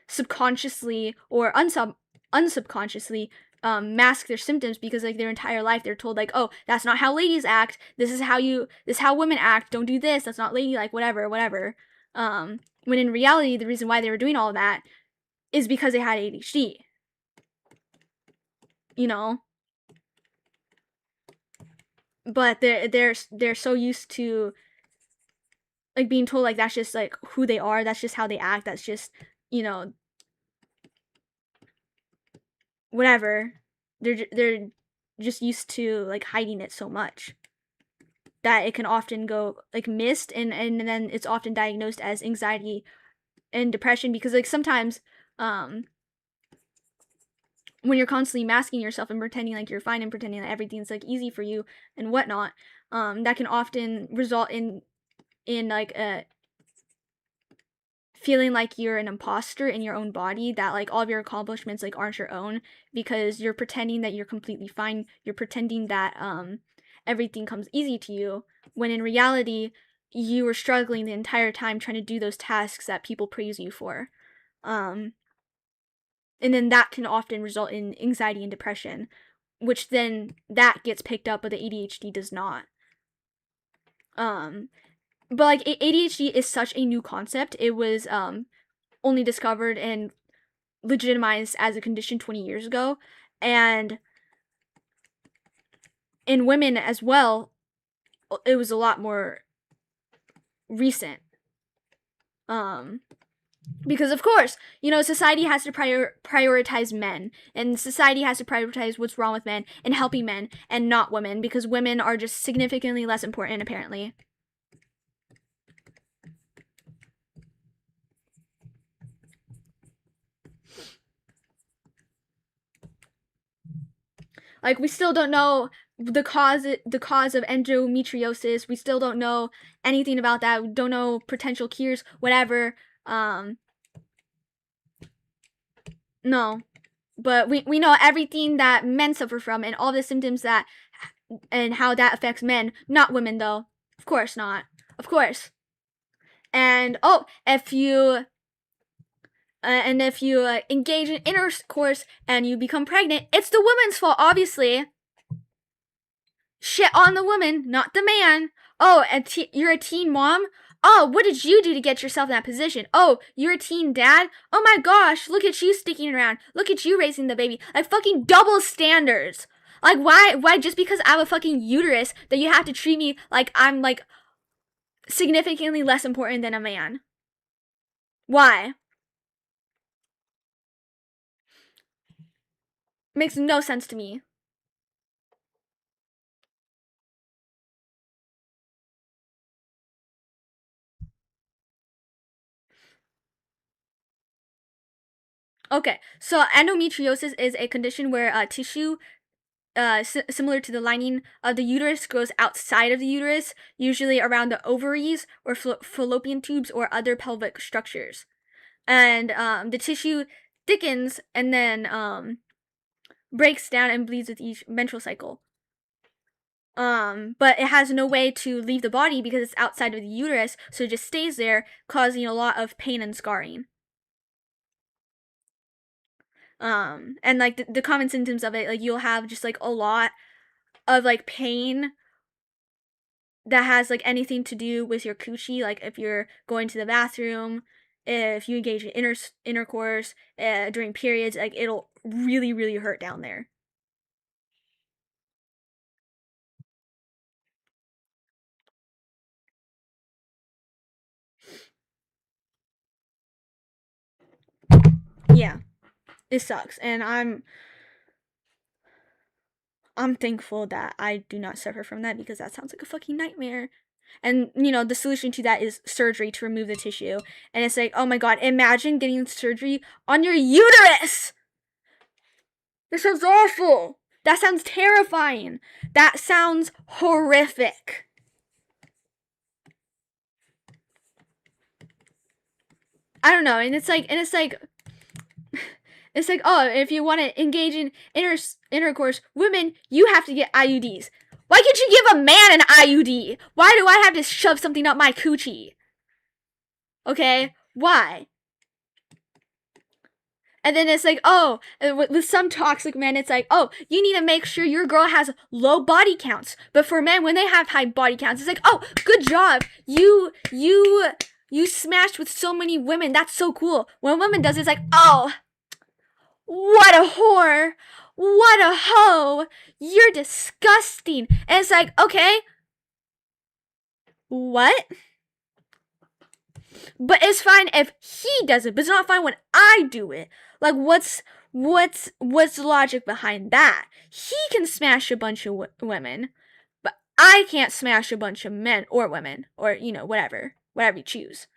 subconsciously or unsubconsciously mask their symptoms because like their entire life they're told like, oh, that's not how ladies act, this is how women act, don't do this, that's not ladylike, whatever. When in reality the reason why they were doing all of that is because they had ADHD, you know. But they're so used to like being told like that's just like who they are, that's just how they act, that's just, you know, whatever. They're just used to like hiding it so much that it can often go like missed, and then it's often diagnosed as anxiety and depression because like sometimes when you're constantly masking yourself and pretending like you're fine and pretending that everything's like easy for you and whatnot, that can often result in like a feeling like you're an imposter in your own body, that like all of your accomplishments like aren't your own because you're pretending that you're completely fine, you're pretending that everything comes easy to you, when in reality you were struggling the entire time trying to do those tasks that people praise you for. And then that can often result in anxiety and depression, which then that gets picked up but the ADHD does not. But like ADHD is such a new concept. It was only discovered and legitimized as a condition 20 years ago, and in women as well it was a lot more recent. Because of course, you know, society has to prioritize men, and society has to prioritize what's wrong with men and helping men and not women, because women are just significantly less important apparently. Like, we still don't know the cause of endometriosis. We still don't know anything about that. We don't know potential cures, whatever. No. But we know everything that men suffer from and all the symptoms that and how that affects men, not women though. Of course not. Of course. And if you engage in intercourse and you become pregnant, it's the woman's fault, obviously. Shit on the woman, not the man. Oh, you're a teen mom? Oh, what did you do to get yourself in that position? Oh, you're a teen dad? Oh my gosh, look at you sticking around. Look at you raising the baby. Like, fucking double standards. Like, why just because I have a fucking uterus that you have to treat me like I'm like significantly less important than a man? Why? Makes no sense to me. Okay, so endometriosis is a condition where tissue similar to the lining of the uterus grows outside of the uterus, usually around the ovaries or fallopian tubes or other pelvic structures. And the tissue thickens and then breaks down and bleeds with each menstrual cycle. But it has no way to leave the body because it's outside of the uterus, so it just stays there, causing a lot of pain and scarring. And like the common symptoms of it, like you'll have just like a lot of like pain that has like anything to do with your coochie, like if you're going to the bathroom, if you engage in intercourse during periods, like it'll really, really hurt down there. Yeah, it sucks, and I'm thankful that I do not suffer from that because that sounds like a fucking nightmare. And you know, the solution to that is surgery to remove the tissue. And it's like, oh my god, imagine getting surgery on your uterus. That sounds awful. That sounds terrifying. That sounds horrific. I don't know, and it's like it's like, oh, if you want to engage in intercourse, women, you have to get IUDs. Why can't you give a man an IUD? Why do I have to shove something up my coochie? Okay, why? And then it's like, oh, with some toxic men, it's like, oh, you need to make sure your girl has low body counts. But for men, when they have high body counts, it's like, oh, good job. You smashed with so many women. That's so cool. When a woman does it, it's like, oh, what a whore. What a hoe. You're disgusting. And it's like, okay. What? But it's fine if he does it, but it's not fine when I do it. Like, what's the logic behind that? He can smash a bunch of women, but I can't smash a bunch of men or women, or, you know, whatever you choose.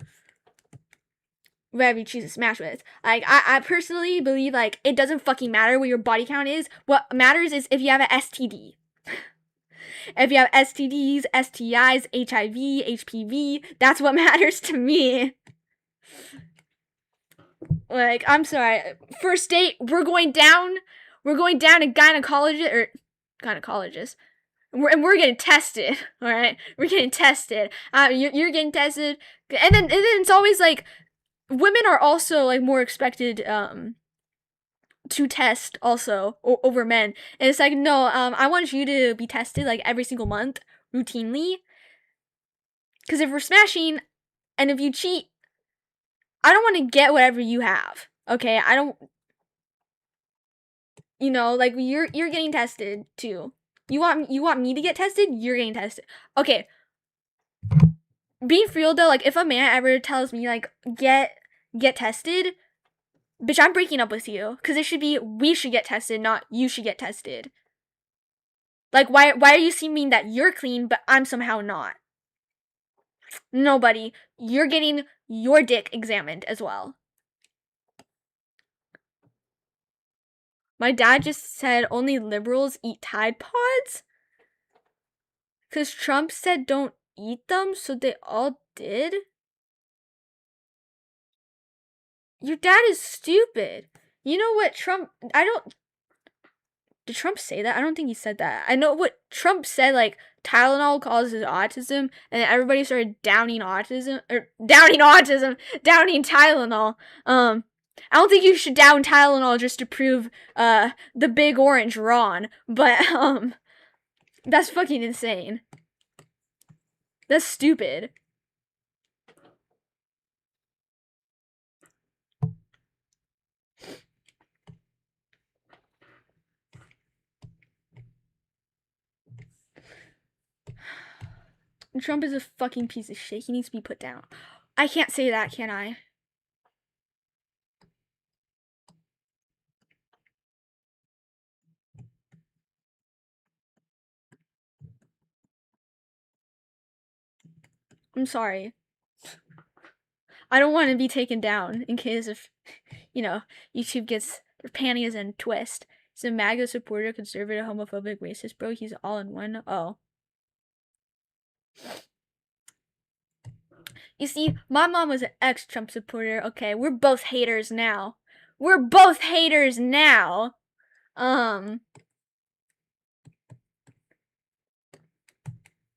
Whatever you choose to smash with. Like, I personally believe, like, it doesn't fucking matter what your body count is. What matters is if you have an STD. If you have STDs, STIs, HIV, HPV, that's what matters to me. Like, I'm sorry. First date, we're going down to gynecologist. And we're getting tested, alright? We're getting tested. You're getting tested. And then it's always like, women are also, like, more expected, to test also over men. And it's like, no, I want you to be tested, like, every single month, routinely. Because if we're smashing, and if you cheat, I don't want to get whatever you have. Okay, I don't. You know, like, you're getting tested too. You want me to get tested? You're getting tested. Okay. Being for real though, like, if a man ever tells me, like, get tested, bitch, I'm breaking up with you. Because it should be, we should get tested, not you should get tested. Like, why are you seeming that you're clean, but I'm somehow not? Nobody. You're getting your dick examined as well. My dad just said only liberals eat Tide Pods? Because Trump said don't eat them, so they all did? Your dad is stupid. You know what Trump... Did Trump say that? I don't think he said that. I know what Trump said, like, Tylenol causes autism, and everybody started downing Tylenol. I don't think you should down Tylenol just to prove, the big orange Ron, but, that's fucking insane. That's stupid. Trump is a fucking piece of shit. He needs to be put down. I can't say that, can I? I'm sorry. I don't want to be taken down in case if, you know, YouTube gets their panties in a twist. He's a MAGA supporter, conservative, homophobic, racist, bro. He's all in one. Oh. You see, my mom was an ex-Trump supporter. Okay, we're both haters now. We're both haters now.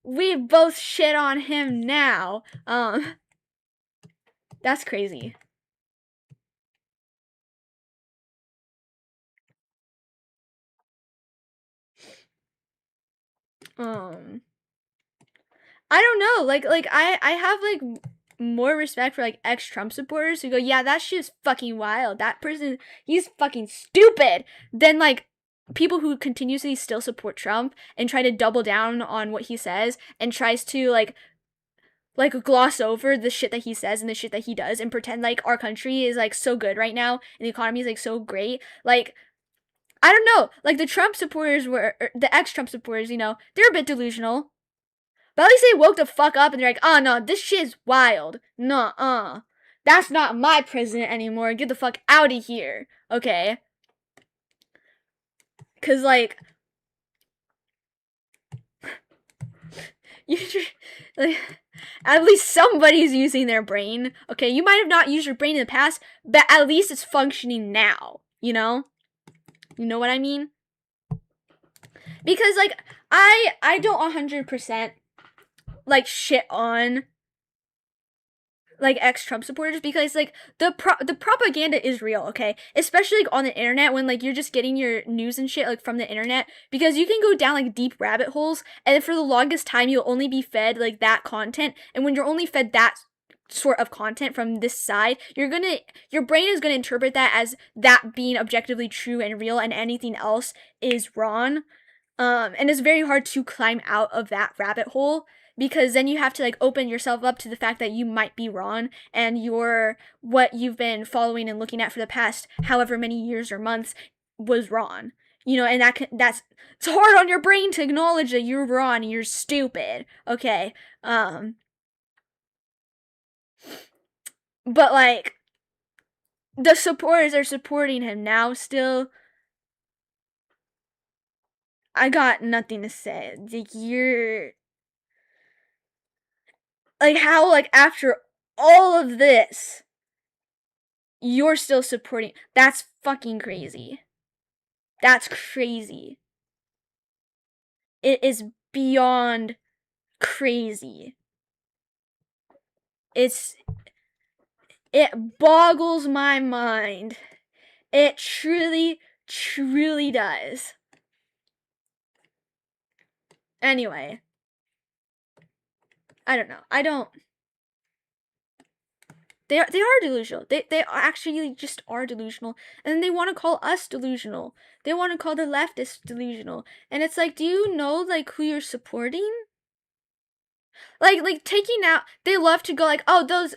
We both shit on him now. That's crazy. I don't know. Like I have, like, more respect for, like, ex-Trump supporters who go, yeah, that shit's fucking wild. That person, he's fucking stupid. Then, like, people who continuously still support Trump and try to double down on what he says and tries to, like gloss over the shit that he says and the shit that he does and pretend like our country is, like, so good right now and the economy is, like, so great. Like, I don't know. Like, the Trump supporters the ex-Trump supporters, you know, they're a bit delusional. But at least they woke the fuck up and they're like, oh no, this shit is wild. Nuh-uh. That's not my president anymore. Get the fuck out of here. Okay? Cause, like, you like, At least somebody's using their brain. Okay, you might have not used your brain in the past, but at least it's functioning now. You know? You know what I mean? Because, like, I don't 100%, like, shit on, like, ex-Trump supporters, because, like, the propaganda is real, okay? Especially, like, on the internet, when, like, you're just getting your news and shit, like, from the internet, because you can go down, like, deep rabbit holes, and for the longest time, you'll only be fed, like, that content, and when you're only fed that sort of content from this side, your brain is gonna interpret that as that being objectively true and real, and anything else is wrong. And it's very hard to climb out of that rabbit hole, because then you have to, like, open yourself up to the fact that you might be wrong, and what you've been following and looking at for the past however many years or months was wrong. You know, and it's hard on your brain to acknowledge that you're wrong and you're stupid. Okay. But, like, the supporters are supporting him now still. I got nothing to say. Like, you're... Like, how, like, after all of this, you're still supporting... That's fucking crazy. That's crazy. It is beyond crazy. It boggles my mind. It truly, truly does. Anyway. I don't know. They are delusional. They actually just are delusional. And then they want to call us delusional. They want to call the leftists delusional. And it's like, do you know, like, who you're supporting? Like taking out, they love to go like, oh,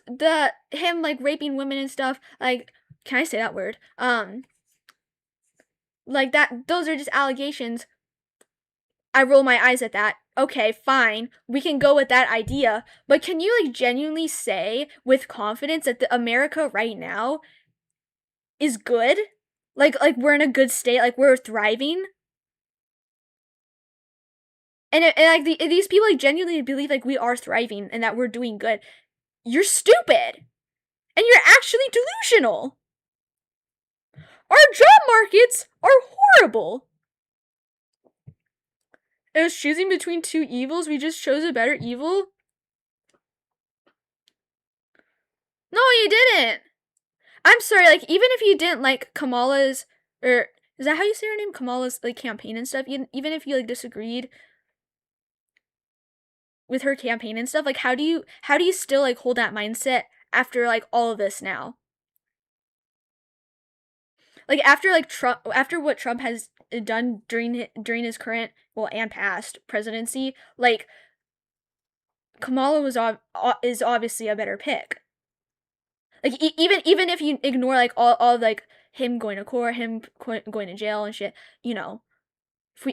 him, like, raping women and stuff. Like, can I say that word? Like, those are just allegations. I roll my eyes at that. Okay, fine. We can go with that idea. But can you, like, genuinely say with confidence that the America right now is good? Like we're in a good state, like we're thriving? And like these people, like, genuinely believe, like, we are thriving and that we're doing good. You're stupid. And you're actually delusional. Our job markets are horrible. It was choosing between two evils. We just chose a better evil. No, you didn't. I'm sorry, like, even if you didn't like Kamala's, or is that how you say her name? Kamala's, like, campaign and stuff. Even if you, like, disagreed with her campaign and stuff, like, how do you still, like, hold that mindset after, like, all of this now? Like, after, like, after what Trump has done during his current, well, and past presidency, like, Kamala is obviously a better pick. Like, even if you ignore, like, all like, him going to court, him going to jail and shit, you know,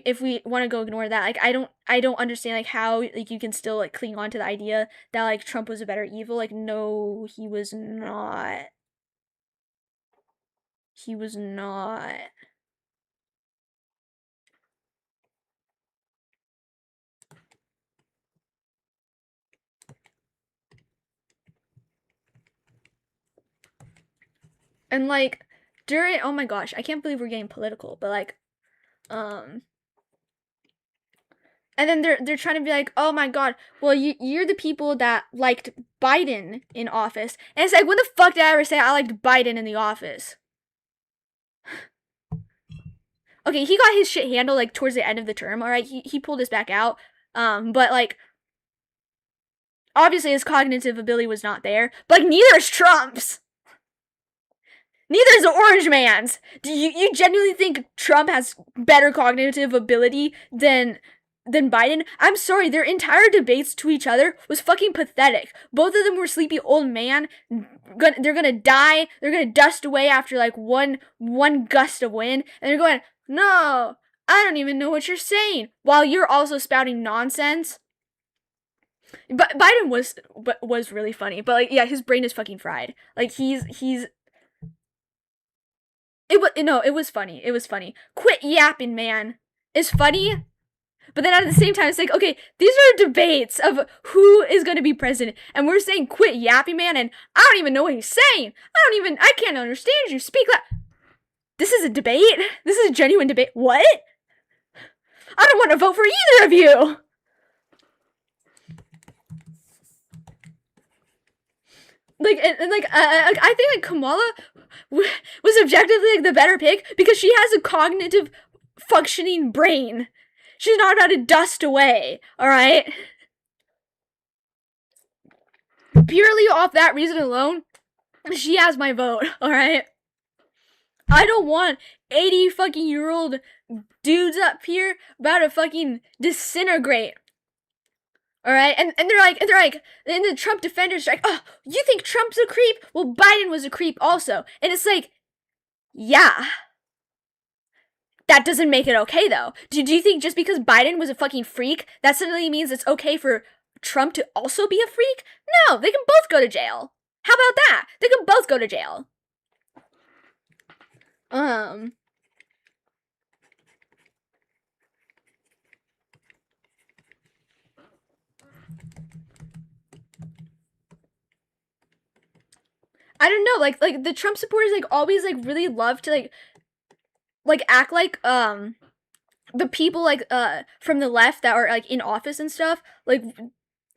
if we want to go ignore that, like, I don't understand, like, how, like, you can still, like, cling on to the idea that, like, Trump was a better evil. Like, no, he was not. He was not. And, like, oh my gosh, I can't believe we're getting political, but, like, and then they're trying to be like, oh my god, well, you're the people that liked Biden in office. And it's like, when the fuck did I ever say I liked Biden in the office? Okay, he got his shit handled, like, towards the end of the term, alright? He pulled his back out. But, like, obviously his cognitive ability was not there. But, like, neither is Trump's. Neither is the Orange Man's. Do you genuinely think Trump has better cognitive ability than Biden? I'm sorry, their entire debates to each other was fucking pathetic. Both of them were sleepy old man. They're gonna die. They're gonna dust away after, like, one gust of wind. And they're going, no, I don't even know what you're saying. While you're also spouting nonsense. But Biden was really funny. But, like, yeah, his brain is fucking fried. Like, it was funny. It was funny. Quit yapping, man. It's funny. But then at the same time, it's like, okay, these are debates of who is going to be president. And we're saying quit yapping, man, and I don't even know what he's saying. I can't understand you. Speak loud. This is a debate? This is a genuine debate. What? I don't want to vote for either of you. Like, and like, I think like Kamala was objectively like the better pick because she has a cognitive functioning brain. She's not about to dust away, alright? Purely off that reason alone, she has my vote, alright? I don't want 80 fucking year old dudes up here about to fucking disintegrate. Alright? And they're like, and the Trump defenders are like, oh, you think Trump's a creep? Well, Biden was a creep also. And it's like, yeah. That doesn't make it okay, though. Do you think just because Biden was a fucking freak, that suddenly means it's okay for Trump to also be a freak? No, they can both go to jail. How about that? They can both go to jail. I don't know, like the Trump supporters like always like really love to like act like the people like from the left that are like in office and stuff, like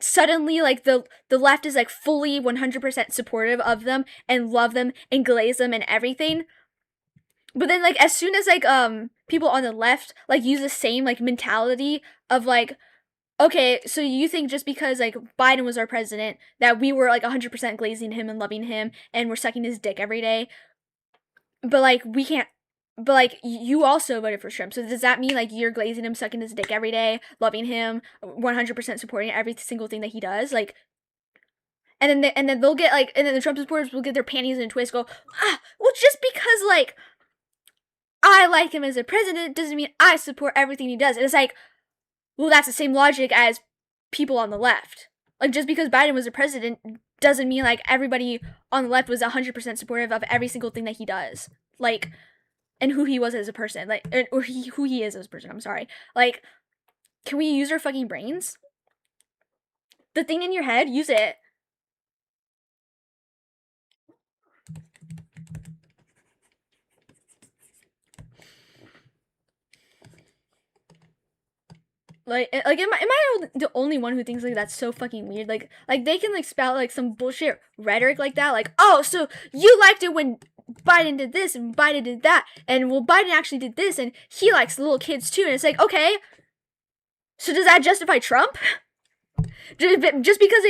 suddenly like the left is like fully 100% supportive of them and love them and glaze them and everything. But then like as soon as like people on the left like use the same like mentality of like, okay, so you think just because like Biden was our president that we were like 100% glazing him and loving him and we're sucking his dick every day, but like we can't. But, like, you also voted for Trump. So does that mean, like, you're glazing him, sucking his dick every day, loving him, 100% supporting every single thing that he does? Like, and then they'll get, like, and then the Trump supporters will get their panties in a twist, go, well, just because, like, I like him as a president doesn't mean I support everything he does. And it's like, well, that's the same logic as people on the left. Like, just because Biden was a president doesn't mean, like, everybody on the left was 100% supportive of every single thing that he does. Like, and who he was as a person, like, or who he is as a person, I'm sorry. Like, can we use our fucking brains? The thing in your head, use it. Like, am I the only one who thinks, like, that's so fucking weird? Like, they can, like, spout, like, some bullshit rhetoric like that, like, oh, so you liked it when Biden did this and Biden did that, and well, Biden actually did this, and he likes little kids too, and it's like, okay, so does that justify Trump? Just because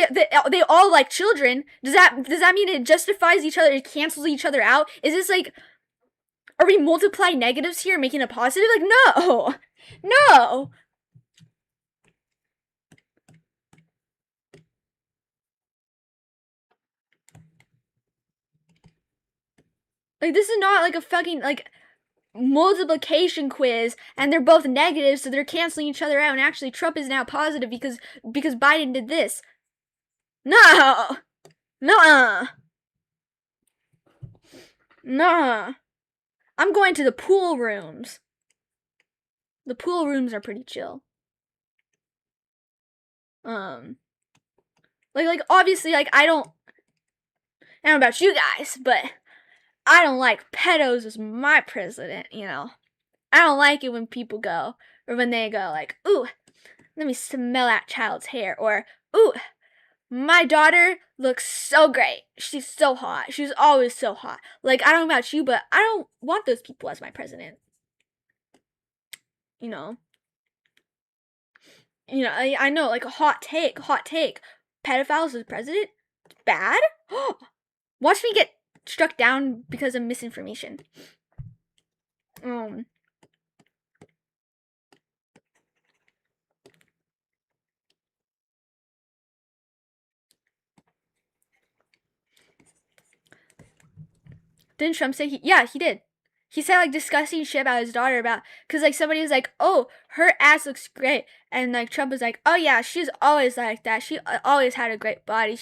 they all like children, does that mean it justifies each other, it cancels each other out? Is this like, are we multiplying negatives here, making a positive? Like, no. Like, this is not like a fucking, like, multiplication quiz, and they're both negative, so they're canceling each other out, and actually Trump is now positive because Biden did this. No! No! I'm going to the pool rooms. The pool rooms are pretty chill. Like, obviously, like, I don't know about you guys, but I don't like pedos as my president, you know. I don't like it when people go, or when they go like, ooh, let me smell that child's hair, or, ooh, my daughter looks so great. She's so hot. She's always so hot. Like, I don't know about you, but I don't want those people as my president. You know, I know, like, a hot take. Pedophiles as president? Bad? Watch me get struck down because of misinformation. Didn't Trump say he did. He said, like, disgusting shit about his daughter because, like, somebody was like, oh, her ass looks great. And, like, Trump was like, oh, yeah, she's always like that. She always had a great body.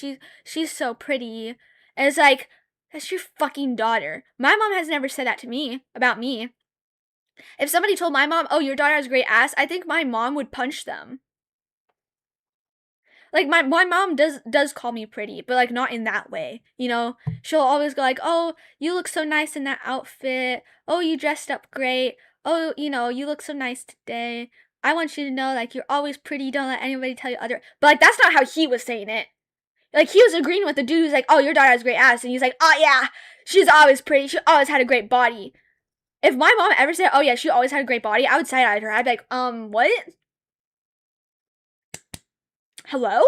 She's so pretty. And it's like, that's your fucking daughter. My mom has never said that to me, about me. If somebody told my mom, oh, your daughter has a great ass, I think my mom would punch them. Like, my mom does call me pretty, but, like, not in that way, you know? She'll always go like, oh, you look so nice in that outfit. Oh, you dressed up great. Oh, you know, you look so nice today. I want you to know, like, you're always pretty. Don't let anybody tell you other. But, like, that's not how he was saying it. Like, he was agreeing with the dude who's like, oh, your daughter has a great ass. And he's like, oh, yeah, she's always pretty. She always had a great body. If my mom ever said, oh, yeah, she always had a great body, I would side-eye her. I'd be like, what? Hello?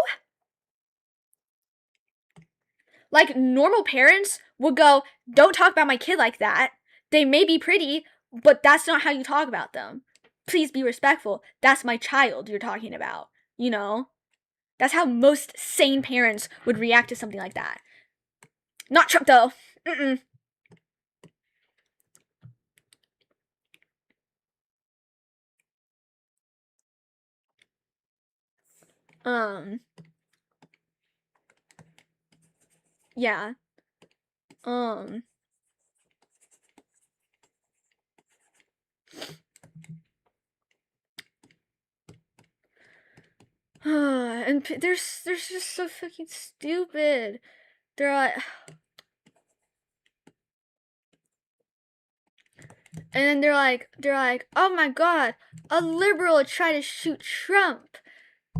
Like, normal parents would go, don't talk about my kid like that. They may be pretty, but that's not how you talk about them. Please be respectful. That's my child you're talking about, you know? That's how most sane parents would react to something like that. Not Trump, though. Mm-mm. Yeah. And they're just so fucking stupid. They're like, and then they're like, oh my god, a liberal tried to shoot Trump.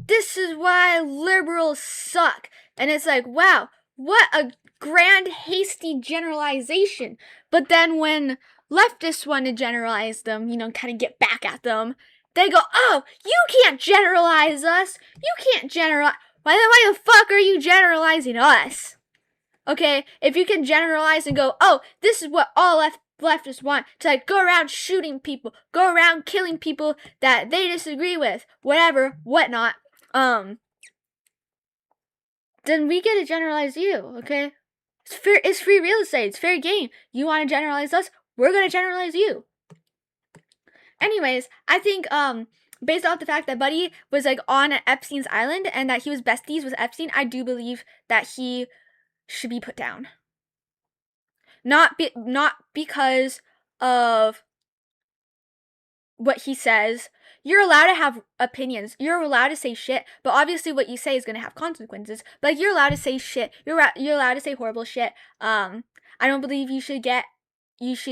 This is why liberals suck. And it's like, wow, what a grand, hasty generalization. But then when leftists want to generalize them, you know, kind of get back at them, they go, oh, you can't generalize us. You can't generalize. Why the fuck are you generalizing us? Okay, if you can generalize and go, oh, this is what all leftists want, to like go around shooting people, go around killing people that they disagree with, whatever, whatnot, then we get to generalize you, okay? It's free real estate, it's fair game. You want to generalize us, we're gonna generalize you. Anyways, I think, based off the fact that Buddy was like on Epstein's island and that he was besties with Epstein, I do believe that he should be put down. Not because of what he says. You're allowed to have opinions. You're allowed to say shit, but obviously what you say is gonna have consequences. But like, you're allowed to say shit. You're allowed to say horrible shit. I don't believe you should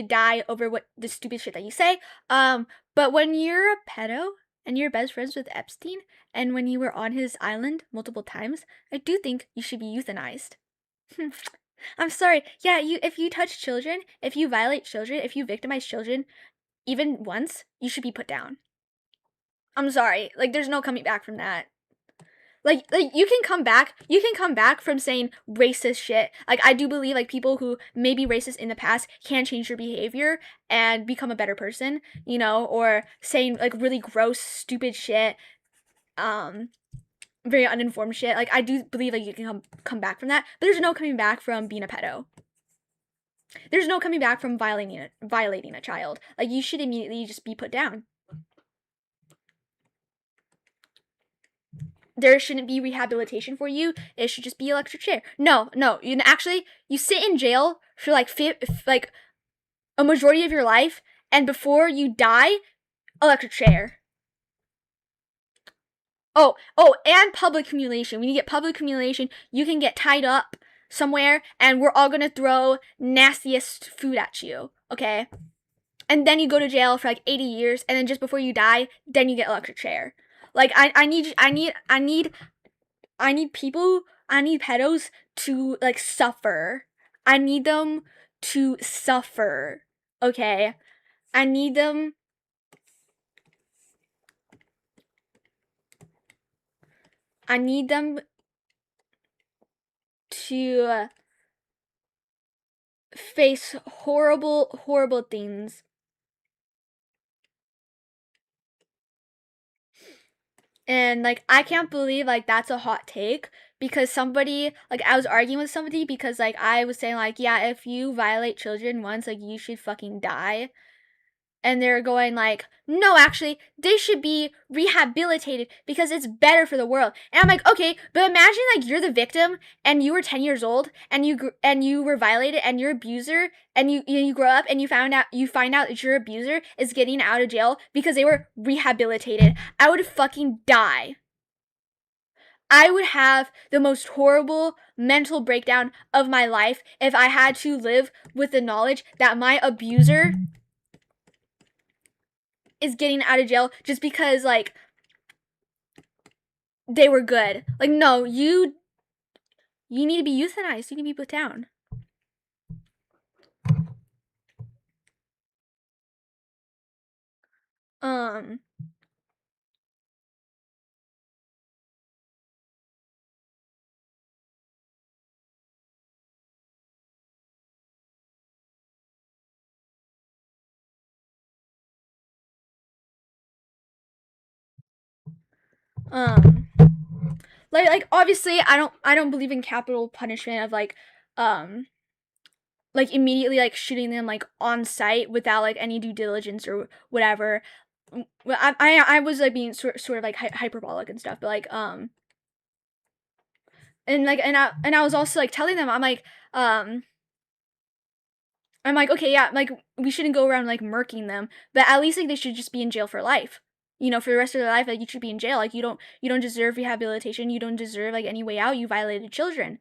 die over what the stupid shit that you say. But when you're a pedo and you're best friends with Epstein, and when you were on his island multiple times, I do think you should be euthanized. I'm sorry. Yeah, if you touch children, if you violate children, if you victimize children, even once, you should be put down. I'm sorry. Like, there's no coming back from that. Like you can come back from saying racist shit. Like, I do believe like people who may be racist in the past can change their behavior and become a better person, you know, or saying like really gross, stupid shit, very uninformed shit. Like, I do believe like you can come back from that, but there's no coming back from being a pedo. There's no coming back from violating a child. Like, you should immediately just be put down. There shouldn't be rehabilitation for you. It should just be electric chair. No. You sit in jail for like a majority of your life, and before you die, electric chair. Oh, and public humiliation. When you get public humiliation, you can get tied up somewhere, and we're all gonna throw nastiest food at you, okay? And then you go to jail for like 80 years, and then just before you die, then you get electric chair. Like, I need pedos to like suffer. I need them to suffer, okay? I need them to face horrible things. And like, I can't believe like that's a hot take, because somebody, like, I was arguing with somebody because like I was saying like, yeah, if you violate children once, like, you should fucking die. and they're going like, no, actually, they should be rehabilitated because it's better for the world. And I'm like, okay, but imagine like you're the victim and you were 10 years old and you were violated and your abuser and you grow up and you find out that your abuser is getting out of jail because they were rehabilitated. I would fucking die. I would have the most horrible mental breakdown of my life if I had to live with the knowledge that my abuser is getting out of jail just because, like, they were good. Like, no, you need to be euthanized. You need to be put down. Um, um, like obviously, I don't believe in capital punishment of like immediately like shooting them like on site without like any due diligence or whatever. Well, I was like being sort of like hyperbolic and stuff, but like and like and I was also like telling them I'm like, okay, yeah, like we shouldn't go around like murking them, but at least like they should just be in jail for life. You know, for the rest of their life, like you should be in jail. Like you don't deserve rehabilitation. You don't deserve like any way out. You violated children.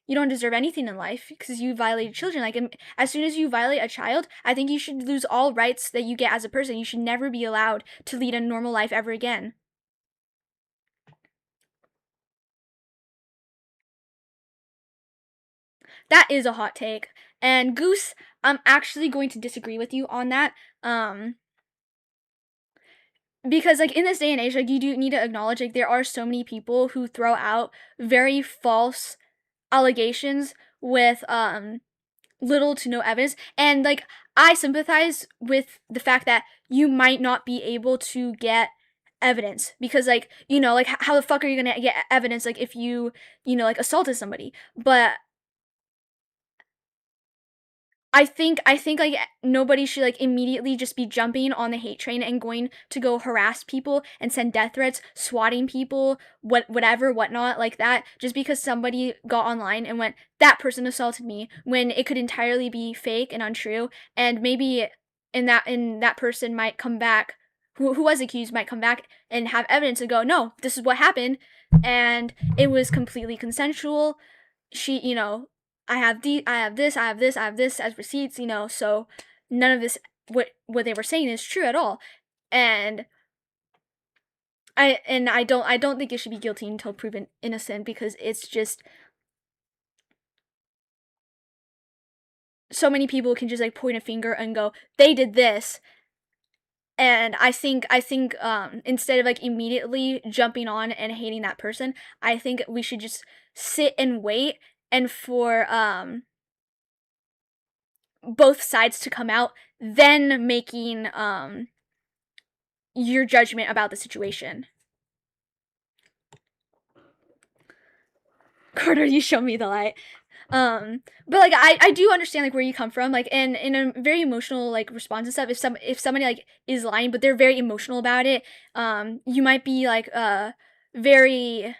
You don't deserve anything in life because you violated children. Like as soon as you violate a child, I think you should lose all rights that you get as a person. You should never be allowed to lead a normal life ever again. That is a hot take. And Goose, I'm actually going to disagree with you on that. Because like in this day and age, like you do need to acknowledge like there are so many people who throw out very false allegations with little to no evidence. And like I sympathize with the fact that you might not be able to get evidence because like you know like how the fuck are you gonna get evidence like if you know like assaulted somebody. But I think like nobody should like immediately just be jumping on the hate train and going to go harass people and send death threats, swatting people, whatever, whatnot, like that, just because somebody got online and went, that person assaulted me, when it could entirely be fake and untrue, and maybe in that person might come back, who was accused might come back and have evidence and go, no, this is what happened, and it was completely consensual. She, you know, I have this, I have this, I have this as receipts, you know, so none of this what they were saying is true at all. And I don't think you should be guilty until proven innocent because it's just so many people can just like point a finger and go, they did this. And I think instead of like immediately jumping on and hating that person, I think we should just sit and wait and for both sides to come out, then making your judgment about the situation. Carter, you show me the light. But like I do understand like where you come from, like and in a very emotional like response and stuff. If somebody like is lying but they're very emotional about it, you might be like very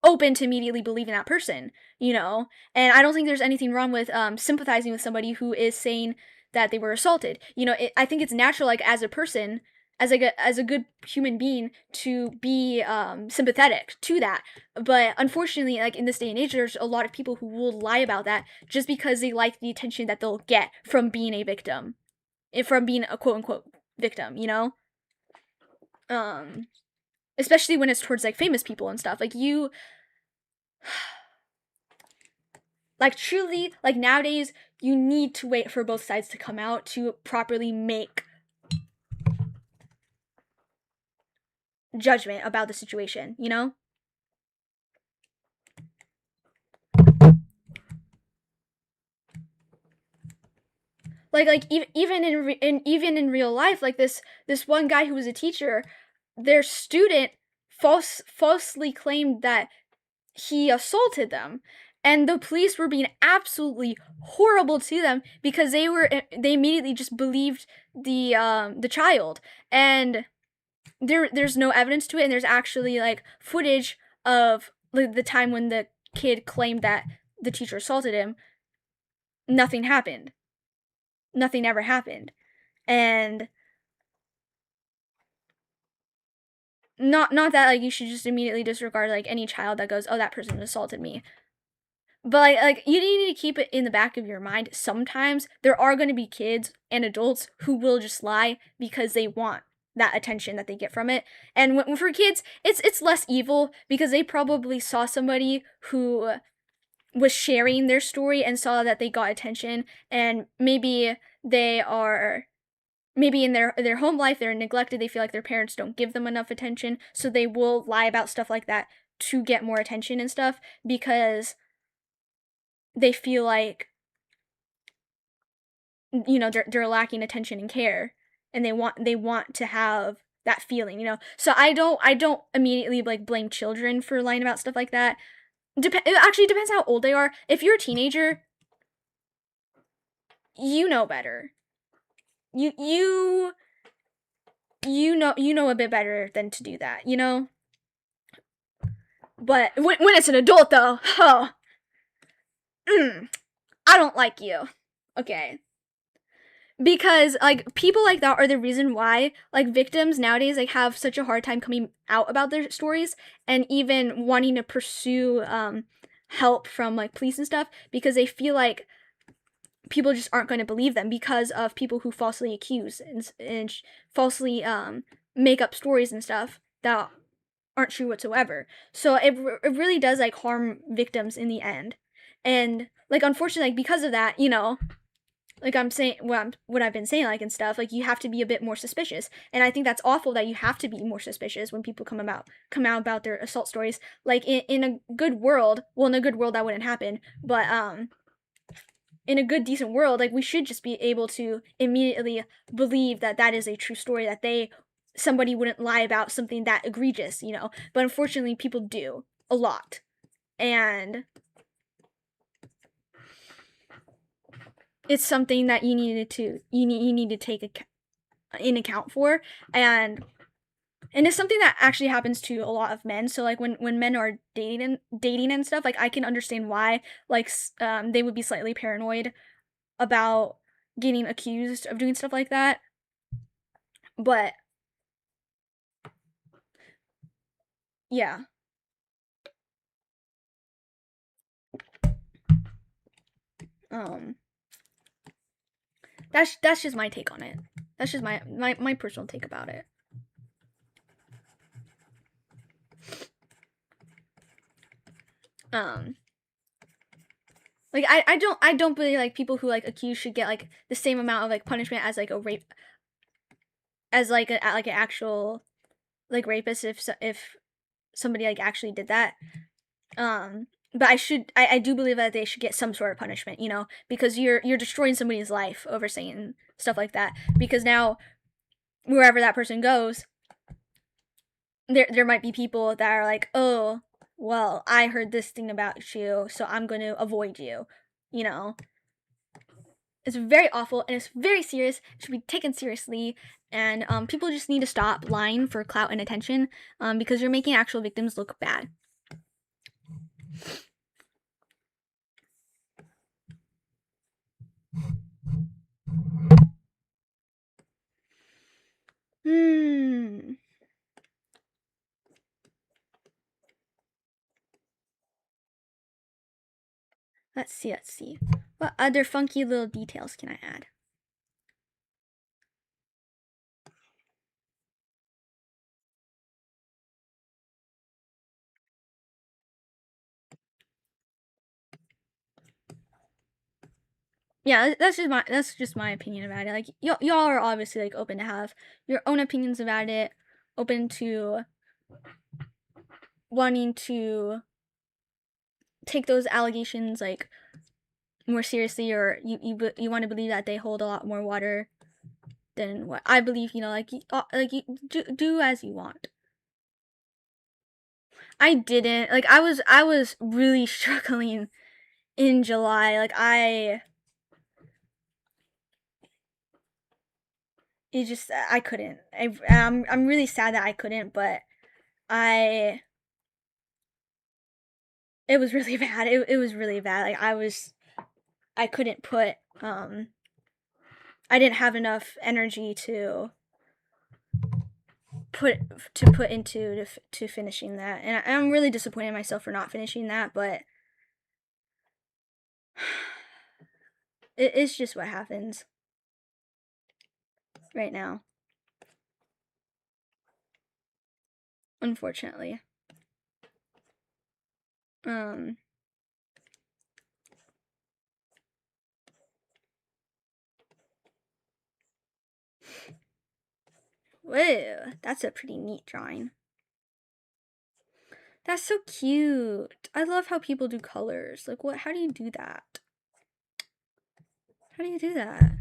open to immediately believing that person, you know? And I don't think there's anything wrong with sympathizing with somebody who is saying that they were assaulted. You know, I think it's natural, like as a person, as a good human being, to be sympathetic to that. But unfortunately, like in this day and age, there's a lot of people who will lie about that just because they like the attention that they'll get from being a victim, from being a quote unquote victim. You know, um, especially when it's towards like famous people and stuff. Like you, like truly, like nowadays, you need to wait for both sides to come out to properly make judgment about the situation, you know? Like even in real life, like this one guy who was a teacher, their student falsely claimed that he assaulted them, and the police were being absolutely horrible to them because they immediately just believed the child, and there's no evidence to it, and there's actually like footage of like, the time when the kid claimed that the teacher assaulted him. Nothing happened. Nothing ever happened. And not that like you should just immediately disregard like any child that goes, oh, that person assaulted me. But like you need to keep it in the back of your mind. Sometimes there are going to be kids and adults who will just lie because they want that attention that they get from it. And for kids, it's less evil because they probably saw somebody who was sharing their story and saw that they got attention, and maybe they are, maybe in their home life they're neglected, they feel like their parents don't give them enough attention, so they will lie about stuff like that to get more attention and stuff because they feel like, you know, they're lacking attention and care, and they want to have that feeling, you know. So I don't immediately like blame children for lying about stuff like that. It actually depends how old they are. If you're a teenager, you know better. You you know a bit better than to do that, you know. But when it's an adult though, oh, I don't like you. Okay. Because like people like that are the reason why like victims nowadays like have such a hard time coming out about their stories and even wanting to pursue help from like police and stuff, because they feel like people just aren't going to believe them because of people who falsely accuse and falsely make up stories and stuff that aren't true whatsoever. So it really does like harm victims in the end. And like unfortunately, like because of that, you know, like I'm saying what I've been saying, like and stuff, like you have to be a bit more suspicious. And I think that's awful that you have to be more suspicious when people come out about their assault stories. Like in a good world, well, in a good world that wouldn't happen, but in a good decent world, like we should just be able to immediately believe that that is a true story, that somebody wouldn't lie about something that egregious, you know. But unfortunately people do a lot. And it's something that you need to take in account for. And it's something that actually happens to a lot of men. So like when men are dating and stuff, like I can understand why like they would be slightly paranoid about getting accused of doing stuff like that. But yeah. Um that's just my take on it. That's just my personal take about it. Um like I don't believe like people who like accuse should get like the same amount of like punishment as like a rape, as like an actual like rapist if somebody like actually did that. But I do believe that they should get some sort of punishment, you know, because you're destroying somebody's life over saying stuff like that. Because now wherever that person goes, there might be people that are like, oh, well, I heard this thing about you, so I'm going to avoid you, you know. It's very awful and it's very serious. It should be taken seriously, and people just need to stop lying for clout and attention, because you're making actual victims look bad. Let's see. What other funky little details can I add? Yeah, that's just my opinion about it. Like y'all are obviously like open to have your own opinions about it, open to wanting to take those allegations like more seriously, or you want to believe that they hold a lot more water than what I believe. You know, like you do as you want. I didn't like. I was really struggling in July. Like it just I couldn't. I'm really sad that I couldn't, but I it was really bad. It was really bad. Like I couldn't put I didn't have enough energy to put into to finishing that, and I'm really disappointed in myself for not finishing that, but it's just what happens right now, unfortunately. Um Whoa, that's a pretty neat drawing. That's so cute. I love how people do colors. Like, what? How do you do that? How do you do that?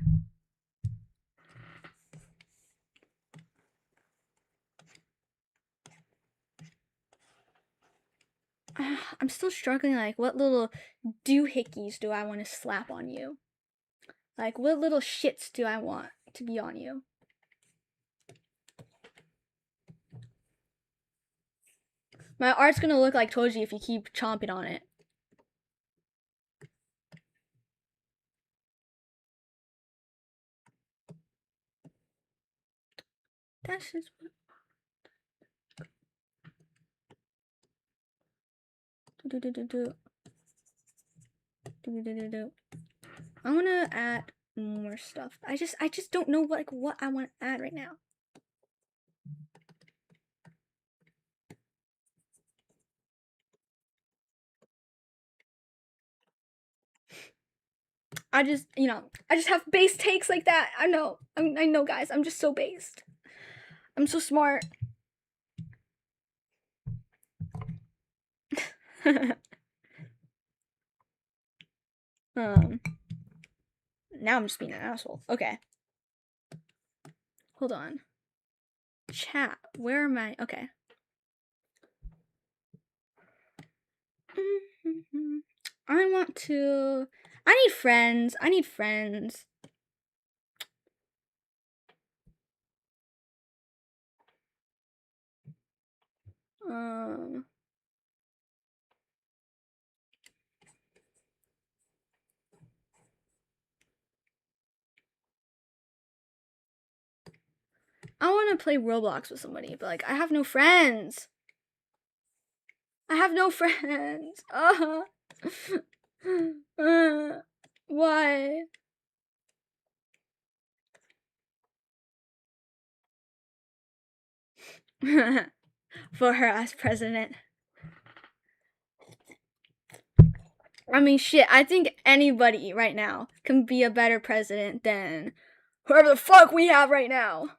I'm still struggling. Like, what little doohickeys do I want to slap on you? Like, what little shits do I want to be on you? My art's gonna look like Toji if you keep chomping on it. That's just. I wanna add more stuff. I just don't know what I want to add right now. I just have base takes like that. I know, guys. I'm just so based. I'm so smart. Now I'm just being an asshole. Okay. Hold on. Chat. Where am I? Okay. I want to. I need friends. I need friends. I want to play Roblox with somebody, but like I have no friends. I have no friends. Why? For her as president. I mean, shit, I think anybody right now can be a better president than whoever the fuck we have right now.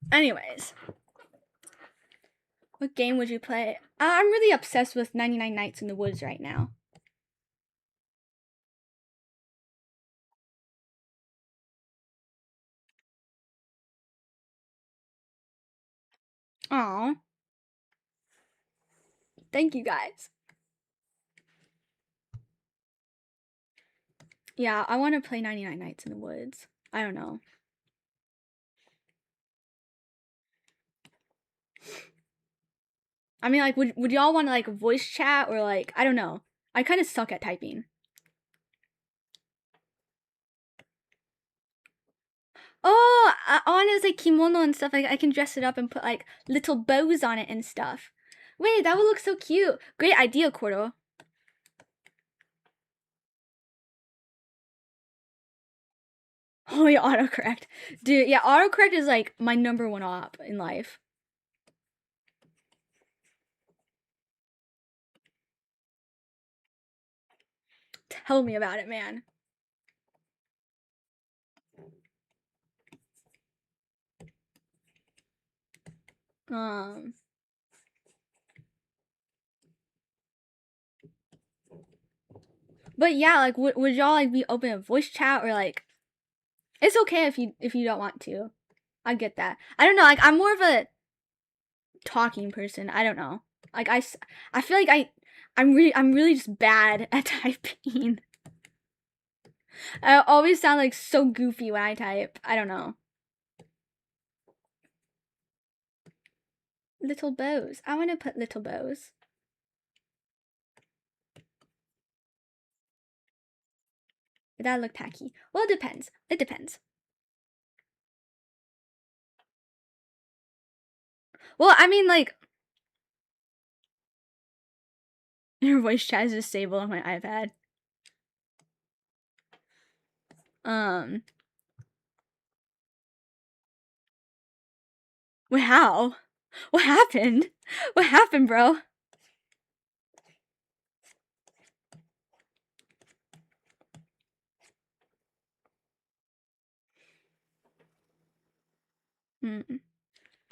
Anyways. What game would you play? I'm really obsessed with 99 Nights in the Woods right now. Aw. Thank you guys. Yeah, I want to play 99 Nights in the Woods. I don't know. I mean, like, would y'all want to, like, voice chat or, like, I don't know. I kind of suck at typing. Oh, on as like kimono and stuff. Like, I can dress it up and put, like, little bows on it and stuff. Wait, that would look so cute. Great idea, Koro. Oh, yeah, autocorrect. Dude, yeah, autocorrect is, like, my #1 op in life. Tell me about it, man. But yeah, like, would y'all, like, be open to voice chat or, like, it's okay if you don't want to. I get that. I don't know, like, I'm more of a talking person. I don't know. Like, I feel like I'm really just bad at typing. I always sound like so goofy when I type. I don't know. Little bows. I want to put little bows. That look tacky. Well, it depends. It depends. Well, I mean, like, your voice chat is disabled on my iPad. Wait, how? What happened? What happened, bro?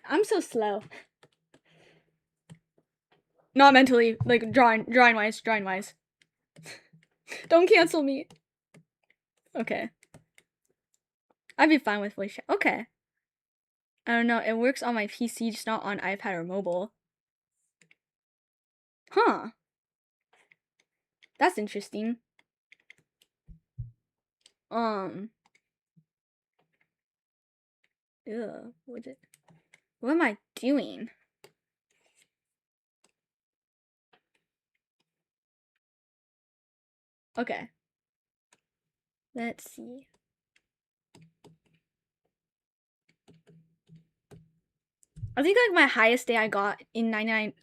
I'm so slow. Not mentally, like drawing wise. Don't cancel me. Okay. I'd be fine with voice chat. Okay. I don't know. It works on my PC, just not on iPad or mobile. Huh. That's interesting. Ugh. What am I doing? Okay. Let's see. I think like my highest day I got in 90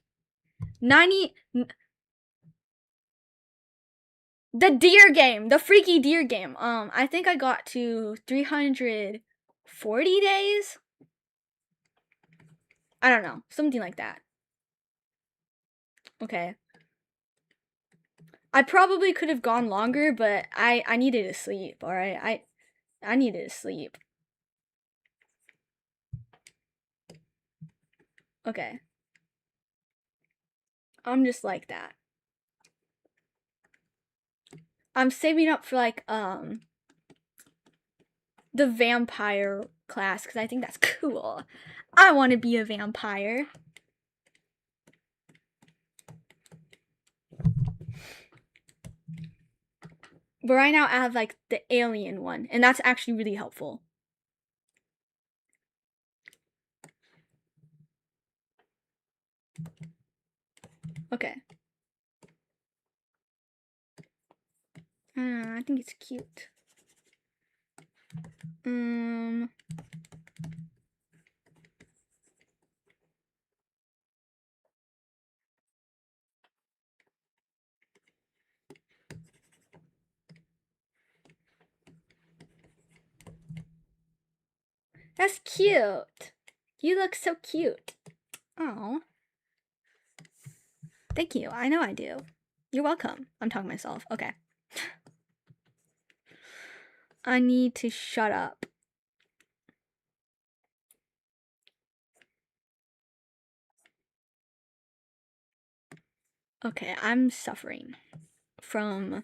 the deer game, the freaky deer game. I think I got to 340 days. I don't know, something like that. Okay. I probably could have gone longer, but I needed to sleep. All right, I needed to sleep. Okay. I'm just like that. I'm saving up for like the vampire class because I think that's cool. I want to be a vampire. But right now I have like the alien one, and that's actually really helpful. Okay. I think it's cute. That's cute. You look so cute. Oh. Thank you. I know I do. You're welcome. I'm talking to myself. Okay. I need to shut up. Okay, I'm suffering from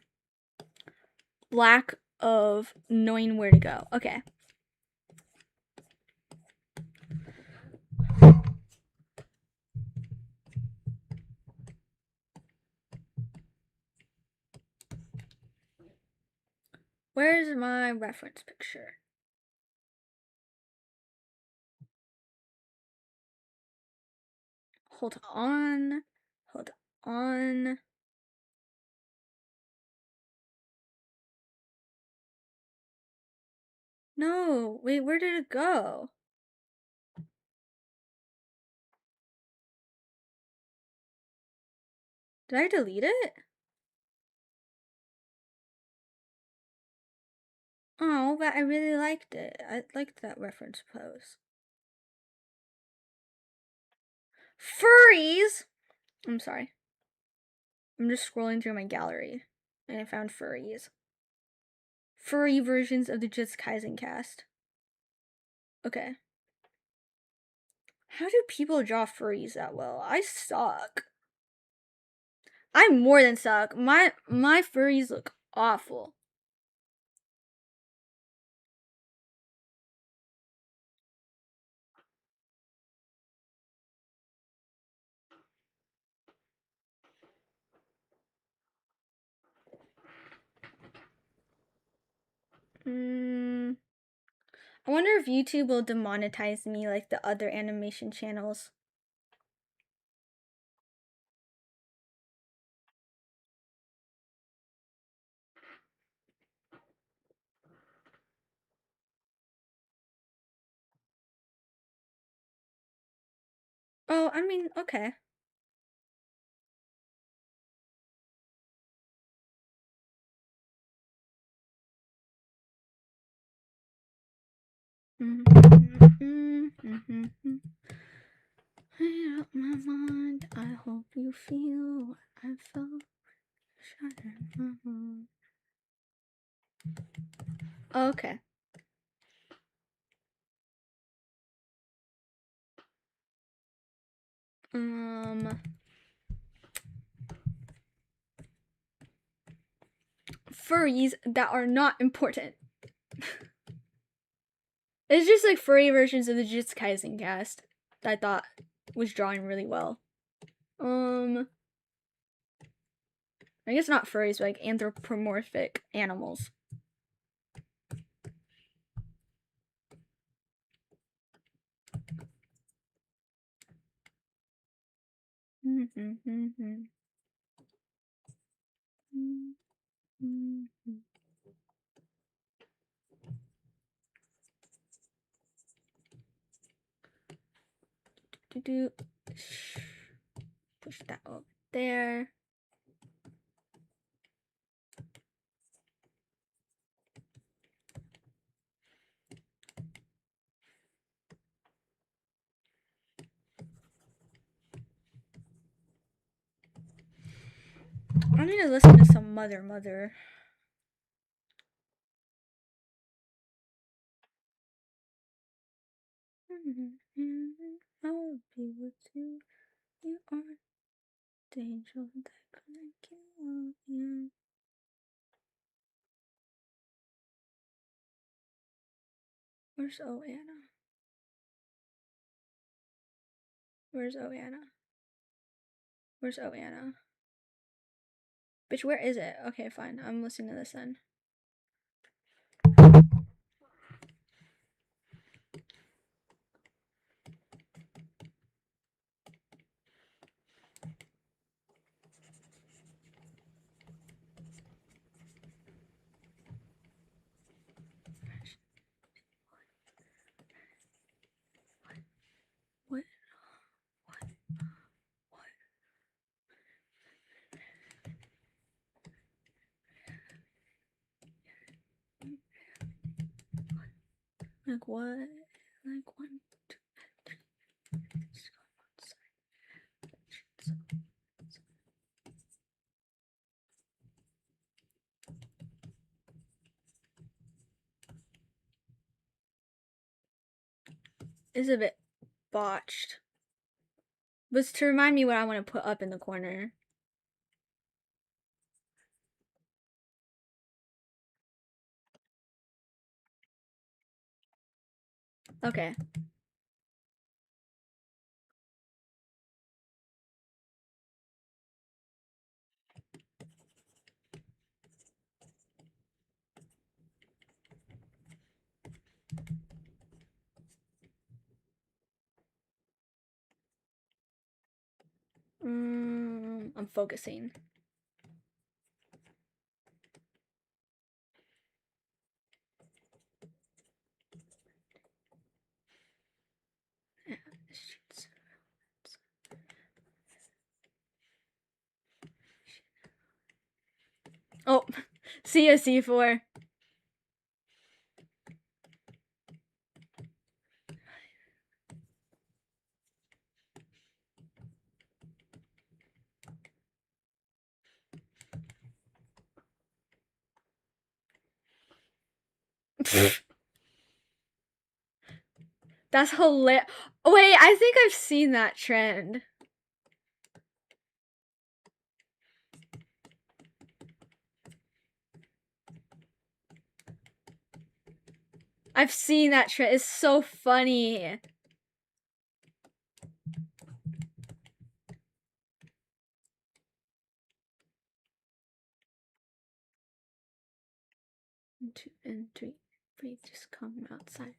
lack of knowing where to go. Okay. Where's my reference picture? Hold on. Hold on. No, wait, where did it go? Did I delete it? Oh, but I really liked it. I liked that reference pose. Furries! I'm sorry. I'm just scrolling through my gallery and I found furries. Furry versions of the Jujutsu Kaisen cast. Okay. How do people draw furries that well? I suck. I more than suck. My furries look awful. I wonder if YouTube will demonetize me like the other animation channels. Oh, I mean, okay. Made up my mind. I hope you feel what I felt. Okay. Furries that are not important. It's just like furry versions of the Jujutsu Kaisen cast that I thought was drawing really well. I guess not furries, but like anthropomorphic animals. Push that up there. I need to listen to some Mother. I'll be with you. You are the angel that can kill you. Where's Oana? Where's Oana? Where's Oana? Bitch, where is it? Okay, fine. I'm listening to this then. What? Like what? Like 1, 2, 3. It's a bit botched. But it's to remind me what I want to put up in the corner. Okay. I'm focusing. Oh, see ya, C4. That's hilarious. Wait, I think I've seen that trend. I've seen that trend. It's so funny. 1, 2, and 3. Breathe, just come outside.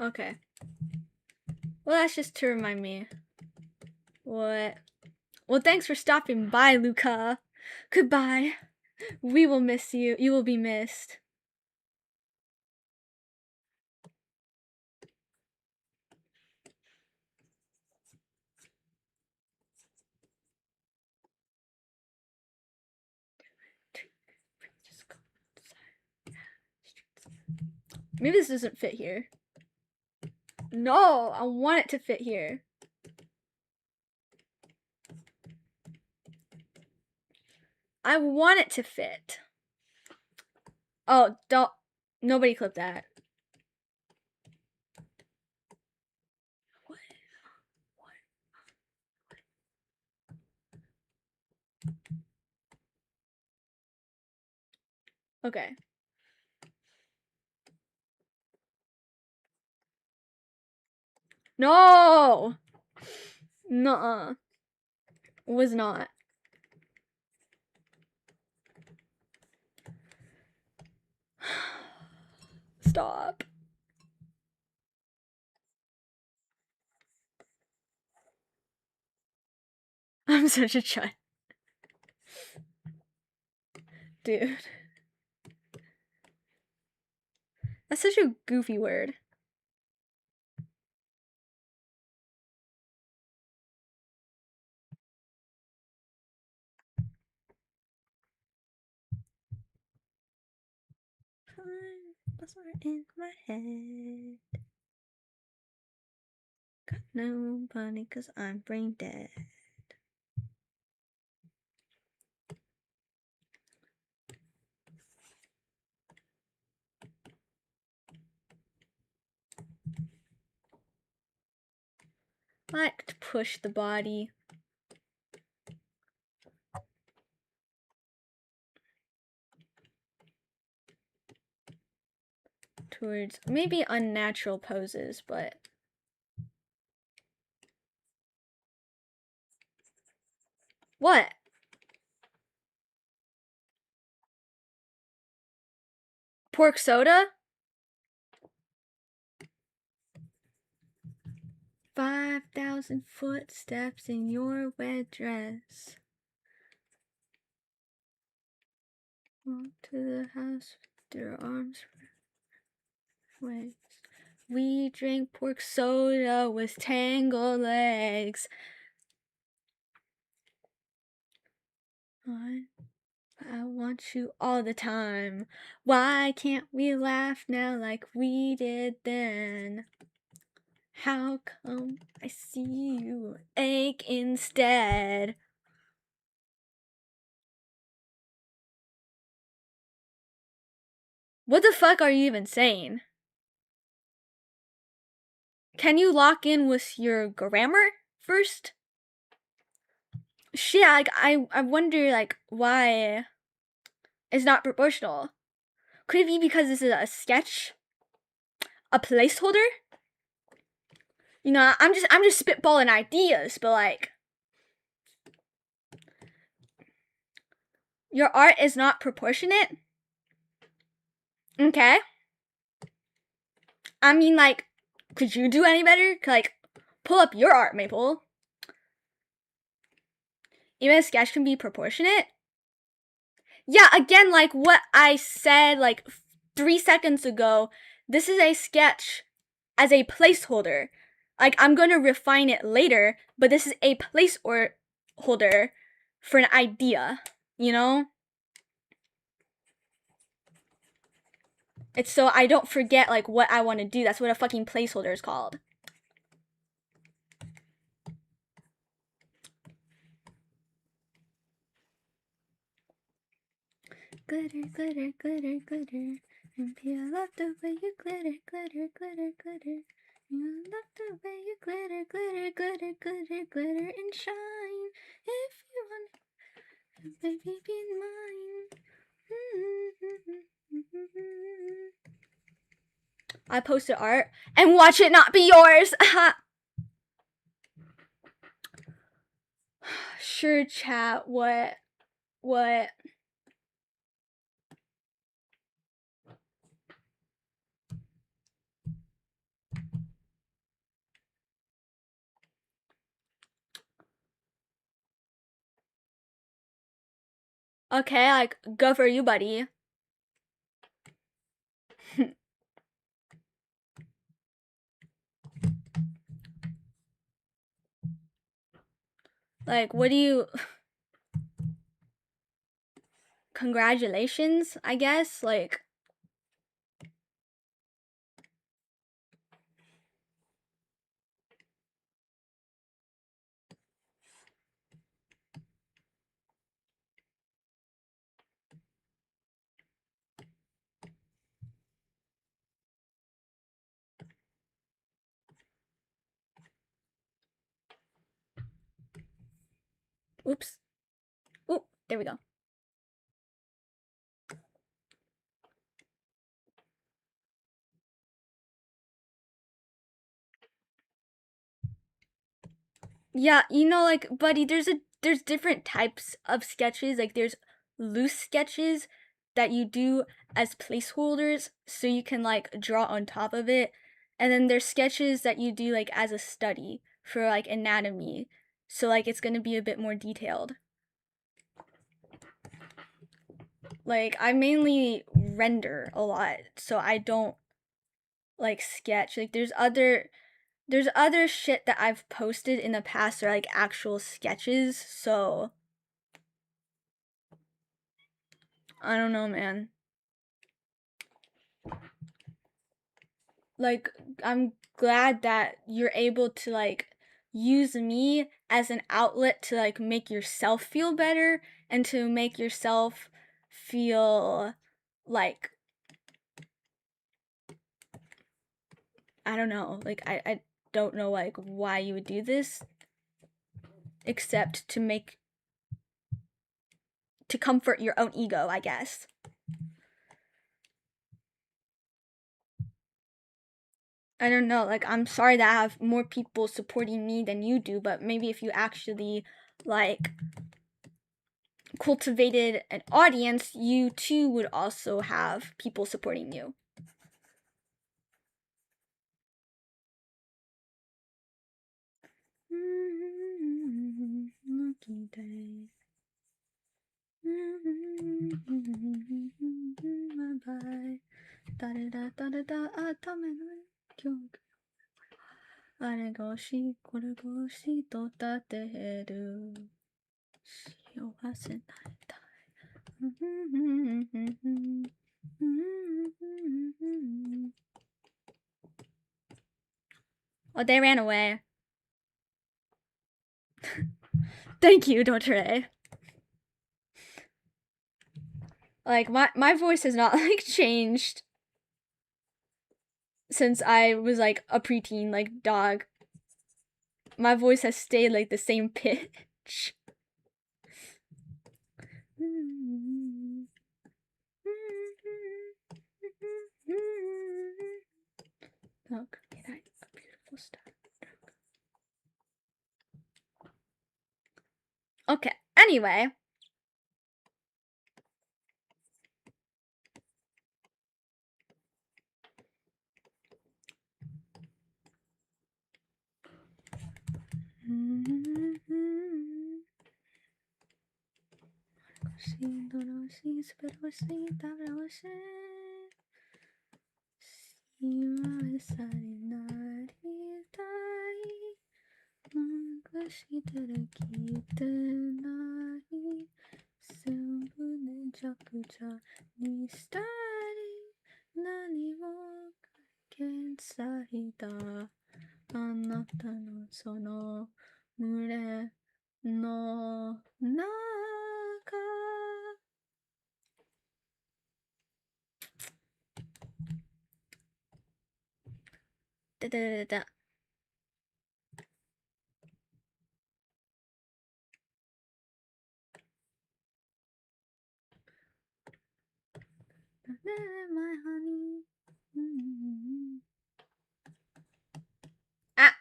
Okay. Well, that's just to remind me. What? Well, thanks for stopping by, Luca. Goodbye. We will miss you. You will be missed. Maybe this doesn't fit here. No, I want it to fit here. I want it to fit. Oh, don't. Nobody clip that. What? Okay. No! Nuh-uh. Was not. Stop. I'm such a chud. Dude. That's such a goofy word. That's in my head. Got nobody cause I'm brain dead. I like to push the body. Towards maybe unnatural poses, but what? Pork soda? 5,000 footsteps in your wet dress. Walk to the house with your arms raised. We drink pork soda with tangled legs. I want you all the time. Why can't we laugh now like we did then? How come I see you ache instead? What the fuck are you even saying? Can you lock in with your grammar first? Shit, like I wonder like why it's not proportional. Could it be because this is a sketch? A placeholder? You know, I'm just spitballing ideas, but like your art is not proportionate? Okay. I mean, like, could you do any better? Like, pull up your art, Maple. Even a sketch can be proportionate? Yeah, again, like what I said like 3 seconds ago, this is a sketch as a placeholder. Like, I'm gonna refine it later, but this is a placeholder for an idea, you know? It's so I don't forget, like, what I want to do. That's what a fucking placeholder is called. glitter, glitter, glitter, glitter. And I love the way you glitter, glitter, glitter, glitter. You love the way you glitter, glitter, glitter, glitter, glitter, and shine. If you want, baby, be mine. I posted art and watch it not be yours. Sure, chat. What? Okay, like, go for you, buddy. Like, what do you... Congratulations, I guess? Like... Oops. Oh, there we go. Yeah, you know, like, buddy, there's different types of sketches. Like, there's loose sketches that you do as placeholders so you can, like, draw on top of it. And then there's sketches that you do, like, as a study for, like, anatomy. So, like, it's gonna be a bit more detailed. Like, I mainly render a lot, so I don't, like, sketch. Like, there's other shit that I've posted in the past that are like actual sketches, so I don't know, man. Like, I'm glad that you're able to like use me as an outlet to like make yourself feel better and to make yourself feel like, I don't know, like I don't know like why you would do this except to comfort your own ego, I guess. I don't know, like, I'm sorry that I have more people supporting me than you do, but maybe if you actually, like, cultivated an audience, you too would also have people supporting you. Lucky day. Bye. Da da da da da da. 頭の今日あれが欲しいこれが欲しいと立てる幸せになりたい。Oh, they ran away. Thank you, Dottore. Like, my voice has not, like, changed since I was, like, a preteen, like, dog. My voice has stayed, like, the same pitch. Look, a beautiful star. Okay, anyway. Da, da, da, da. My honey. Ah.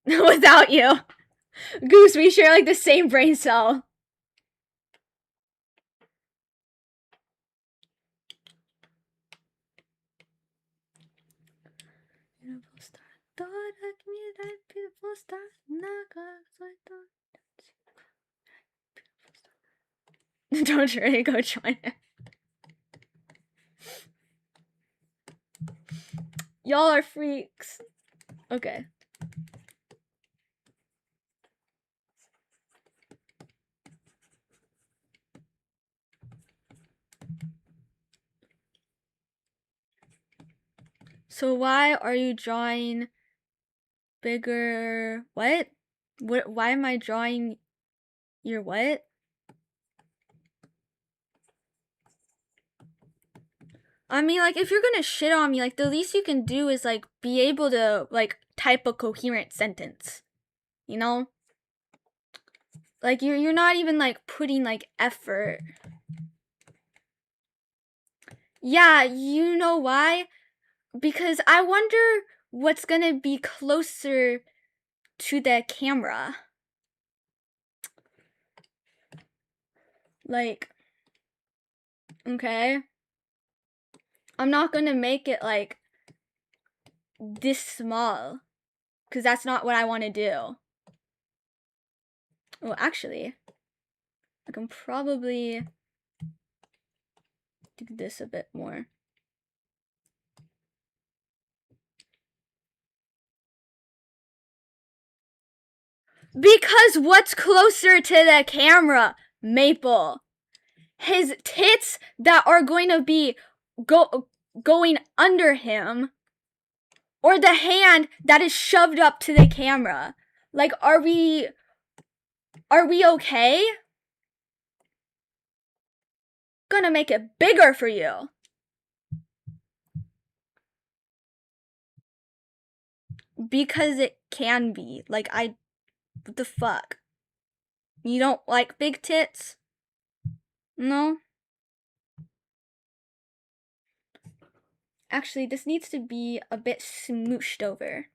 Without you. Goose, we share like the same brain cell. Beautiful star. Thought I could be that beautiful star. Don't really go join it. Y'all are freaks. Okay. So why are you drawing bigger? What? Why am I drawing your what? I mean, like, if you're gonna shit on me, like, the least you can do is, like, be able to, like, type a coherent sentence. You know? Like, you're not even, like, putting, like, effort. Yeah, you know why? Because I wonder what's gonna be closer to the camera. Like, okay. I'm not gonna make it, like, this small. Because that's not what I want to do. Well, actually, I can probably do this a bit more. Because what's closer to the camera, Maple? His tits that are going to be going under him, or the hand that is shoved up to the camera. Like, are we okay? Gonna make it bigger for you. Because it can be. Like, what the fuck? You don't like big tits? No? Actually, this needs to be a bit smooshed over.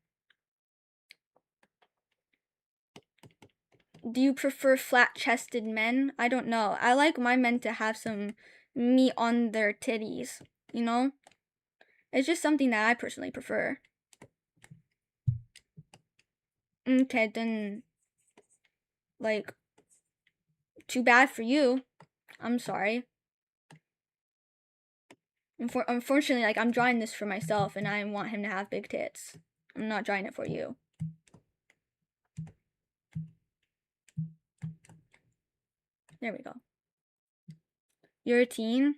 Do you prefer flat-chested men? I don't know. I like my men to have some meat on their titties, you know? It's just something that I personally prefer. Okay, then, like, too bad for you. I'm sorry. Unfortunately, like, I'm drawing this for myself, and I want him to have big tits. I'm not drawing it for you. There we go. You're a teen?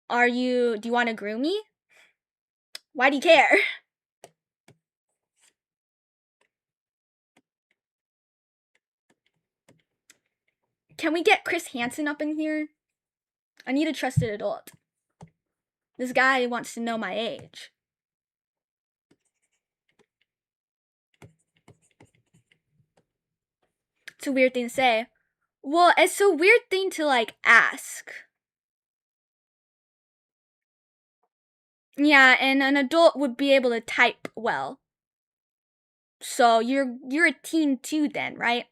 Do you want to groom me? Why do you care? Can we get Chris Hansen up in here? I need a trusted adult. This guy wants to know my age. It's a weird thing to say. Well, it's a weird thing to, like, ask. Yeah, and an adult would be able to type well. So you're a teen too then, right?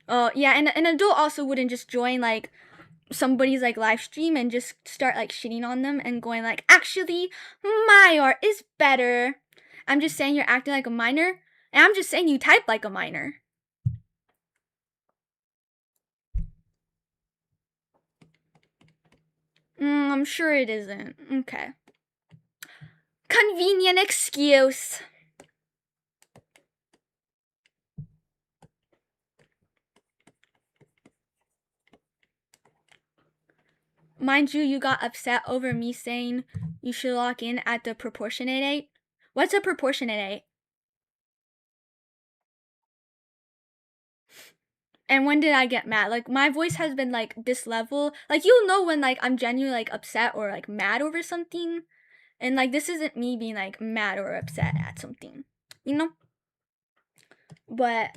Oh, yeah, and an adult also wouldn't just join, like, somebody's, like, live stream and just start, like, shitting on them and going, like, actually, my art is better. I'm just saying you're acting like a minor, and I'm just saying you type like a minor. I'm sure it isn't. Okay. Convenient excuse. Mind you, you got upset over me saying you should lock in at the proportionate 8. What's a proportionate? And when did I get mad? Like, my voice has been like this level. Like, you'll know when like I'm genuinely like upset or like mad over something. And like, this isn't me being like mad or upset at something, you know? But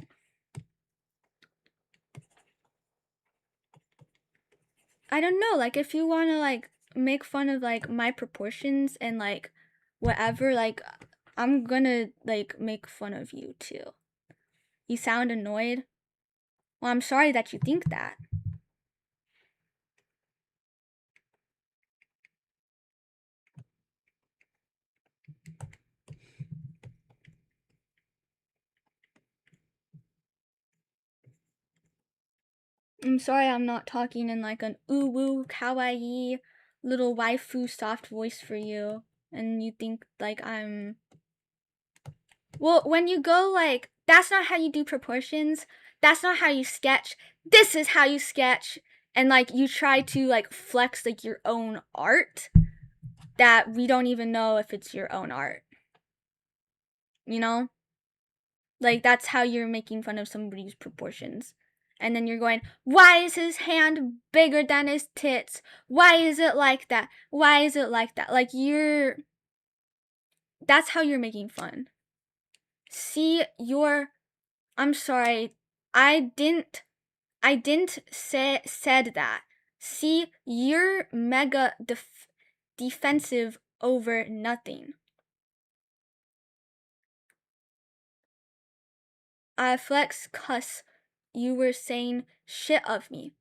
I don't know. Like, if you want to like make fun of like my proportions and like whatever, like, I'm gonna like make fun of you too. You sound annoyed? Well, I'm sorry that you think that. I'm sorry I'm not talking in like an woo kawaii little waifu soft voice for you. And you think like I'm. Well, when you go like, that's not how you do proportions. That's not how you sketch. This is how you sketch. And like, you try to like flex like your own art that we don't even know if it's your own art. You know? Like, that's how you're making fun of somebody's proportions. And then you're going, why is his hand bigger than his tits? Why is it like that? Why is it like that? Like, that's how you're making fun. See, I'm sorry. I didn't said that. See, you're mega defensive over nothing. Flex cuss, you were saying shit of me.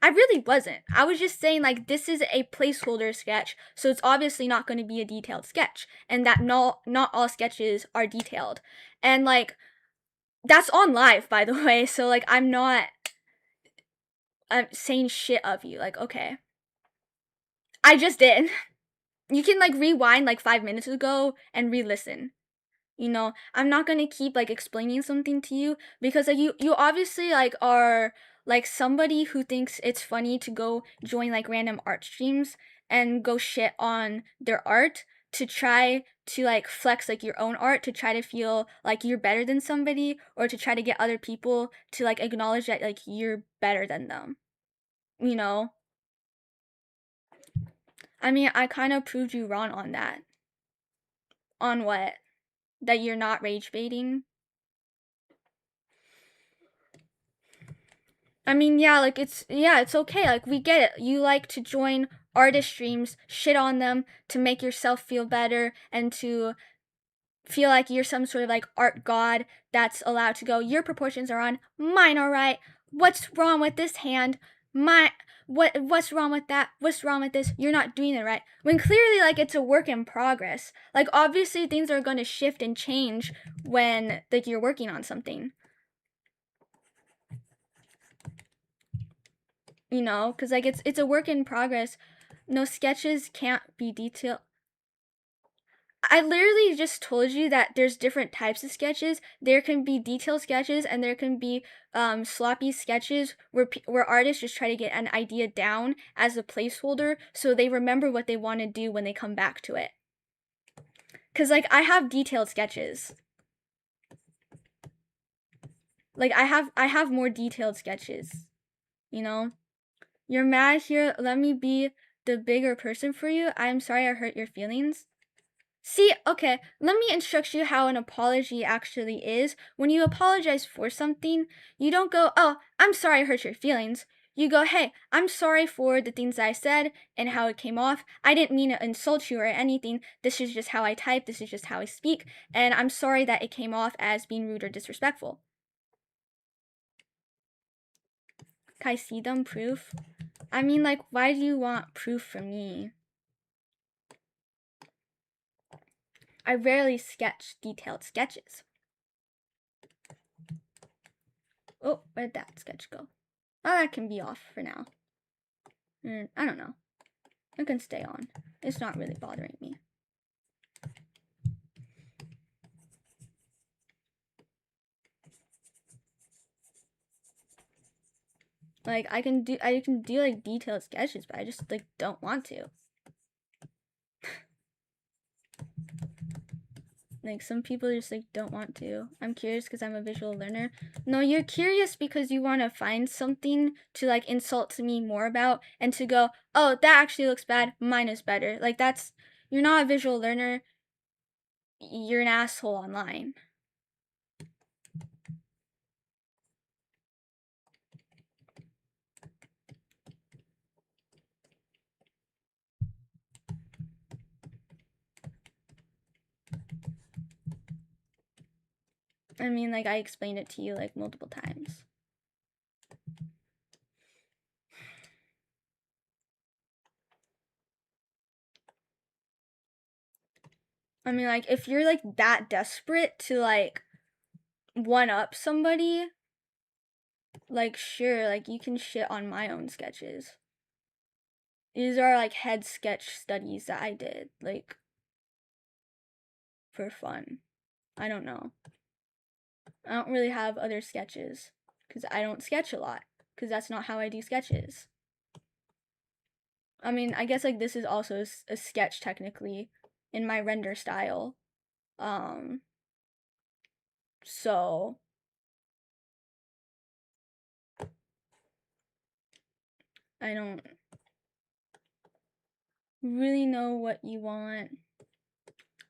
I really wasn't. I was just saying like, this is a placeholder sketch, so it's obviously not going to be a detailed sketch, and that not all sketches are detailed. And like, that's on live, by the way, so like, I'm not saying shit of you. Like, okay, I just did. You can like rewind like 5 minutes ago and re-listen. You know, I'm not gonna keep like explaining something to you because like, you obviously like are like somebody who thinks it's funny to go join like random art streams and go shit on their art to try to like flex like your own art, to try to feel like you're better than somebody, or to try to get other people to like acknowledge that like you're better than them, you know? I mean, I kind of proved you wrong on that. On what? That you're not rage baiting? I mean, yeah, like it's okay. Like, we get it. You like to join artist streams, shit on them to make yourself feel better and to feel like you're some sort of like art god that's allowed to go, your proportions are on, mine are right. What's wrong with this hand? What's wrong with that? What's wrong with this? You're not doing it right. When clearly like it's a work in progress. Like, obviously things are going to shift and change when like you're working on something. You know, because like it's a work in progress. No, sketches can't be detailed. I literally just told you that there's different types of sketches. There can be detailed sketches, and there can be sloppy sketches where artists just try to get an idea down as a placeholder so they remember what they want to do when they come back to it. Cause like, I have detailed sketches. Like, I have more detailed sketches. You know, you're mad here. Let me be the bigger person for you. I'm sorry I hurt your feelings. See, okay, let me instruct you how an apology actually is. When you apologize for something, you don't go, oh, I'm sorry I hurt your feelings. You go, hey, I'm sorry for the things I said and how it came off. I didn't mean to insult you or anything. This is just how I type. This is just how I speak. And I'm sorry that it came off as being rude or disrespectful. Can I see them proof? I mean, like, why do you want proof from me? I rarely sketch detailed sketches. Oh, where'd that sketch go? Oh, that can be off for now. I don't know. It can stay on. It's not really bothering me. Like, I can do like detailed sketches, but I just like don't want to. Like, some people just, like, don't want to. I'm curious because I'm a visual learner. No, you're curious because you want to find something to, like, insult me more about and to go, oh, that actually looks bad. Mine is better. Like, that's, you're not a visual learner. You're an asshole online. I mean, like, I explained it to you, like, multiple times. I mean, like, if you're, like, that desperate to, like, one-up somebody, like, sure, like, you can shit on my own sketches. These are, like, head sketch studies that I did, like, for fun. I don't know. I don't really have other sketches, because I don't sketch a lot, because that's not how I do sketches. I mean, I guess, like, this is also a sketch, technically, in my render style. So I don't really know what you want.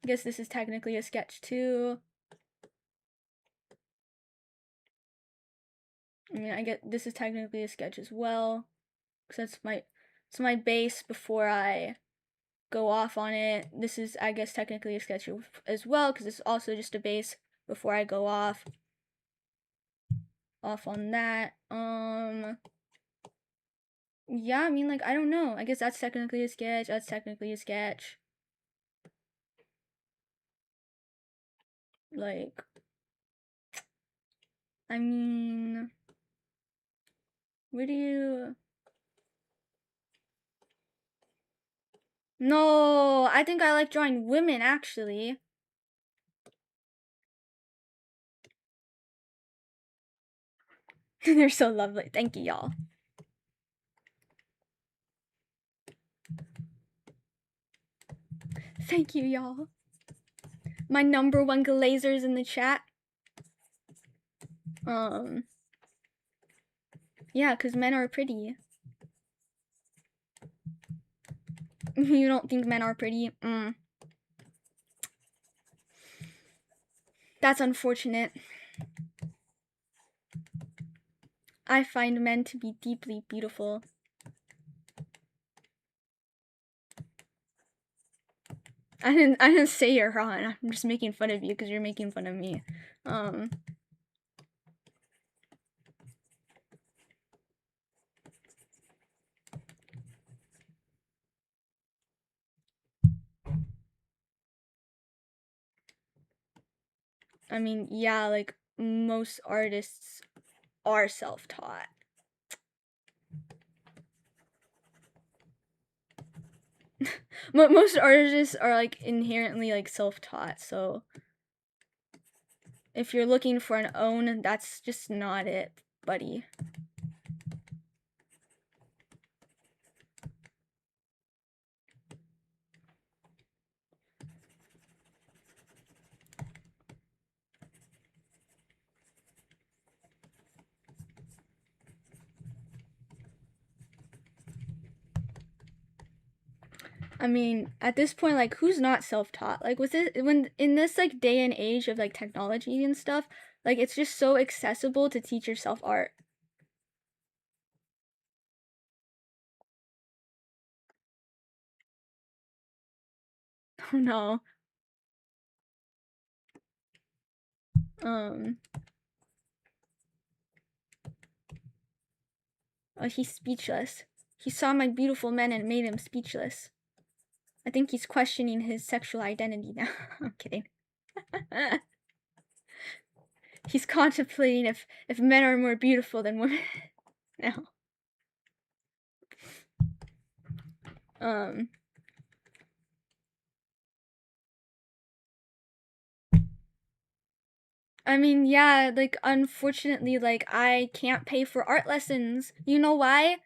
I guess this is technically a sketch too. I mean, I get this is technically a sketch as well, because it's my base before I go off on it. This is, I guess, technically a sketch as well, because it's also just a base before I go off on that. Yeah, I mean, like, I don't know. I guess that's technically a sketch. That's technically a sketch. Like, I mean, where do you... No, I think I like drawing women, actually. They're so lovely. Thank you, y'all. Thank you, y'all. My number one glazers in the chat. Yeah, because men are pretty. You don't think men are pretty? That's unfortunate. I find men to be deeply beautiful. I didn't say you're wrong. I'm just making fun of you because you're making fun of me. I mean, yeah, like, most artists are self-taught. Most artists are, like, inherently, like, self-taught, so if you're looking for an own, that's just not it, buddy. I mean, at this point, like, who's not self-taught? Like, with it, when in this, like, day and age of, like, technology and stuff, like, it's just so accessible to teach yourself art. Oh no. Oh, he's speechless. He saw my beautiful men and made him speechless. I think he's questioning his sexual identity now. I'm kidding. He's contemplating if men are more beautiful than women now. I mean, yeah, like, unfortunately, like, I can't pay for art lessons. You know why?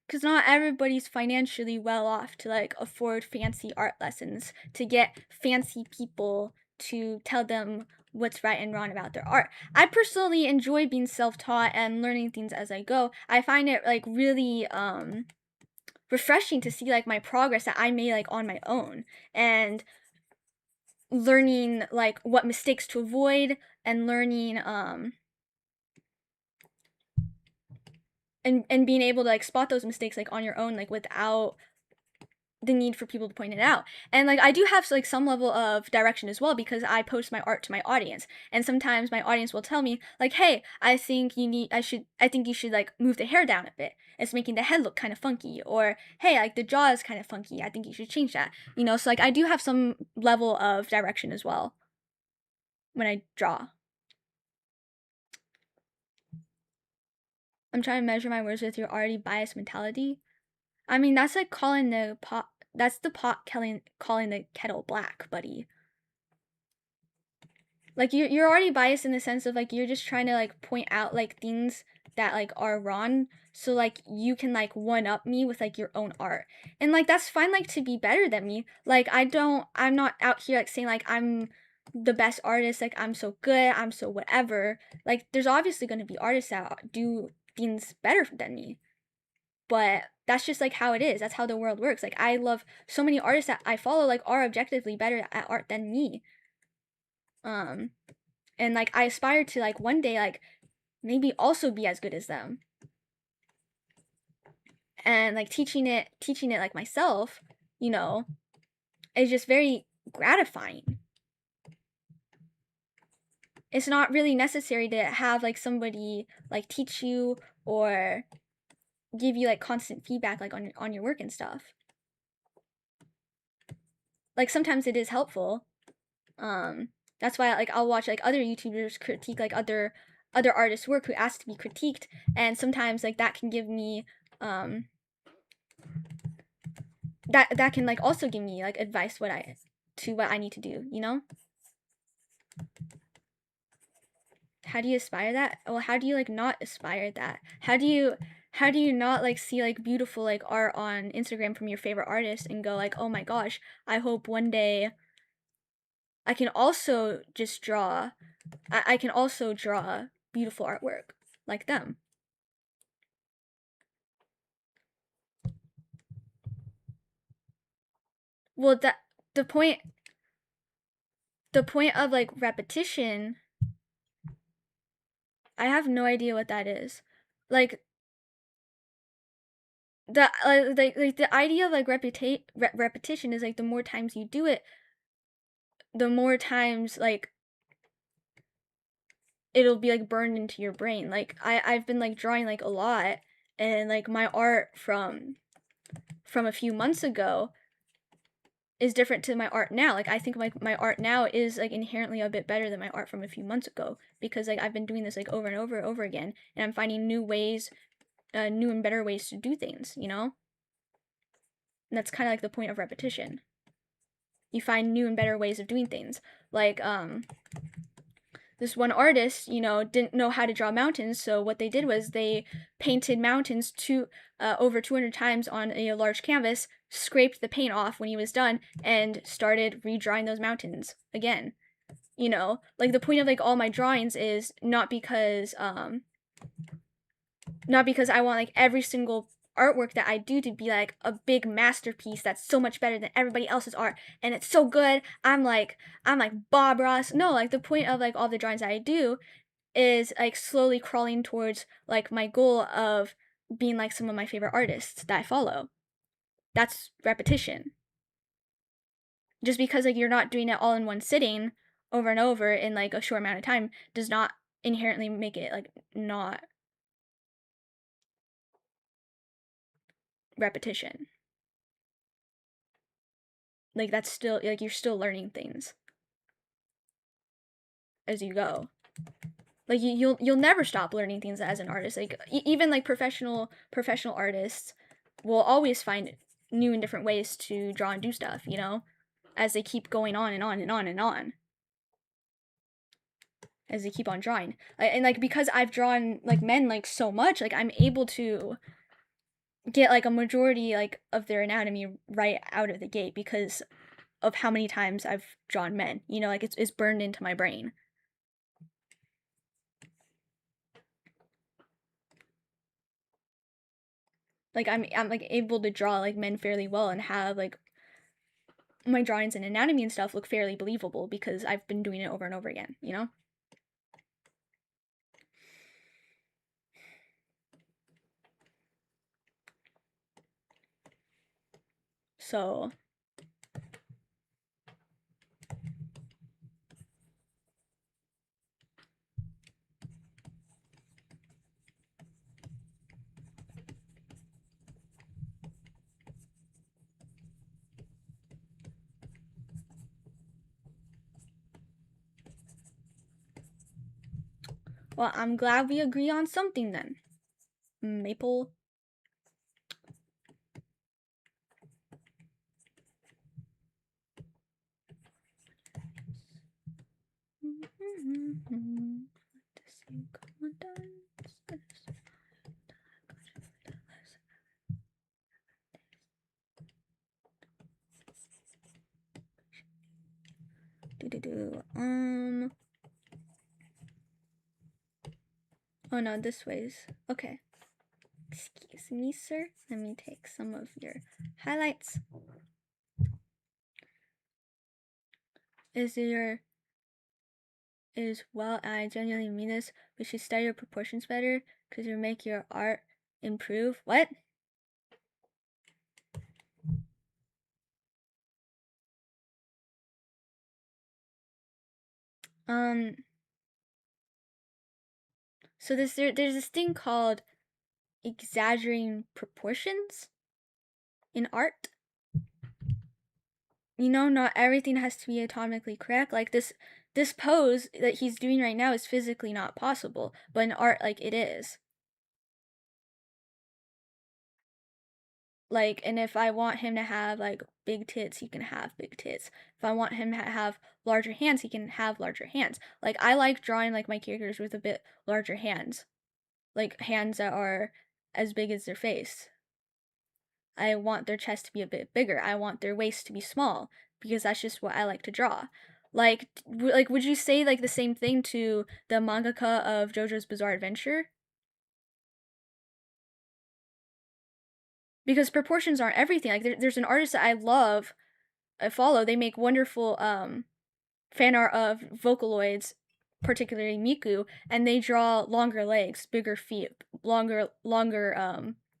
Because not everybody's financially well off to, like, afford fancy art lessons, to get fancy people to tell them what's right and wrong about their art. I personally enjoy being self-taught and learning things as I go. I find it like really refreshing to see like my progress that I made like on my own, and learning like what mistakes to avoid, and learning and being able to like spot those mistakes like on your own, like without the need for people to point it out. And like I do have like some level of direction as well, because I post my art to my audience, and sometimes my audience will tell me like, hey, I think you should like move the hair down a bit, it's making the head look kind of funky, or hey, like the jaw is kind of funky, I think you should change that, so like I do have some level of direction as well when I draw. I'm trying to measure my words with your already biased mentality. I mean, that's like calling the pot. That's the pot calling the kettle black, buddy. Like you're already biased in the sense of like you're just trying to like point out like things that like are wrong, so like you can like one up me with like your own art. And like that's fine, like to be better than me. Like I'm not out here like saying like I'm the best artist, like I'm so good, I'm so whatever. Like there's obviously going to be artists that do things better than me. But that's just like how it is. That's how the world works. Like I love so many artists that I follow like are objectively better at art than me. And like I aspire to like one day like maybe also be as good as them. And like teaching it like myself, is just very gratifying. It's not really necessary to have like somebody like teach you or give you like constant feedback like on your work and stuff. Like sometimes it is helpful. That's why like I'll watch like other YouTubers critique like other artists' work who ask to be critiqued, and sometimes like that can give me that can like also give me like advice what I need to do, How do you aspire that? Well, how do you like not aspire that? How do you not like see like beautiful like art on Instagram from your favorite artist and go like, oh my gosh, I hope one day I can also just draw I can also draw beautiful artwork like them. Well, that the point of like repetition, I have no idea what that is. Like the idea of like repetition is like the more times you do it, the more times like it'll be like burned into your brain. Like I've been like drawing like a lot, and like my art from a few months ago is different to my art now. Like I think my art now is like inherently a bit better than my art from a few months ago, because like I've been doing this like over and over and over again, and I'm finding new ways, new and better ways to do things, And that's kind of like the point of repetition. You find new and better ways of doing things. Like this one artist, didn't know how to draw mountains, so what they did was they painted mountains over 200 times on a large canvas, scraped the paint off when he was done, and started redrawing those mountains again. Like the point of like all my drawings is not because I want like every single artwork that I do to be like a big masterpiece that's so much better than everybody else's art and it's so good. I'm like Bob Ross. No, like the point of like all the drawings that I do is like slowly crawling towards like my goal of being like some of my favorite artists that I follow. That's repetition. Just because like you're not doing it all in one sitting over and over in like a short amount of time does not inherently make it like not repetition. Like that's still like you're still learning things as you go. Like you'll never stop learning things as an artist. Like even like professional artists will always find new and different ways to draw and do stuff, as they keep going on and on and on and on. As they keep on drawing. And like because I've drawn like men like so much, like I'm able to get like a majority like of their anatomy right out of the gate because of how many times I've drawn men. You know, like it's burned into my brain. Like I'm like able to draw like men fairly well and have like my drawings and anatomy and stuff look fairly believable because I've been doing it over and over again, you know? So well, I'm glad we agree on something then. Maple. Oh no, this way's okay. Excuse me, sir. Let me take some of your highlights. Well, I genuinely mean this. We should study your proportions better because you make your art improve. What? So there's this thing called exaggerating proportions in art. You know, not everything has to be atomically correct. Like this pose that he's doing right now is physically not possible, but in art, like it is. Like, and if I want him to have like big tits, he can have big tits. If I want him to have larger hands, he can have larger hands. Like, I like drawing like my characters with a bit larger hands, like hands that are as big as their face. I want their chest to be a bit bigger. I want their waist to be small because that's just what I like to draw. Like would you say like the same thing to the mangaka of JoJo's Bizarre Adventure? Because proportions aren't everything. Like there's an artist that I follow. They make wonderful fan art of Vocaloids, particularly Miku, and they draw longer legs, bigger feet, longer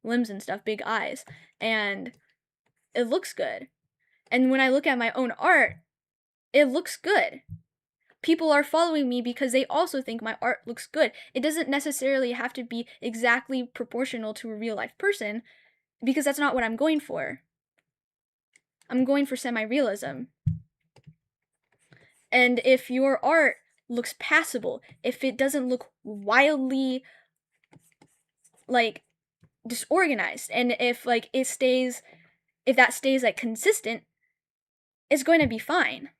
limbs and stuff, big eyes, and it looks good. And when I look at my own art, it looks good. People are following me because they also think my art looks good. It doesn't necessarily have to be exactly proportional to a real life person because that's not what I'm going for. I'm going for semi-realism. And if your art looks passable, if it doesn't look wildly like disorganized, and if like if that stays like consistent, it's going to be fine.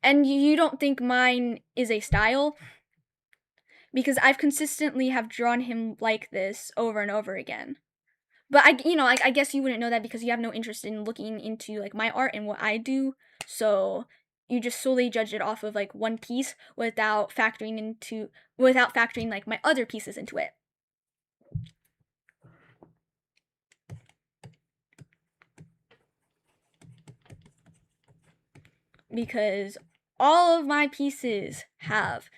And you don't think mine is a style? Because I've consistently have drawn him like this over and over again. But I guess you wouldn't know that because you have no interest in looking into like my art and what I do. So you just solely judge it off of like one piece without factoring like my other pieces into it. Because all of my pieces have,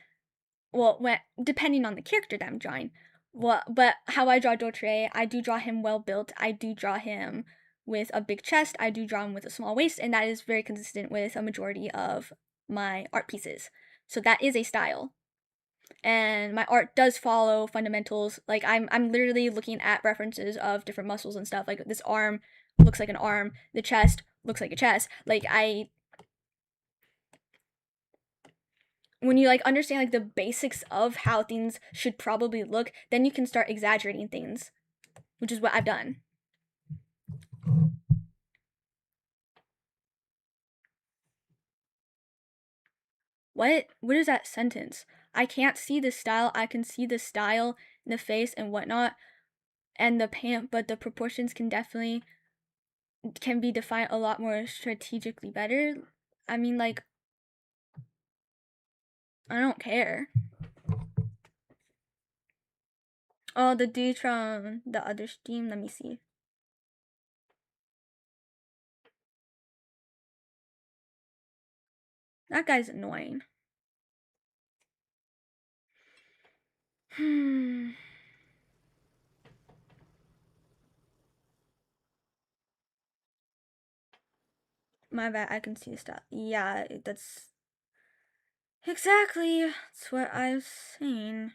well, depending on the character that I'm drawing, but how I draw Dottore, I do draw him well built. I do draw him with a big chest. I do draw him with a small waist, and that is very consistent with a majority of my art pieces. So that is a style. And my art does follow fundamentals. Like I'm literally looking at references of different muscles and stuff. Like this arm looks like an arm, the chest looks like a chest. Like when you like understand like the basics of how things should probably look, then you can start exaggerating things, which is what I've done. What is that sentence? I can't see the style. I can see the style in the face and whatnot. and but the proportions can be defined a lot more strategically better. I mean, like, I don't care. Oh, the dude from the other stream. Let me see. That guy's annoying. My bad, I can see stuff. Yeah, that's exactly that's what I was saying.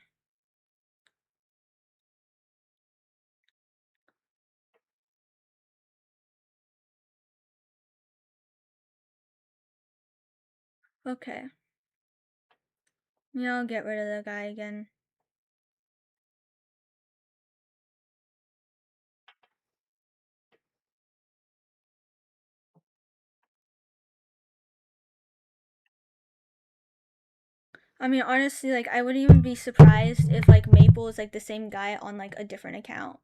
Okay. Yeah, I'll get rid of the guy again. I mean, honestly, like, I wouldn't even be surprised if, like, Maple is, like, the same guy on, like, a different account.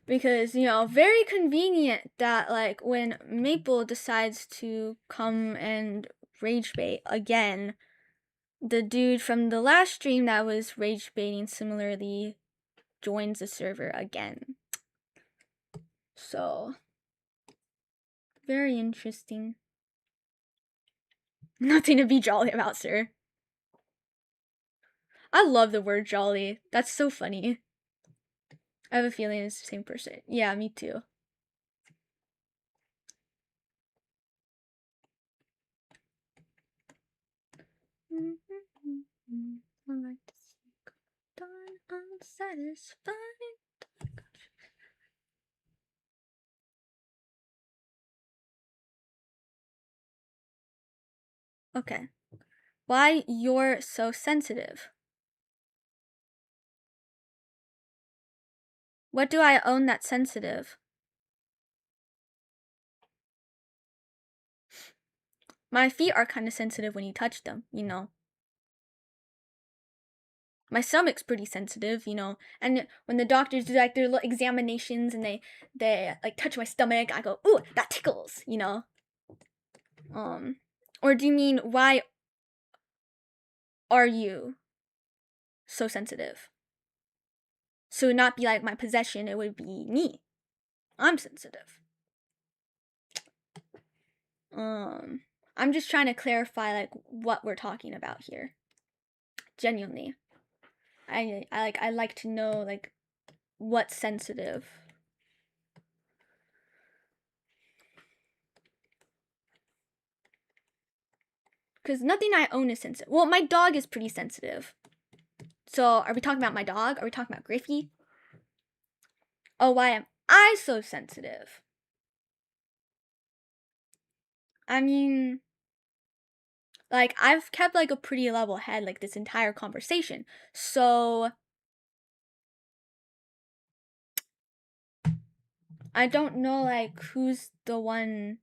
Because, you know, very convenient that, like, when Maple decides to come and rage bait again, the dude from the last stream that was rage baiting similarly joins the server again. So, very interesting. Nothing to be jolly about, sir. I love the word jolly. That's so funny. I have a feeling it's the same person. Yeah, me too. I like to see done unsatisfied. Okay. Why you're so sensitive? What do I own that's sensitive? My feet are kind of sensitive when you touch them, you know. My stomach's pretty sensitive, you know. And when the doctors do like their little examinations and they like touch my stomach, I go, "Ooh, that tickles," you know. Or do you mean why are you so sensitive? So it would not be like my possession, it would be me. I'm sensitive. I'm just trying to clarify like what we're talking about here. Genuinely. I like to know like what's sensitive. Because nothing I own is sensitive. Well, my dog is pretty sensitive. So are we talking about my dog? Are we talking about Griffey? Oh, why am I so sensitive? I mean, like, I've kept like a pretty level head like this entire conversation. So I don't know like who's the one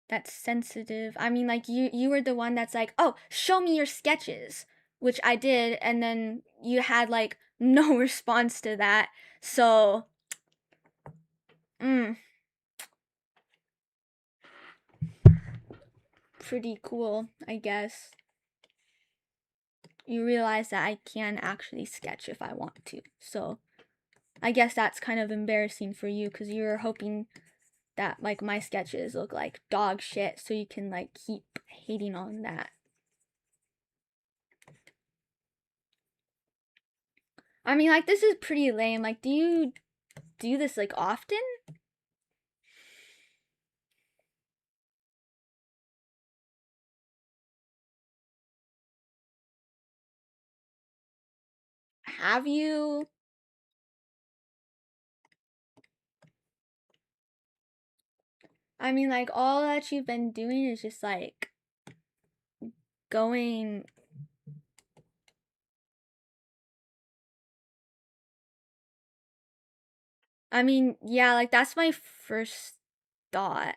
that's sensitive. I mean, like you were the one that's like, "Oh, show me your sketches," which I did, and then you had like no response to that. So, pretty cool, I guess. You realize that I can actually sketch if I want to. So, I guess that's kind of embarrassing for you because you were hoping that like my sketches look like dog shit so you can like keep hating on that. I mean, like, this is pretty lame. Like, do you do this like often? Have you? I mean, like, all that you've been doing is just like going. I mean, yeah, like, that's my first thought.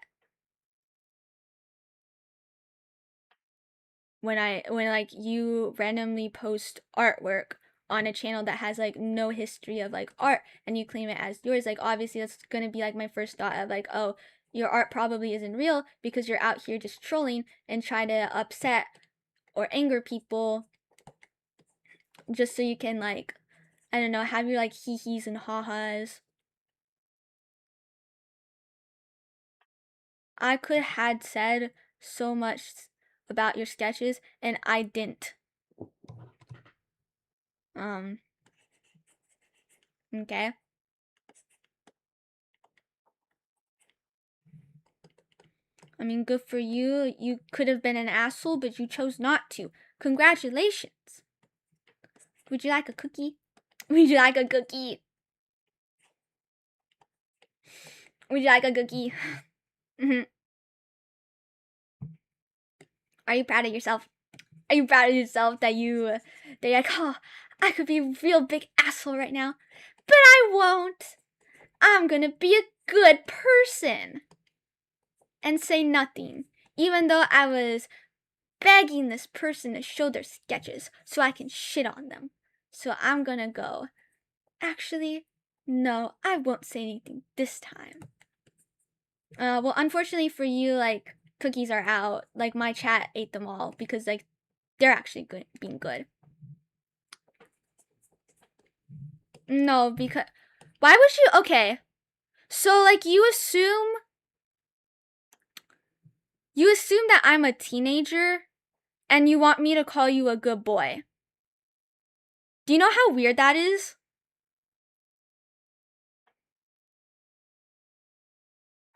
when like you randomly post artwork on a channel that has like no history of like art and you claim it as yours, like obviously that's gonna be like my first thought of like, oh, your art probably isn't real because you're out here just trolling and trying to upset or anger people just so you can like, I don't know, have your like hee-hees and ha-has. I could had said so much about your sketches and I didn't. Okay. I mean, good for you. You could have been an asshole, but you chose not to. Congratulations. Would you like a cookie? Would you like a cookie? Would you like a cookie? Are you proud of yourself? Are you proud of yourself that you're like, oh, I could be a real big asshole right now, but I won't. I'm gonna be a good person and say nothing, even though I was begging this person to show their sketches so I can shit on them. So I'm gonna go, actually, no, I won't say anything this time. Well, unfortunately for you, like, cookies are out. Like, my chat ate them all because, like, they're actually good, being good. No, because, why would you, okay. So, like, you assume that I'm a teenager and you want me to call you a good boy. Do you know how weird that is?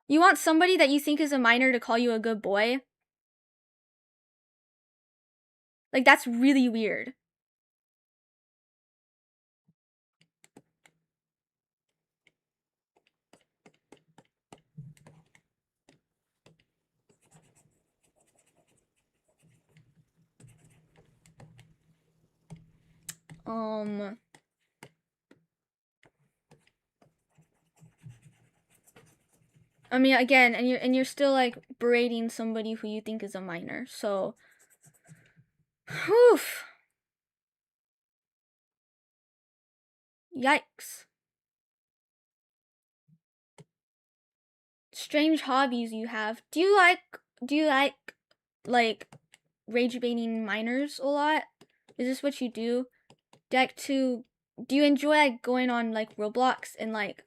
You want somebody that you think is a minor to call you a good boy? Like, that's really weird. I mean, again, and you're still like berating somebody who you think is a minor. So, whew. Yikes. Strange hobbies you have. Do you like rage baiting minors a lot? Is this what you do? Do you enjoy like going on like Roblox and like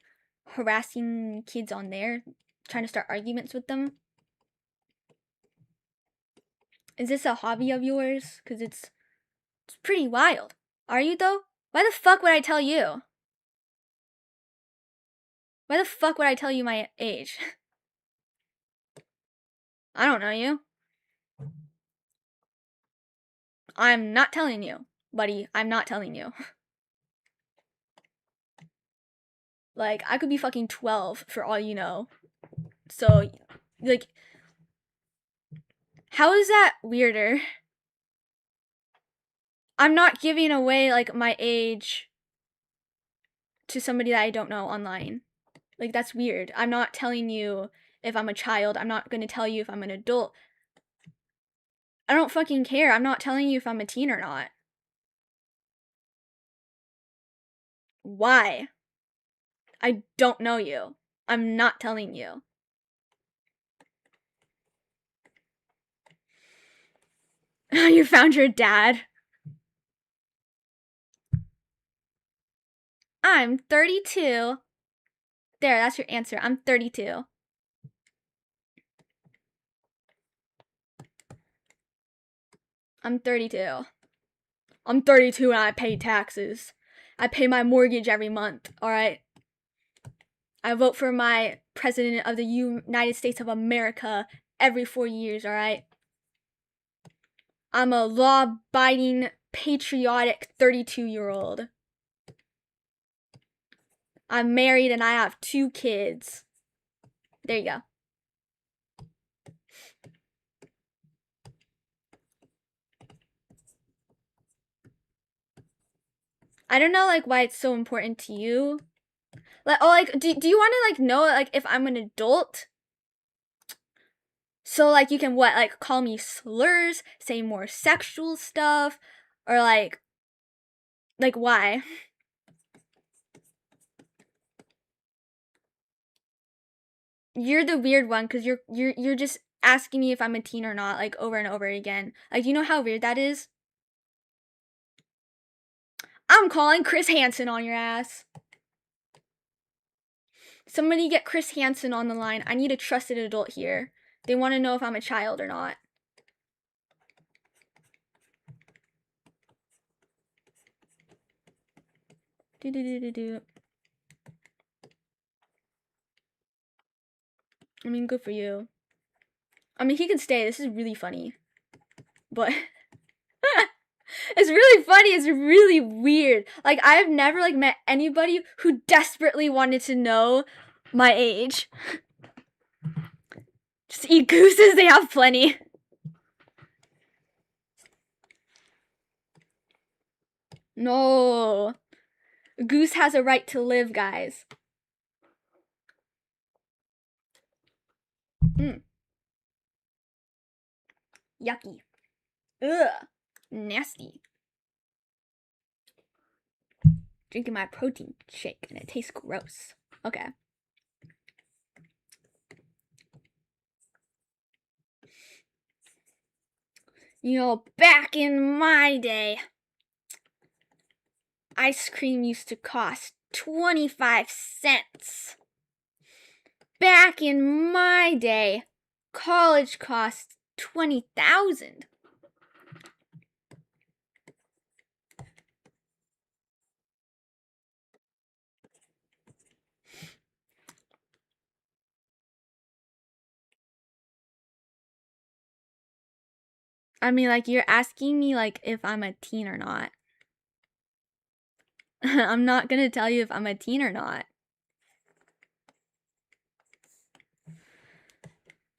harassing kids on there, trying to start arguments with them? Is this a hobby of yours? Cause it's pretty wild. Are you though? Why the fuck would I tell you? Why the fuck would I tell you my age? I don't know you. I'm not telling you, buddy. I'm not telling you. Like, I could be fucking 12 for all you know. So, like, how is that weirder? I'm not giving away, like, my age to somebody that I don't know online. Like, that's weird. I'm not telling you if I'm a child. I'm not gonna tell you if I'm an adult. I don't fucking care. I'm not telling you if I'm a teen or not. Why? I don't know you. I'm not telling you. You found your dad. I'm 32. There, that's your answer. I'm 32. I'm 32. I'm 32 and I pay taxes. I pay my mortgage every month, alright? I vote for my president of the United States of America every 4 years, alright? I'm a law-abiding, patriotic 32-year-old. I'm married and I have 2 kids. There you go. I don't know, like, why it's so important to you. Like, oh, like, do you want to, like, know, like, if I'm an adult? So, like, you can what? Like, call me slurs, say more sexual stuff, or like, why? You're the weird one, because you're just asking me if I'm a teen or not, like, over and over again. Like, you know how weird that is? I'm calling Chris Hansen on your ass. Somebody get Chris Hansen on the line. I need a trusted adult here. They want to know if I'm a child or not. Do. I mean, good for you. I mean, he can stay. This is really funny. But it's really funny. It's really weird. Like, I've never, like, met anybody who desperately wanted to know my age. Just eat gooses. They have plenty. No. A goose has a right to live, guys. Yucky. Ugh. Nasty. Drinking my protein shake and it tastes gross. Okay. You know, back in my day, ice cream used to cost 25 cents. Back in my day, college cost 20,000. I mean, like, you're asking me, like, if I'm a teen or not. I'm not gonna tell you if I'm a teen or not.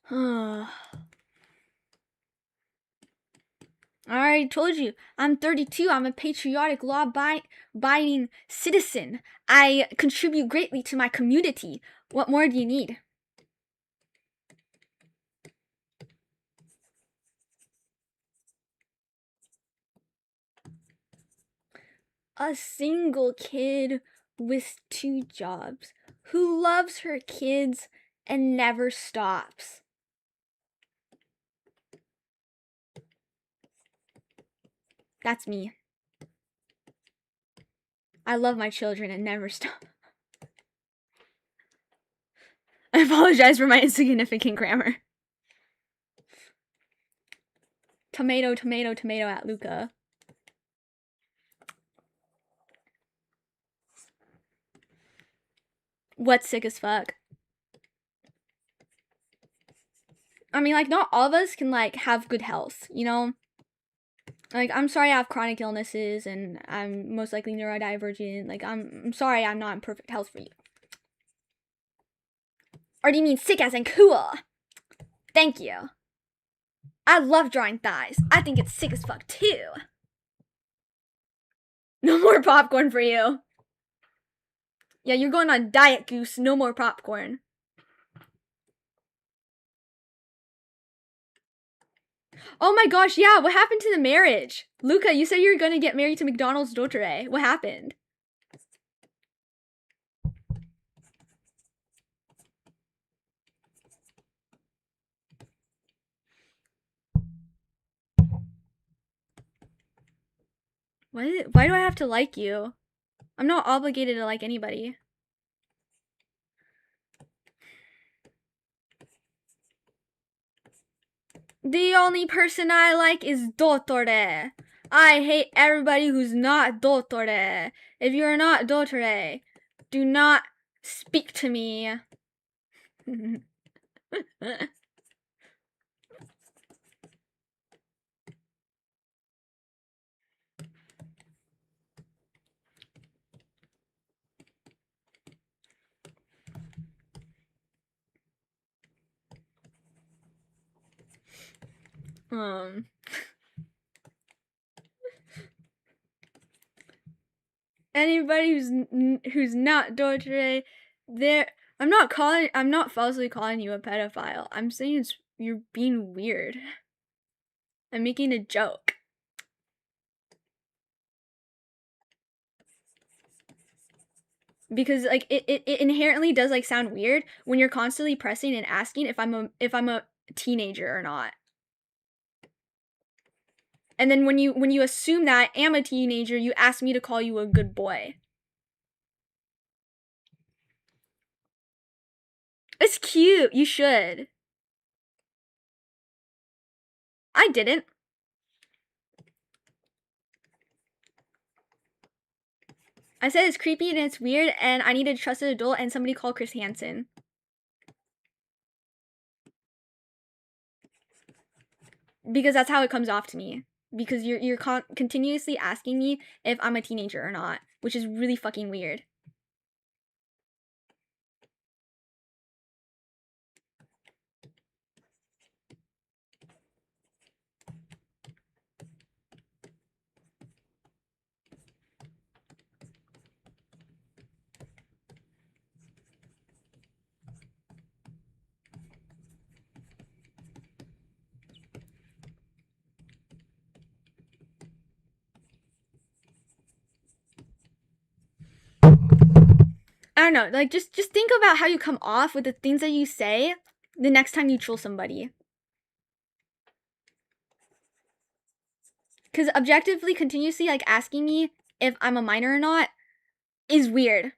I already told you, I'm 32. I'm a patriotic, law-abiding citizen. I contribute greatly to my community. What more do you need? A single kid with 2 jobs who loves her kids and never stops. That's me. I love my children and never stop. I apologize for my insignificant grammar. Tomato, tomato, tomato at Luca. What's sick as fuck? I mean, like, not all of us can, like, have good health, you know? Like, I'm sorry I have chronic illnesses and I'm most likely neurodivergent. Like, I'm sorry I'm not in perfect health for you. Or do you mean sick as in cool? Thank you. I love drawing thighs. I think it's sick as fuck too. No more popcorn for you. Yeah, you're going on diet, Goose. No more popcorn. Oh my gosh, yeah, what happened to the marriage? Luca, you said you were gonna get married to McDonald's Dottore. What happened? Why do I have to like you? I'm not obligated to like anybody. The only person I like is Dottore. I hate everybody who's not Dottore. If you're not Dottore, do not speak to me. Anybody who's not Dottore, I'm not falsely calling you a pedophile. I'm saying it's You're being weird. I'm making a joke. Because like it inherently does like sound weird when you're constantly pressing and asking if I'm a teenager or not. And then when you assume that I am a teenager, you ask me to call you a good boy. It's cute. You should. I didn't. I said it's creepy and it's weird and I need a trusted adult and somebody call Chris Hansen. Because that's how it comes off to me. Because you're continuously asking me if I'm a teenager or not, which is really fucking weird. I don't know, like just think about how you come off with the things that you say the next time you troll somebody. Because objectively, continuously like asking me if I'm a minor or not is weird.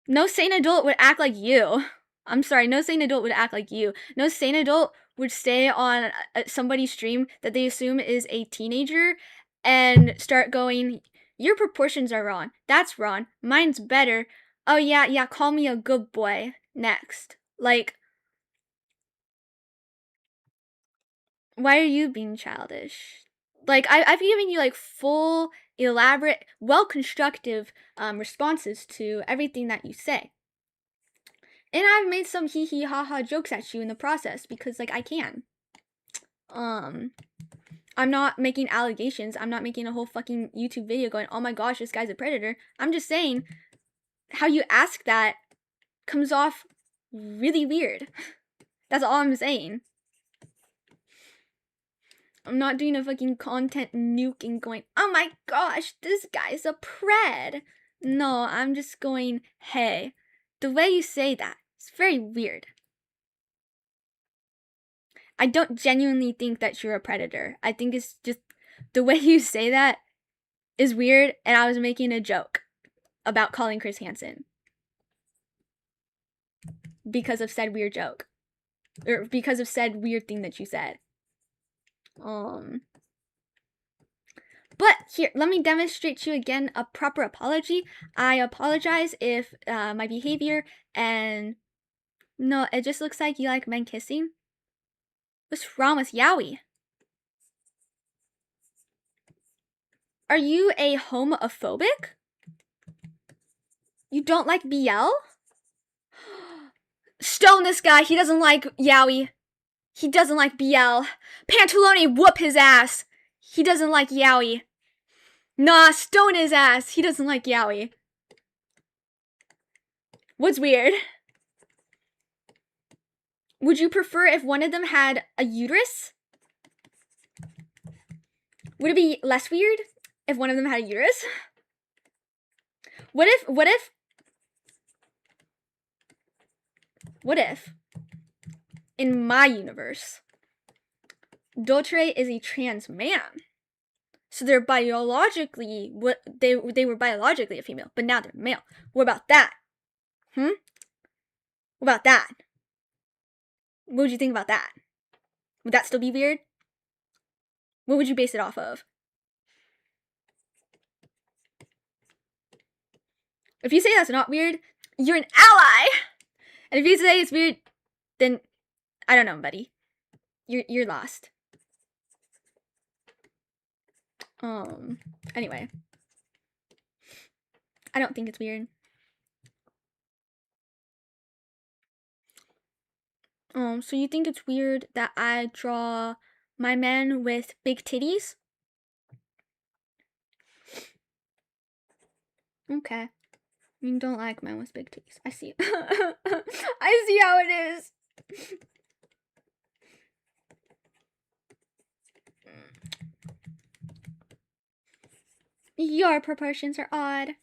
No sane adult would act like you. I'm sorry, no sane adult would act like you. No sane adult would stay on somebody's stream that they assume is a teenager and start going, your proportions are wrong. That's wrong. Mine's better. Oh yeah, call me a good boy next. Like, why are you being childish? Like, I've given you like full, elaborate, well-constructive responses to everything that you say. And I've made some hee hee ha ha jokes at you in the process because like I can. I'm not making allegations. I'm not making a whole fucking YouTube video going, oh my gosh, this guy's a predator. I'm just saying how you ask that comes off really weird. That's all I'm saying. I'm not doing a fucking content nuke and going, oh my gosh, this guy's a pred. No, I'm just going, hey, the way you say that, it's very weird. I don't genuinely think that you're a predator. I think it's just the way you say that is weird, and I was making a joke about calling Chris Hansen because of said weird joke. Or because of said weird thing that you said. But here, let me demonstrate to you again a proper apology. I apologize if my behavior and... No, it just looks like you like men kissing. What's wrong with Yowie? Are you a homophobic? You don't like BL? Stone this guy. He doesn't like Yowie. He doesn't like BL. Pantalone, whoop his ass. He doesn't like Yowie. Nah, stone his ass. He doesn't like Yowie. What's weird? Would you prefer if one of them had a uterus? Would it be less weird if one of them had a uterus? What if in my universe, Dottore is a trans man? So they're biologically, they were biologically a female, but now they're male. What about that? What about that? What would you think about that? Would that still be weird? What would you base it off of? If you say that's not weird, you're an ally! And if you say it's weird, then I don't know, buddy. You're lost. Anyway. I don't think it's weird. So you think it's weird that I draw my men with big titties? Okay. You don't like mine with big titties. I see. I see how it is. Your proportions are odd.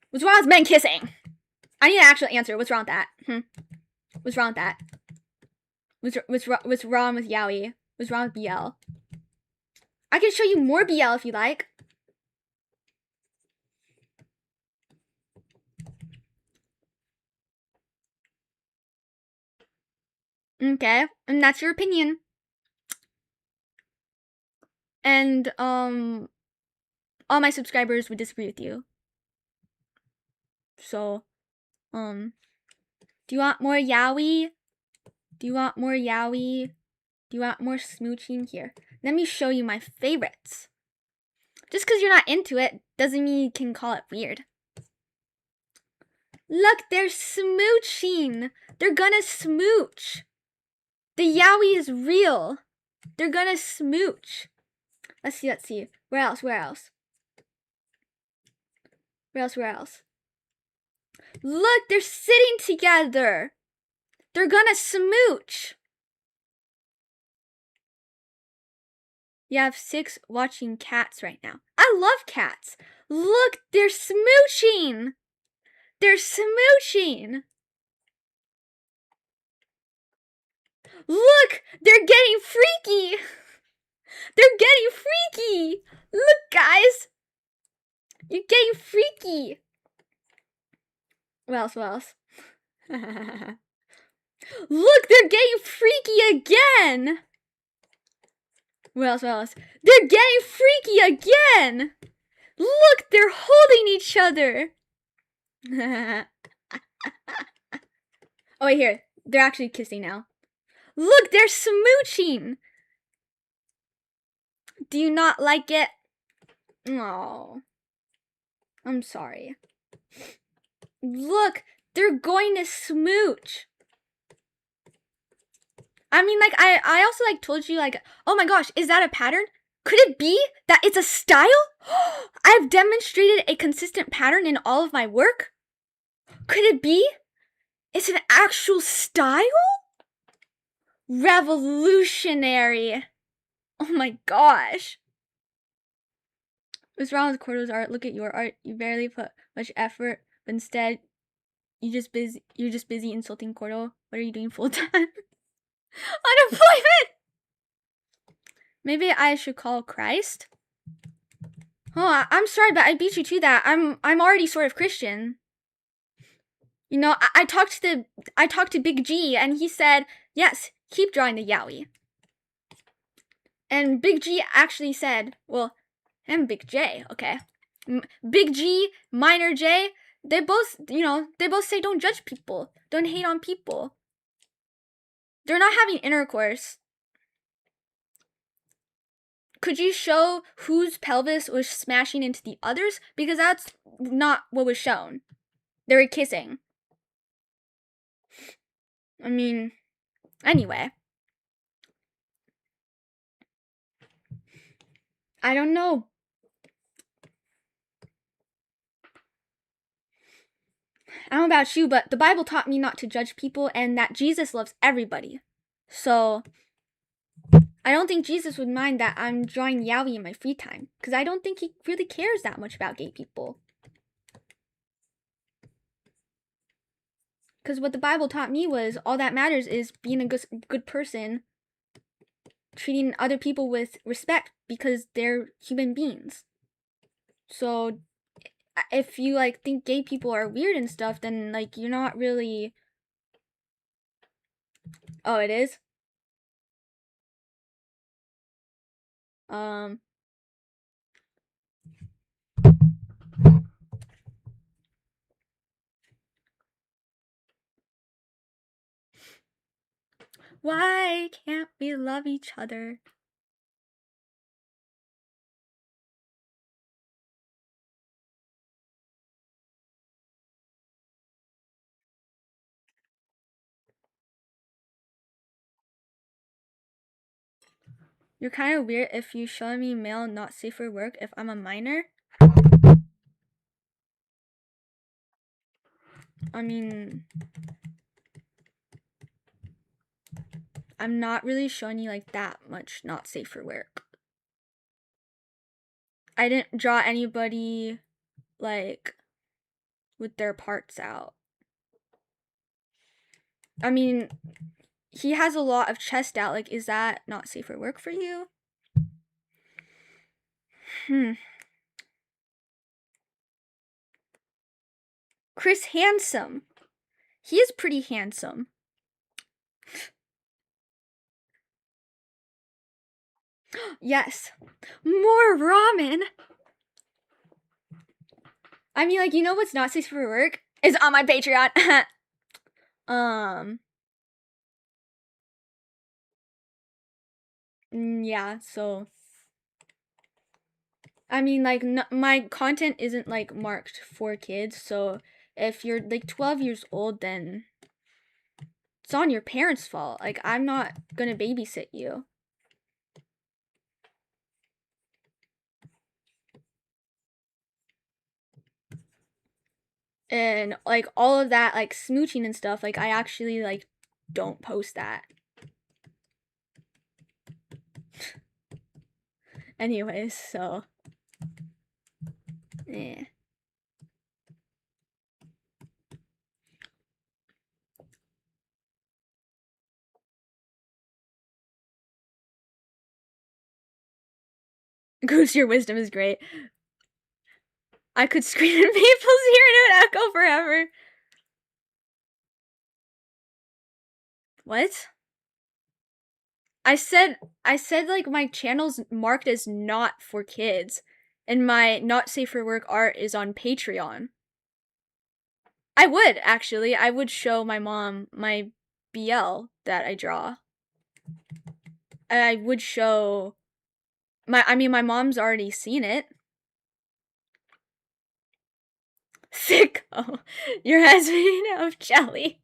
What's wrong with men kissing? I need an actual answer. What's wrong with that? What's wrong with that? What's wrong with yaoi? What's wrong with BL? I can show you more BL if you like. Okay, and that's your opinion. And all my subscribers would disagree with you. So, do you want more yaoi? Do you want more yaoi? Do you want more smooching? Here, let me show you my favorites. Just because you're not into it doesn't mean you can call it weird. Look, they're smooching. They're gonna smooch. The yaoi is real. They're gonna smooch. Let's see. Where else? Look, they're sitting together. They're gonna smooch. You have 6 watching cats right now. I love cats. Look, they're smooching. They're smooching. Look, they're getting freaky. They're getting freaky. Look, guys. You're getting freaky. What else? Look, they're getting freaky again. What else? They're getting freaky again. Look, they're holding each other. Oh, wait, here. They're actually kissing now. Look, they're smooching. Do you not like it? Oh, I'm sorry. Look, they're going to smooch. I mean, like, I also, like, told you, like, oh my gosh, is that a pattern? Could it be that it's a style? I've demonstrated a consistent pattern in all of my work? Could it be? It's an actual style? Revolutionary. Oh my gosh. What's wrong with Koro's art? Look at your art. You barely put much effort, but instead, you're just busy insulting Koro. What are you doing full time? Unemployment! Maybe I should call Christ? Oh, I'm sorry, but I beat you to that. I'm already sort of Christian. You know, I talked to Big G, and he said, yes, keep drawing the yaoi. And Big G actually said, well, and Big J, okay. Big G, Minor J, they both say don't judge people. Don't hate on people. They're not having intercourse. Could you show whose pelvis was smashing into the others? Because that's not what was shown. They were kissing. I mean, anyway. I don't know. I don't know about you, but the Bible taught me not to judge people and that Jesus loves everybody. So, I don't think Jesus would mind that I'm drawing yaoi in my free time. Because I don't think he really cares that much about gay people. Because what the Bible taught me was all that matters is being a good person, treating other people with respect because they're human beings. So, if you, like, think gay people are weird and stuff, then, like, you're not really... Oh, it is? Why can't we love each other? You're kind of weird if you show me male not safe for work if I'm a minor. I mean, I'm not really showing you like that much not safe for work. I didn't draw anybody like with their parts out. I mean, he has a lot of chest out. Like, is that not safe for work for you? Chris Handsome. He is pretty handsome. Yes. More ramen. I mean, like, you know what's not safe for work? Is on my Patreon. Yeah, so. I mean, like, my content isn't, like, marked for kids, so if you're, like, 12 years old, then it's on your parents' fault. Like, I'm not gonna babysit you. And, like, all of that, like, smooching and stuff, like, I actually, like, don't post that. Anyways, so. Eh. Goose, your wisdom is great. I could scream in people's ear and it would echo forever. What? I said like my channel's marked as not for kids, and my not safe for work art is on Patreon. I would actually. I would show my mom my BL that I draw. I would show I mean my mom's already seen it. Sicko. Your head's made of jelly.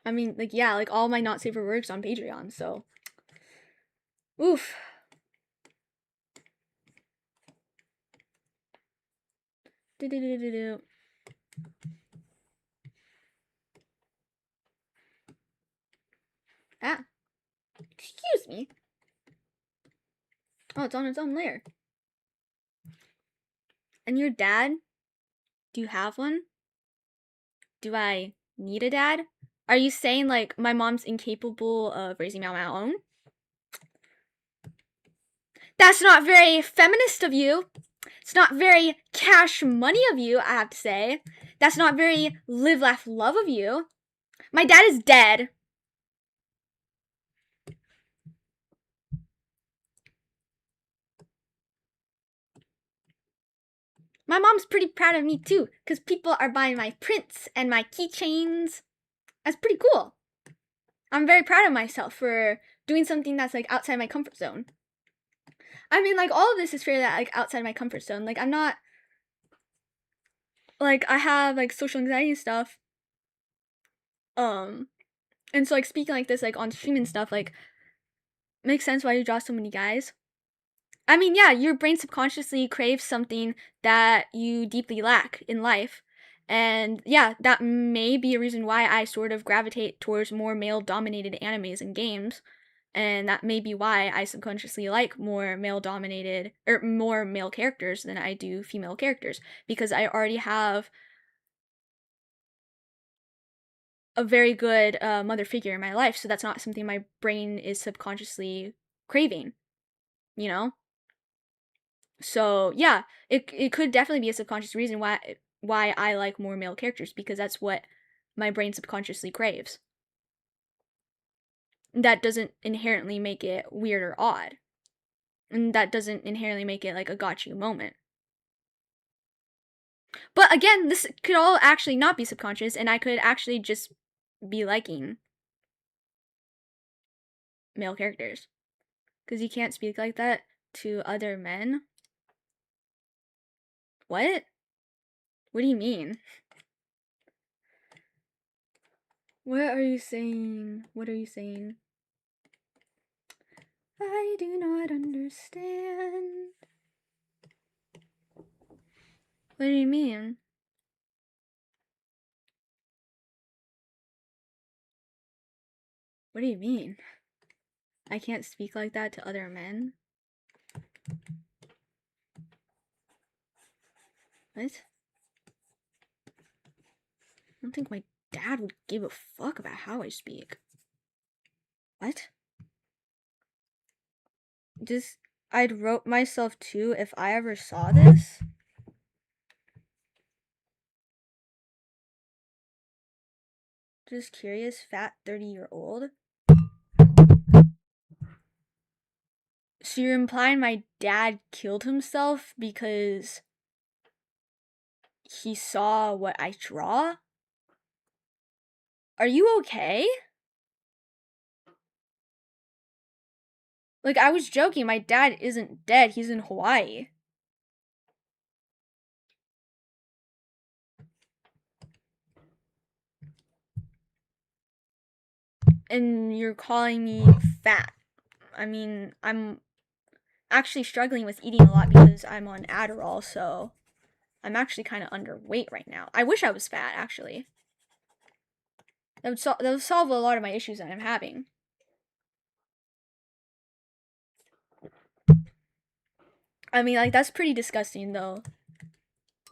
I mean, like, yeah, like, all my not safe for work's on Patreon, so. Oof. Do-do-do-do-do. Ah. Excuse me. Oh, it's on its own layer. And your dad? Do you have one? Do I need a dad? Are you saying, like, my mom's incapable of raising me on my own? That's not very feminist of you. It's not very cash money of you, I have to say. That's not very live, laugh, love of you. My dad is dead. My mom's pretty proud of me too, because people are buying my prints and my keychains. That's pretty cool. I'm very proud of myself for doing something that's like outside my comfort zone. I mean, like, all of this is fairly like outside my comfort zone. Like, I'm not like I have like social anxiety and stuff. And so like speaking like this like on stream and stuff like makes sense why you draw so many guys. I mean, yeah, your brain subconsciously craves something that you deeply lack in life. And yeah, that may be a reason why I sort of gravitate towards more male dominated animes and games. And that may be why I subconsciously like more male dominated or more male characters than I do female characters. Because I already have a very good mother figure in my life. So that's not something my brain is subconsciously craving, you know? So yeah, it could definitely be a subconscious reason why I like more male characters because that's what my brain subconsciously craves. That doesn't inherently make it weird or odd. And that doesn't inherently make it like a got you moment. But again, this could all actually not be subconscious and I could actually just be liking male characters. Because you can't speak like that to other men. What? What do you mean? What are you saying? What are you saying? I do not understand. What do you mean? What do you mean? I can't speak like that to other men? What? I don't think my dad would give a fuck about how I speak. What? Just, I'd wrote myself too if I ever saw this. Just curious, fat 30-year-old. So you're implying my dad killed himself because he saw what I draw? Are you okay? Like, I was joking. My dad isn't dead. He's in Hawaii. And you're calling me fat. I mean, I'm actually struggling with eating a lot because I'm on Adderall, so I'm actually kind of underweight right now. I wish I was fat, actually. That would solve a lot of my issues that I'm having. I mean, like, that's pretty disgusting, though.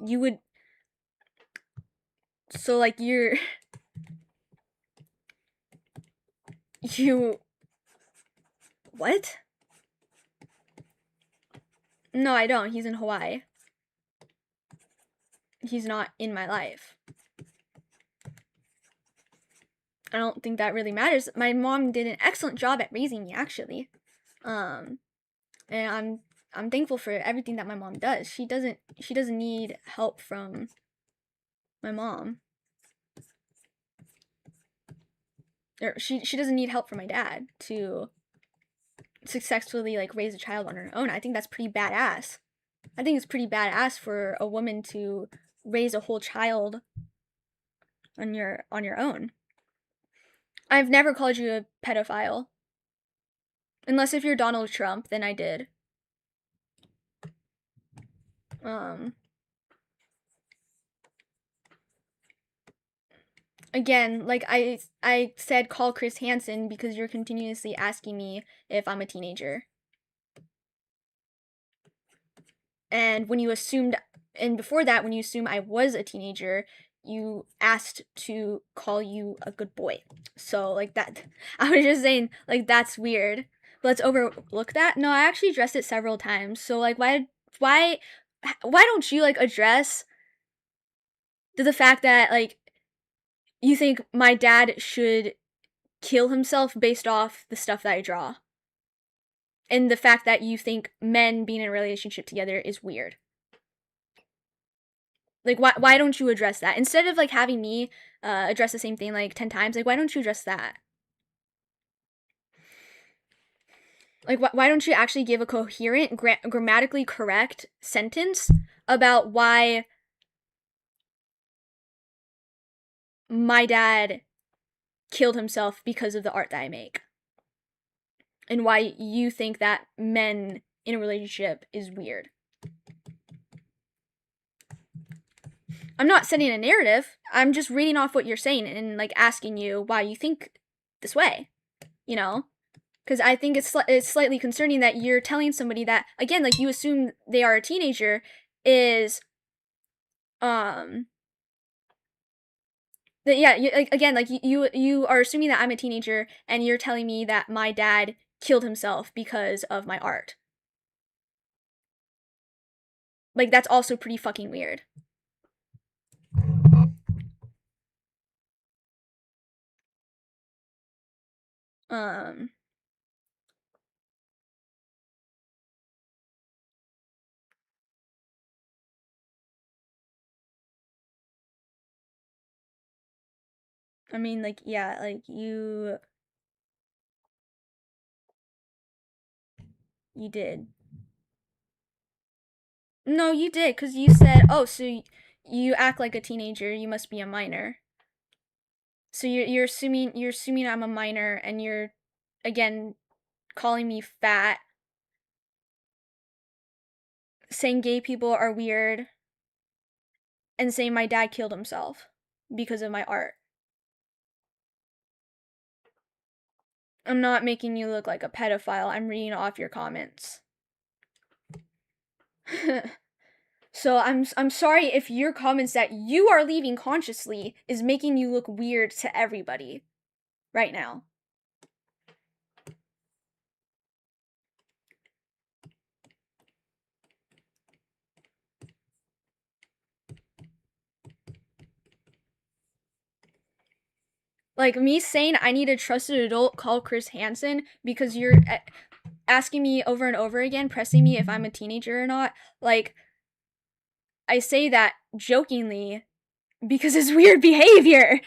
You would... So, like, you're... You... What? No, I don't. He's in Hawaii. He's not in my life. I don't think that really matters. My mom did an excellent job at raising me, actually. And I'm thankful for everything that my mom does. She doesn't need help from my mom. Or she doesn't need help from my dad to successfully like raise a child on her own. I think that's pretty badass. I think it's pretty badass for a woman to raise a whole child on your own. I've never called you a pedophile. Unless if you're Donald Trump, then I did. Again, like I said call Chris Hansen because you're continuously asking me if I'm a teenager. And when you assumed, and before that, when you assumed I was a teenager, you asked to call you a good boy. So, like that, I was just saying, like, that's weird. But let's overlook that. No, I actually addressed it several times. So, like, why don't you, like, address the fact that, like, you think my dad should kill himself based off the stuff that I draw? And the fact that you think men being in a relationship together is weird. Like, why don't you address that? Instead of, like, having me address the same thing, like, 10 times, like, why don't you address that? Like, why don't you actually give a coherent, grammatically correct sentence about why my dad killed himself because of the art that I make? And why you think that men in a relationship is weird? I'm not setting a narrative. I'm just reading off what you're saying and, like, asking you why you think this way, you know? Because I think it's slightly concerning that you're telling somebody that, again, like, you assume they are a teenager is, that, yeah, again, like, you are assuming that I'm a teenager and you're telling me that my dad killed himself because of my art. Like, that's also pretty fucking weird. I mean, like, yeah, like, you did. No, you did, because you said, oh, so you act like a teenager, you must be a minor. So you're assuming I'm a minor, and you're again calling me fat, saying gay people are weird, and saying my dad killed himself because of my art. I'm not making you look like a pedophile. I'm reading off your comments. So I'm sorry if your comments that you are leaving consciously is making you look weird to everybody right now. Like, me saying I need a trusted adult, call Chris Hansen, because you're asking me over and over again, pressing me if I'm a teenager or not. Like, I say that jokingly because it's weird behavior.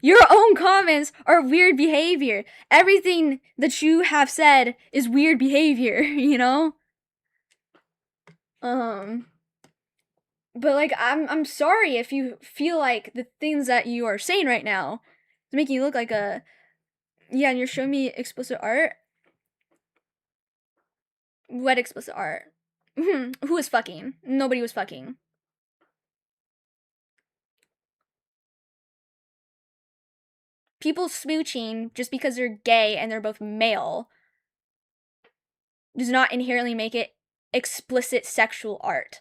Your own comments are weird behavior. Everything that you have said is weird behavior, you know? But like, I'm sorry if you feel like the things that you are saying right now is making you look like a, yeah, and you're showing me explicit art. What explicit art? Who was fucking? Nobody was fucking. People smooching just because they're gay and they're both male does not inherently make it explicit sexual art.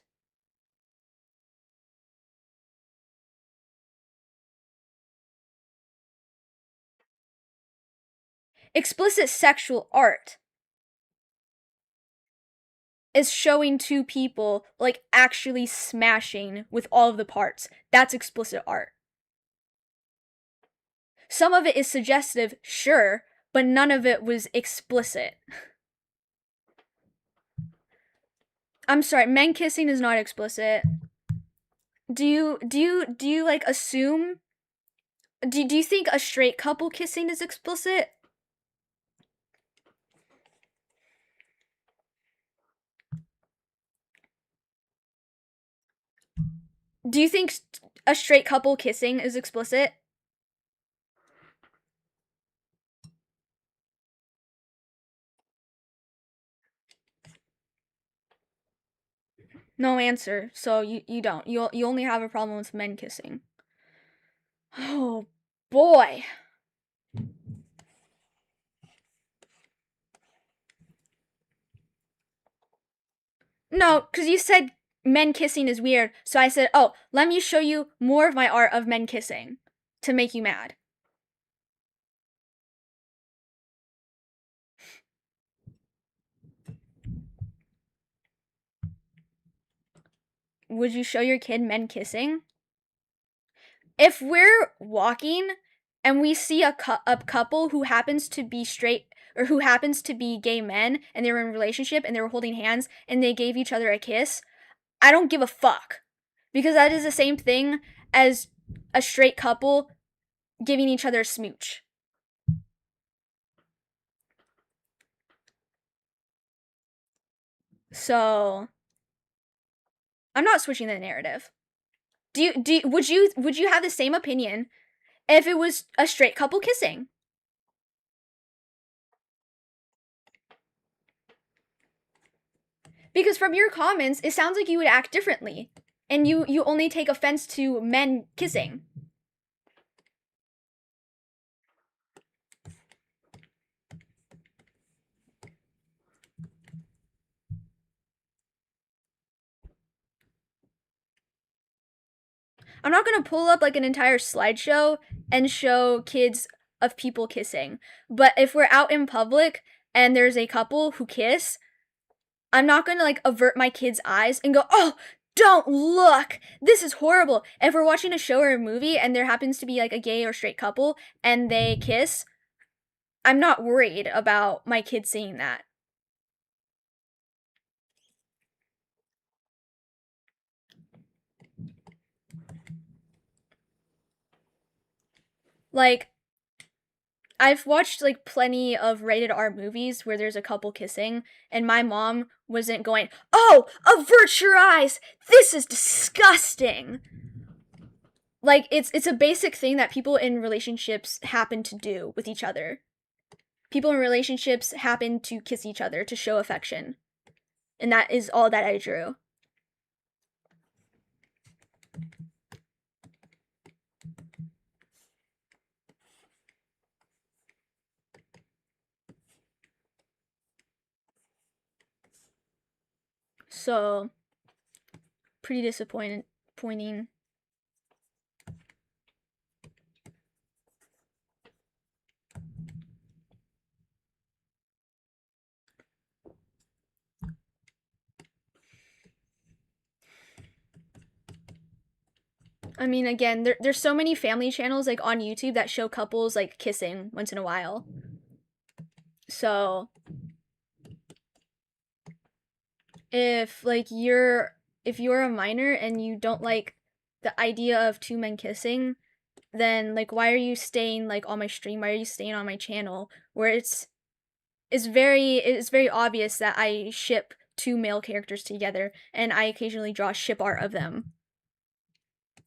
Explicit sexual art is showing two people like actually smashing with all of the parts. That's explicit art. Some of it is suggestive, sure, but none of it was explicit. I'm sorry, men kissing is not explicit. Do you like assume? Do you think a straight couple kissing is explicit? Do you think a straight couple kissing is explicit? No answer. So you don't. You only have a problem with men kissing. Oh boy. No, because you said men kissing is weird. So I said, oh, let me show you more of my art of men kissing to make you mad. Would you show your kid men kissing? If we're walking and we see a couple who happens to be straight or who happens to be gay men and they were in a relationship and they were holding hands and they gave each other a kiss, I don't give a fuck. Because that is the same thing as a straight couple giving each other a smooch. So I'm not switching the narrative. Would you have the same opinion if it was a straight couple kissing? Because from your comments, it sounds like you would act differently. And you only take offense to men kissing. I'm not gonna pull up like an entire slideshow and show kids of people kissing. But if we're out in public and there's a couple who kiss, I'm not gonna like avert my kids' eyes and go, oh, don't look! This is horrible. If we're watching a show or a movie and there happens to be like a gay or straight couple and they kiss, I'm not worried about my kids seeing that. Like, I've watched like plenty of rated R movies where there's a couple kissing, and my mom wasn't going, oh, avert your eyes! This is disgusting! like it's a basic thing that people in relationships happen to do with each other. People in relationships happen to kiss each other to show affection. And that is all that I drew. So, pretty disappointing. I mean, again, there's so many family channels like on YouTube that show couples like kissing once in a while. So, if you're a minor and you don't like the idea of two men kissing, then like why are you staying like on my stream? Why are you staying on my channel where it's very obvious that I ship two male characters together and I occasionally draw ship art of them.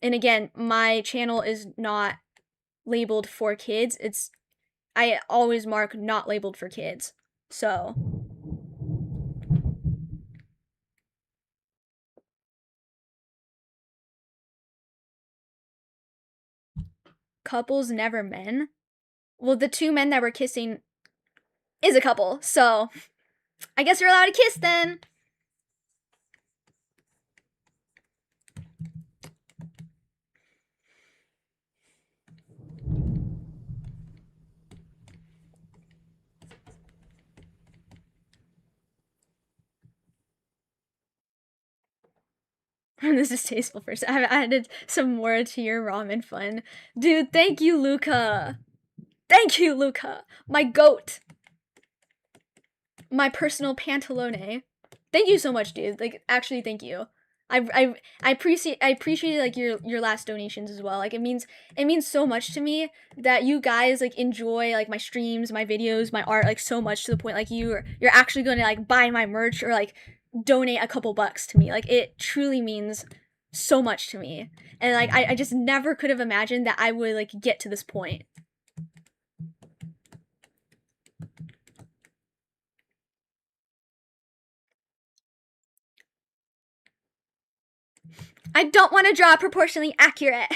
And again, my channel is not labeled for kids. I always mark not labeled for kids. So couples never men. Well, the two men that were kissing is a couple, so I guess you're allowed to kiss then. This is tasteful first. I've added some more to your ramen fun. Dude, thank you, Luca. Thank you, Luca. My goat. My personal pantalone. Thank you so much, dude. Like, actually, thank you. I appreciate like your last donations as well. Like it means so much to me that you guys like enjoy like my streams, my videos, my art like so much to the point like you're actually going to like buy my merch or like donate a couple bucks to me. Like it truly means so much to me. And like I just never could have imagined that I would like get to this point. I don't want to draw proportionally accurate.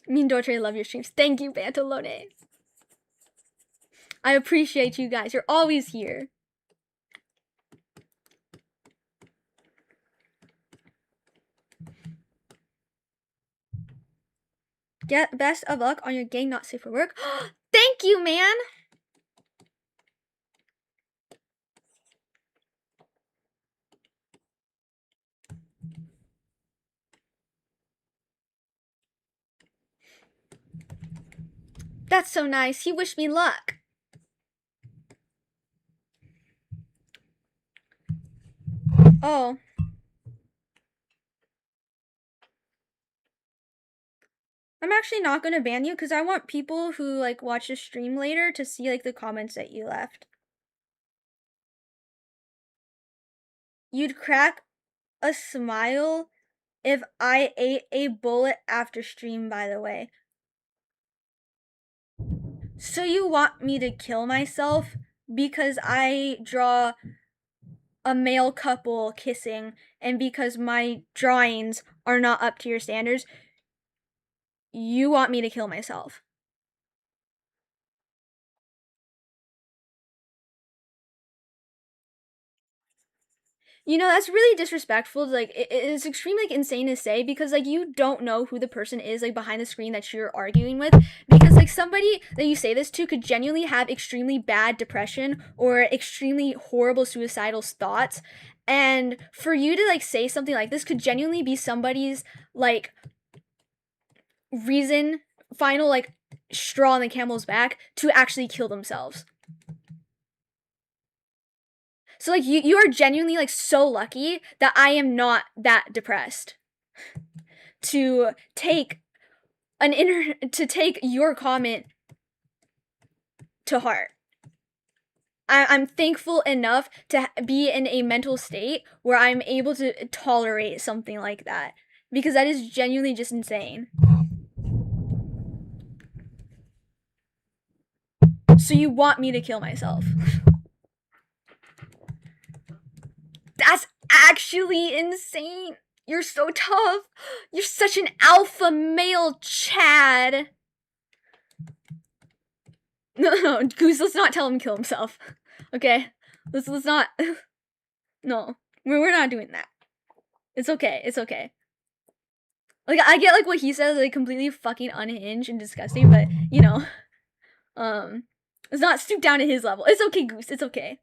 Me and Dottore love your streams. Thank you, Pantalone. I appreciate you guys. You're always here. Get best of luck on your gang not safe for work. Thank you, man. That's so nice. He wished me luck. Oh. I'm actually not gonna ban you because I want people who like watch the stream later to see like the comments that you left. You'd crack a smile if I ate a bullet after stream, by the way. So you want me to kill myself because I draw a male couple kissing and because my drawings are not up to your standards? You want me to kill myself. You know, that's really disrespectful. Like, it's extremely like, insane to say because like you don't know who the person is like behind the screen that you're arguing with. Because like somebody that you say this to could genuinely have extremely bad depression or extremely horrible suicidal thoughts. And for you to like say something like this could genuinely be somebody's like reason, final like straw on the camel's back to actually kill themselves. So like you are genuinely like so lucky that I am not that depressed to take to take your comment to heart. I'm thankful enough to be in a mental state where I'm able to tolerate something like that Because that is genuinely just insane. So you want me to kill myself? That's actually insane. You're so tough. You're such an alpha male, Chad. No, Goose, let's not tell him to kill himself. Okay? Let's not. No. We're not doing that. It's okay. It's okay. Like, I get, like, what he says, like, completely fucking unhinged and disgusting, but, you know, let's not stoop down to his level. It's okay, Goose. It's okay.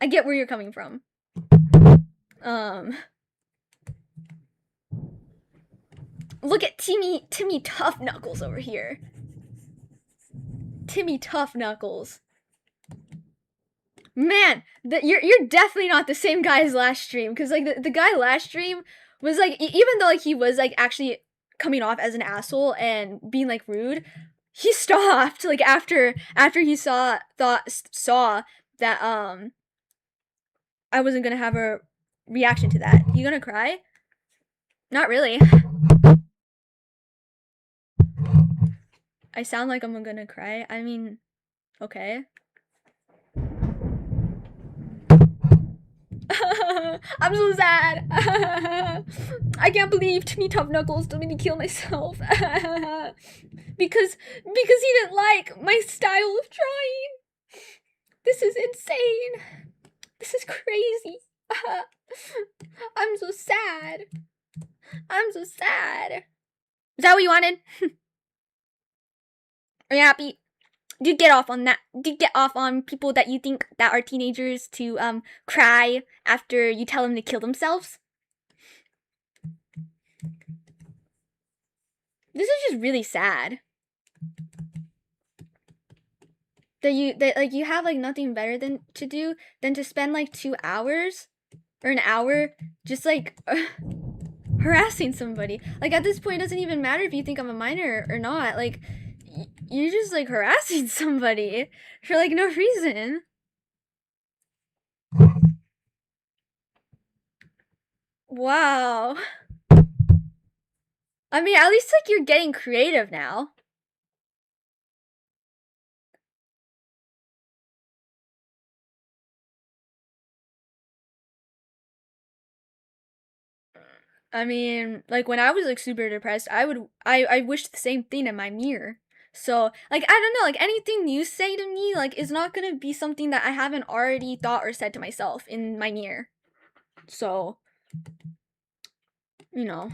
I get where you're coming from. Look at Timmy Tough Knuckles over here. Timmy Tough Knuckles. Man, you're definitely not the same guy as last stream, because like the guy last stream was like, even though like he was like actually coming off as an asshole and being like rude, he stopped like after he saw that I wasn't gonna have a reaction to that. You gonna cry? Not really. I sound like I'm gonna cry. I mean, okay. I'm so sad. I can't believe Timmy Tough Knuckles told me to kill myself. because he didn't like my style of drawing. This is insane. This is crazy. I'm so sad. I'm so sad. Is that what you wanted? Are you happy? Do you get off on that? Do you get off on people that you think that are teenagers to cry after you tell them to kill themselves? This is just really sad. That like you have like nothing better than to do than to spend like 2 hours or an hour just like harassing somebody. Like at this point, it doesn't even matter if you think I'm a minor or not. Like you're just like harassing somebody for like no reason. Wow. I mean, at least like you're getting creative now. I mean, like when I was like super depressed, I wished the same thing in my mirror. So, like, I don't know, like anything you say to me, like, is not gonna be something that I haven't already thought or said to myself in my mirror. So, you know.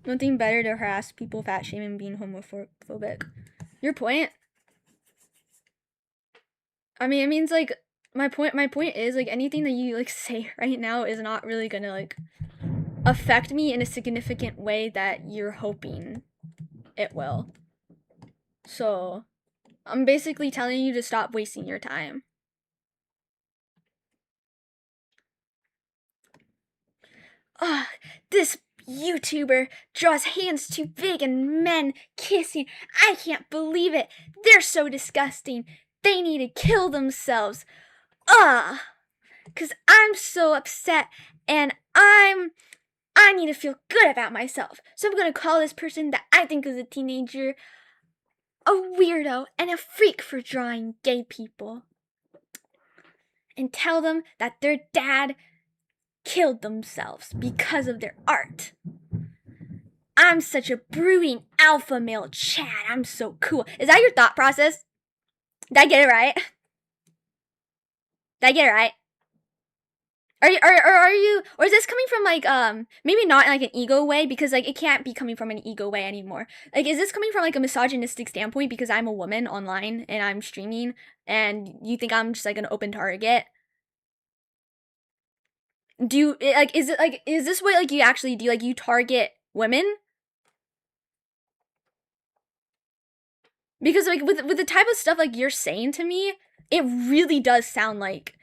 Nothing better to harass people, fat shame, and being homophobic. Your point? I mean, it means like my point is like anything that you like say right now is not really gonna like affect me in a significant way that you're hoping it will. So, I'm basically telling you to stop wasting your time. Ah, this YouTuber draws hands too big and men kissing. I can't believe it. They're so disgusting. They need to kill themselves. Cause I'm so upset and I need to feel good about myself. So I'm gonna call this person that I think is a teenager a weirdo and a freak for drawing gay people. And tell them that their dad killed themselves because of their art. I'm such a brooding alpha male, Chad. I'm so cool. Is that your thought process? Did I get it right? Did I get it right? Are you, or is this coming from like, maybe not in like an ego way, because like it can't be coming from an ego way anymore. Like, is this coming from like a misogynistic standpoint because I'm a woman online and I'm streaming and you think I'm just like an open target? Do you, like, is this what like you actually do? Like, you target women? Because like with the type of stuff like you're saying to me, it really does sound like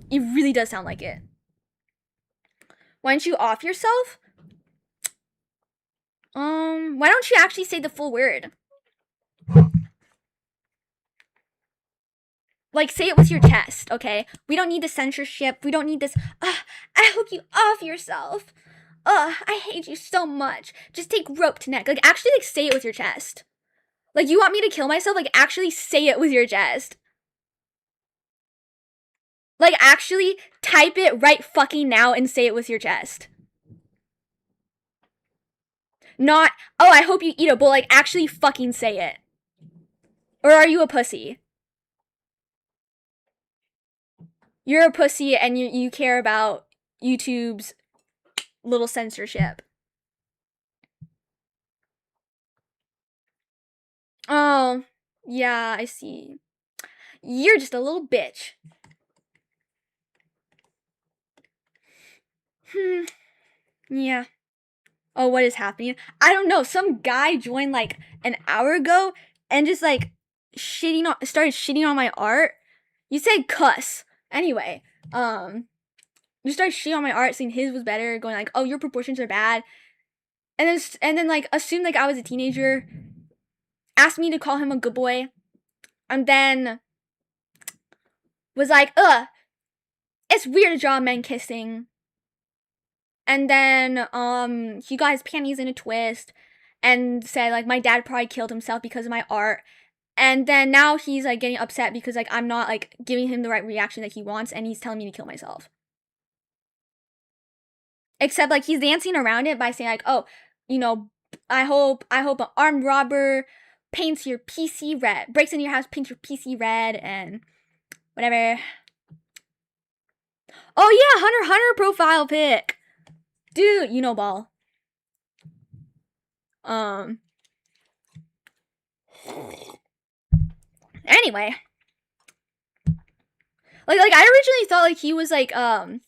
it. Why don't you off yourself? Why don't you actually say the full word? Like, say it with your chest, okay? We don't need the censorship. We don't need this, I hope you off yourself. I hate you so much. Just take rope to neck. Like, actually, like, say it with your chest. Like, you want me to kill myself? Like, actually say it with your chest. Like, actually type it right fucking now and say it with your chest. Not, oh, I hope you eat a bowl. Like, actually fucking say it. Or are you a pussy? You're a pussy and you care about YouTube's little censorship. Oh, yeah, I see. You're just a little bitch. Yeah. Oh, what is happening? I don't know. Some guy joined like an hour ago and just like started shitting on my art. You said cuss. Anyway, just started shitting on my art, saying his was better, going like, "Oh, your proportions are bad," and then like assumed like I was a teenager, asked me to call him a good boy, and then was like, "Ugh, it's weird to draw men kissing." And then he got his panties in a twist and said like my dad probably killed himself because of my art. And then now he's like getting upset because like I'm not like giving him the right reaction that he wants, and he's telling me to kill myself. Except like he's dancing around it by saying like, "Oh, you know, I hope an armed robber paints your PC red, breaks into your house, paints your PC red, and whatever." Oh yeah, Hunter x Hunter profile pic. Dude, you know ball. Anyway. Like I originally thought like he was like a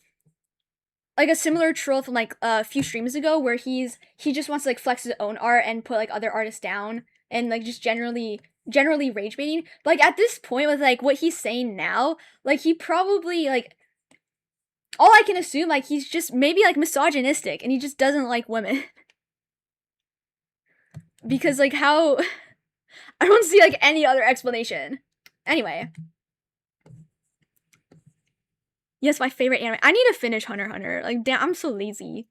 similar troll from like a few streams ago where he just wants to like flex his own art and put like other artists down and like just generally rage baiting. But like at this point with like what he's saying now, like he probably like all I can assume like he's just maybe like misogynistic and he just doesn't like women. Because like how I don't see like any other explanation. Anyway. Yes, my favorite anime. I need to finish Hunter x Hunter. Like, damn, I'm so lazy.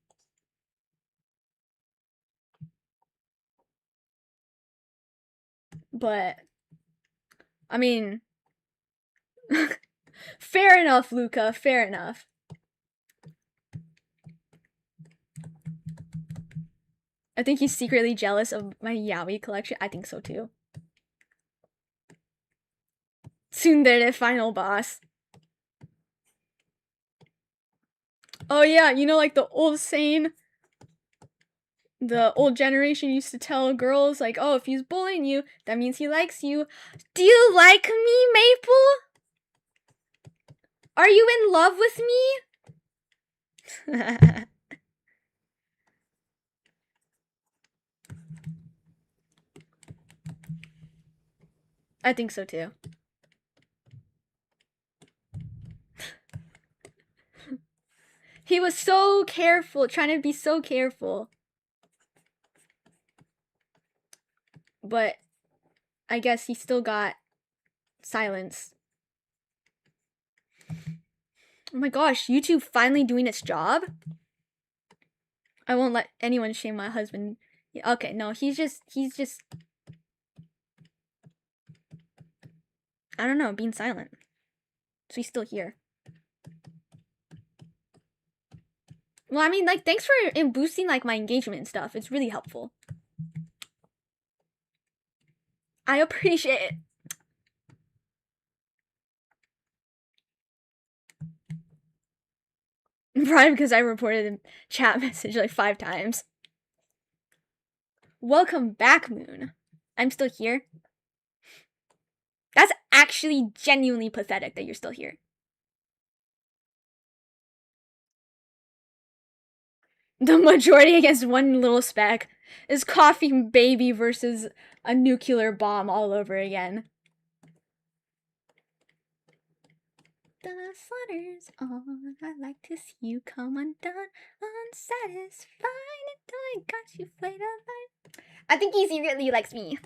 But, I mean, fair enough, Luca. Fair enough. I think he's secretly jealous of my yaoi collection. I think so too. Tsundere final boss. Oh yeah, you know like the old saying? The old generation used to tell girls like, oh, if he's bullying you, that means he likes you. Do you like me, Maple? Are you in love with me? I think so too. He was so careful, trying to be so careful. But I guess he still got silenced. Oh my gosh, YouTube finally doing its job? I won't let anyone shame my husband. Okay, no, he's just I don't know, being silent. So he's still here. Well, I mean, like, thanks for boosting, like, my engagement and stuff. It's really helpful. I appreciate it. Probably because I reported a chat message, like, 5 times. Welcome back, Moon. I'm still here. That's actually genuinely pathetic that you're still here. The majority against one little speck is coffee baby versus a nuclear bomb all over again. The slaughter's on. I like to see you come undone, unsatisfied until I got you flayed alive. I think he secretly likes me.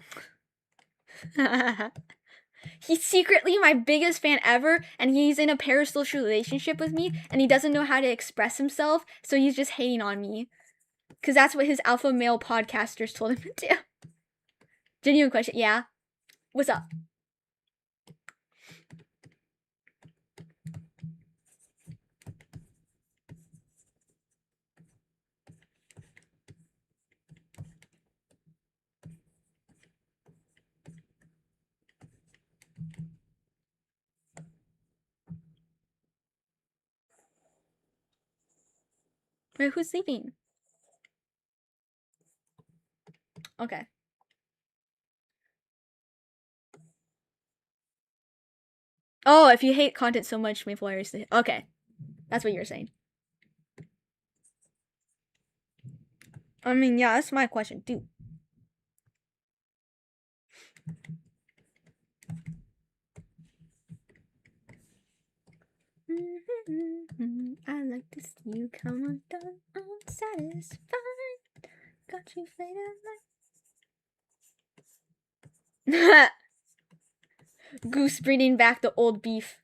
He's secretly my biggest fan ever, and he's in a parasocial relationship with me, and he doesn't know how to express himself, so he's just hating on me. Because that's what his alpha male podcasters told him to do. Genuine question. Yeah. What's up? Wait, who's sleeping? Okay. Oh, if you hate content so much, Maple Iris. Okay. That's what you're saying. I mean, yeah, that's my question too. I like to see you come undone, unsatisfied. Got you faded like. Goose bringing back the old beef.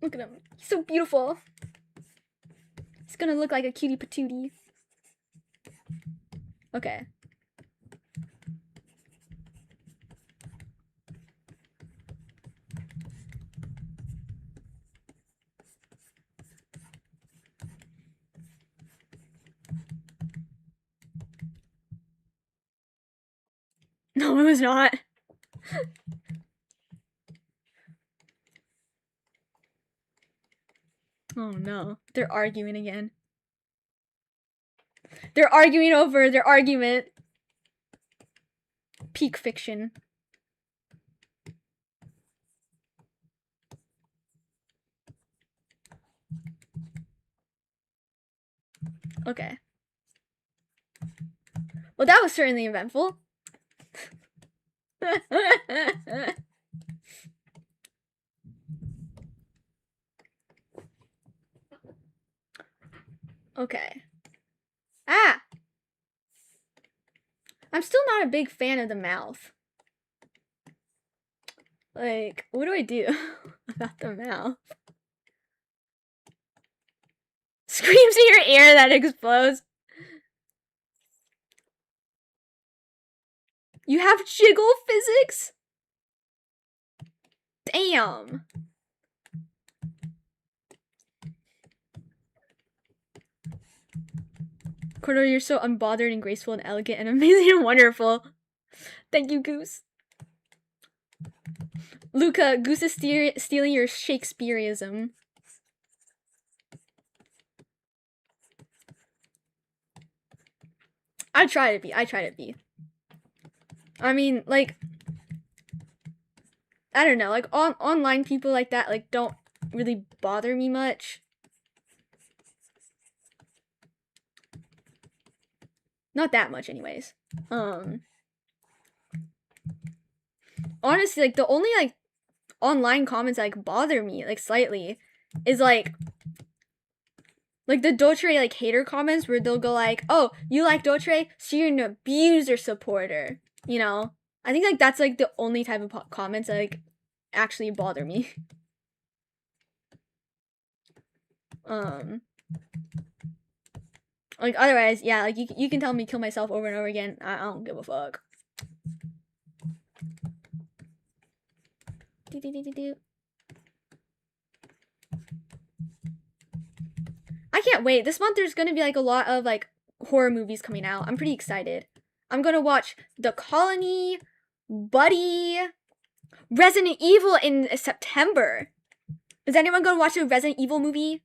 Look at him. He's so beautiful. He's gonna look like a cutie patootie. Okay. No, it was not. Oh no. They're arguing again. They're arguing over their argument. Peak fiction. Okay. Well, that was certainly eventful. Okay. Ah! I'm still not a big fan of the mouth. Like, what do I do about the mouth? Screams in your ear that explodes. You have jiggle physics? Damn. Koro, you're so unbothered and graceful and elegant and amazing and wonderful. Thank you, Goose. Luca, Goose is stealing your Shakespeareism. I try to be. I mean, like, I don't know, like, online people like that, like, don't really bother me much. Not that much, anyways. Honestly, like, the only, like, online comments that, like, bother me, like, slightly, is, like the Dottore, like, hater comments where they'll go, like, oh, you like Dottore, so you're an abuser supporter, you know? I think, like, that's, like, the only type of comments that, like, actually bother me. Like, otherwise, yeah, like, you can tell me kill myself over and over again. I don't give a fuck. I can't wait. This month there's gonna be, like, a lot of, like, horror movies coming out. I'm pretty excited. I'm gonna watch The Colony, Buddy, Resident Evil in September. Is anyone gonna watch a Resident Evil movie?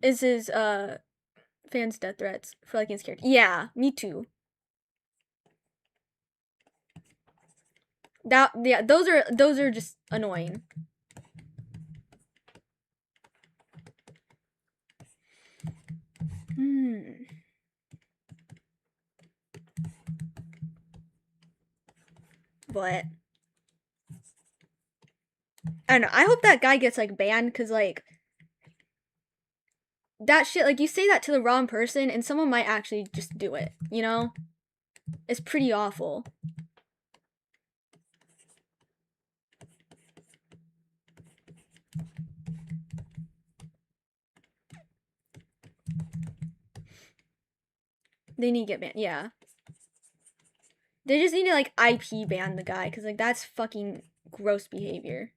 Is his fans' death threats for liking his character? Yeah, me too. Yeah, those are just annoying. But I don't know. I hope that guy gets like banned because like that shit. Like you say that to the wrong person, and someone might actually just do it. You know, it's pretty awful. They need to get banned. Yeah. They just need to like IP ban the guy because like that's fucking gross behavior.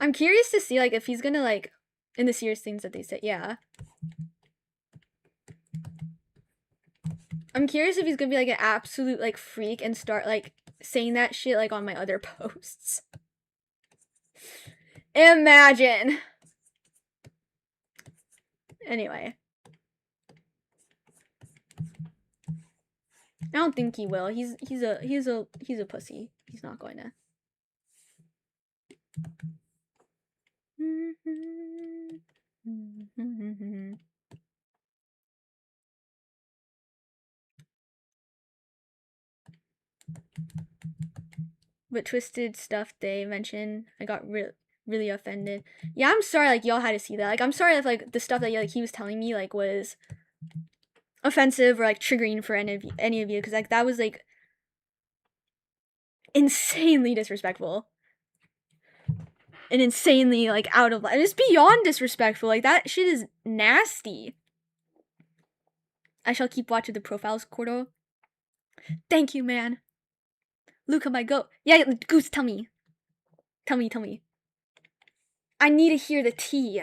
I'm curious to see like if he's gonna like in the serious things that they say. Yeah. I'm curious if he's gonna be like an absolute like freak and start like saying that shit like on my other posts. Imagine. Anyway. I don't think he will. He's a pussy. He's not going to. But twisted stuff they mentioned, I got really offended. Yeah, I'm sorry like y'all had to see that. Like I'm sorry if like the stuff that like he was telling me like was offensive or like triggering for any of you because like that was like insanely disrespectful and insanely like out of line. It's beyond disrespectful. Like that shit is nasty. I shall keep watching the profiles, Koro. Thank you, man. Luca, my goat. Yeah, Goose, tell me. Tell me. I need to hear the tea.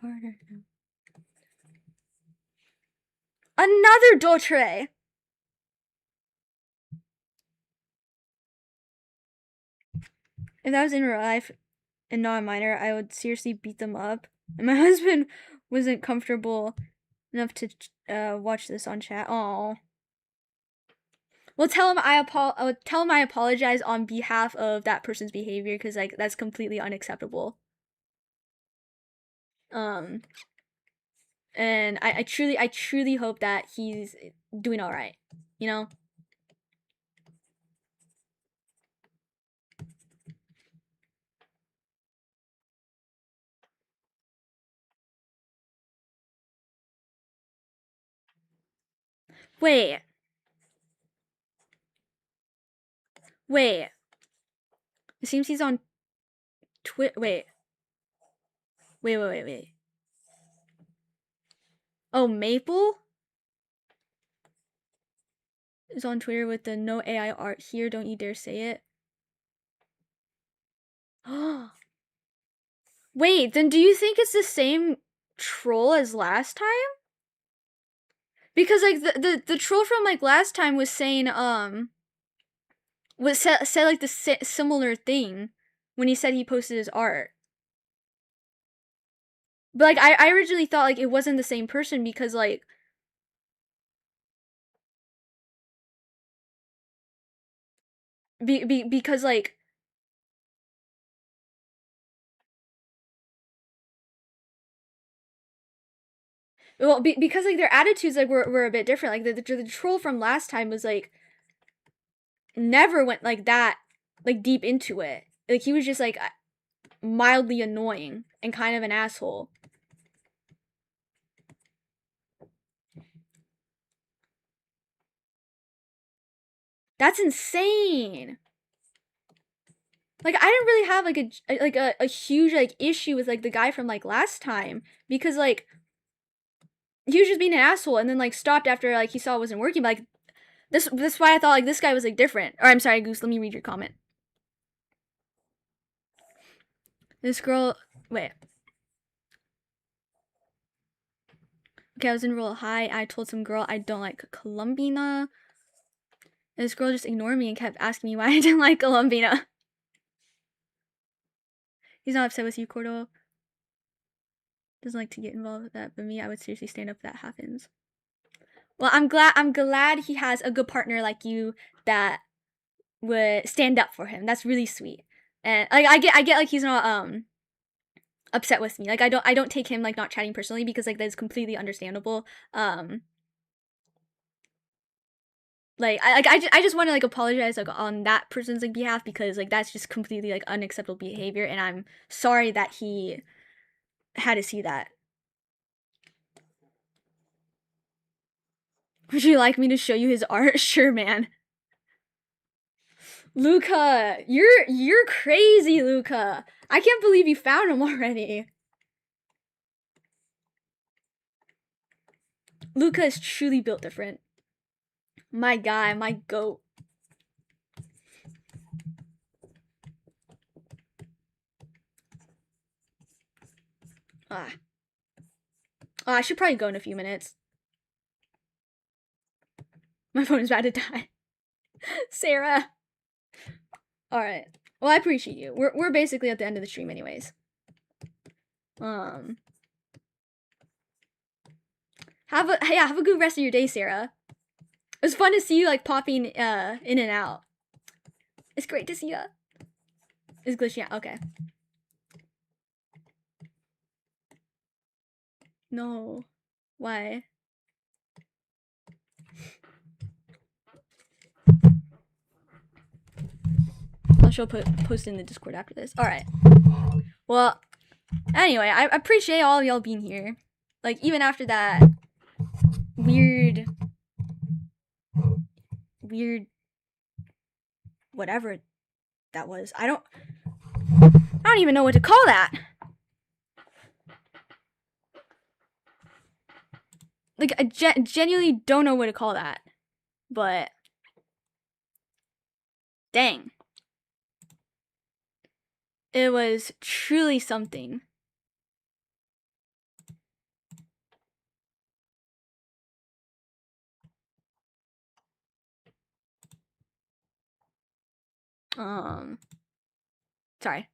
Harder. Another Dottore! If that was in real life and not a minor, I would seriously beat them up. And my husband wasn't comfortable enough to watch this on chat. Aww. Well, tell him I apologize on behalf of that person's behavior because like that's completely unacceptable. And I truly hope that he's doing all right. You know. Wait. It seems he's on Twitter. Wait. Oh, Maple is on Twitter with the no AI art here. Don't you dare say it. Wait, then do you think it's the same troll as last time? Because like the troll from like last time was saying said like the similar thing when he said he posted his art. But like I originally thought like it wasn't the same person because like because like well because like their attitudes like were a bit different. Like the troll from last time was like never went like that like deep into it. Like he was just like mildly annoying and kind of an asshole. That's insane. Like I didn't really have like a huge like issue with like the guy from like last time because like he was just being an asshole and then like stopped after like he saw it wasn't working. But like this why I thought like this guy was like different. Or I'm sorry, Goose. Let me read your comment. This girl. Wait. Okay, I was in real high. I told some girl I don't like Columbina. And this girl just ignored me and kept asking me why I didn't like Columbina. He's not upset with you, Koro. Doesn't like to get involved with that, but me, I would seriously stand up if that happens. Well, I'm glad he has a good partner like you that would stand up for him. That's really sweet. And like I get like he's not upset with me. Like I don't take him like not chatting personally because like that's completely understandable. Like I just want to like apologize like on that person's like behalf because like that's just completely like unacceptable behavior and I'm sorry that he had to see that. Would you like me to show you his art? Sure, man. Luca, you're crazy, Luca. I can't believe you found him already. Luca is truly built different. My guy, my goat. I should probably go in a few minutes. My phone is about to die. Sarah. Alright. Well, I appreciate you. We're basically at the end of the stream anyways. Have a good rest of your day, Sarah. It was fun to see you like popping in and out. It's great to see you. It's glitching out. Okay. No. Why? I shall post in the Discord after this. Alright. Well, anyway, I appreciate all of y'all being here. Like, even after that weird whatever that was. I don't even know what to call that. Like, I genuinely don't know what to call that. But dang. It was truly something. Sorry.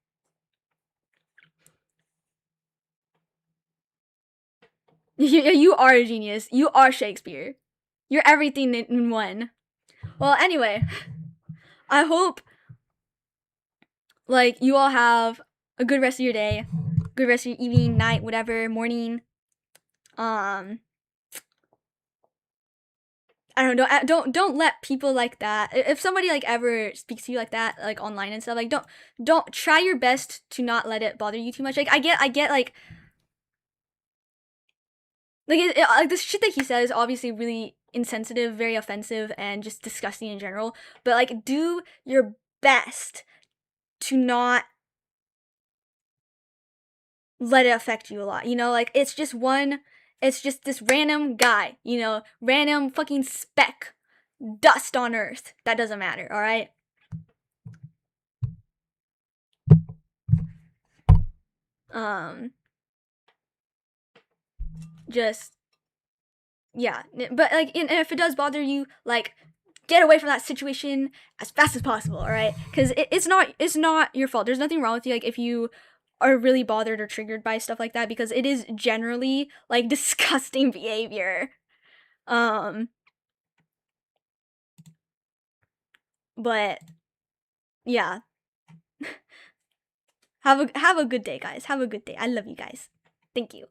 You are a genius. You are Shakespeare. You're everything in one. Well, anyway, I hope like you all have a good rest of your day, good rest of your evening, night, whatever, morning. I don't know. Don't let people like that. If somebody like ever speaks to you like that, like online and stuff, like don't try your best to not let it bother you too much. Like I get like like this shit that he says is obviously really insensitive, very offensive, and just disgusting in general. But like, do your best to not let it affect you a lot. You know, like it's just this random guy. You know, random fucking speck, dust on Earth. That doesn't matter. All right. Just yeah, but like, and if it does bother you, like, get away from that situation as fast as possible. All right, because it's not your fault. There's nothing wrong with you. Like, if you are really bothered or triggered by stuff like that, because it is generally like disgusting behavior. But yeah. Have a good day, guys. Have a good day. I love you guys. Thank you.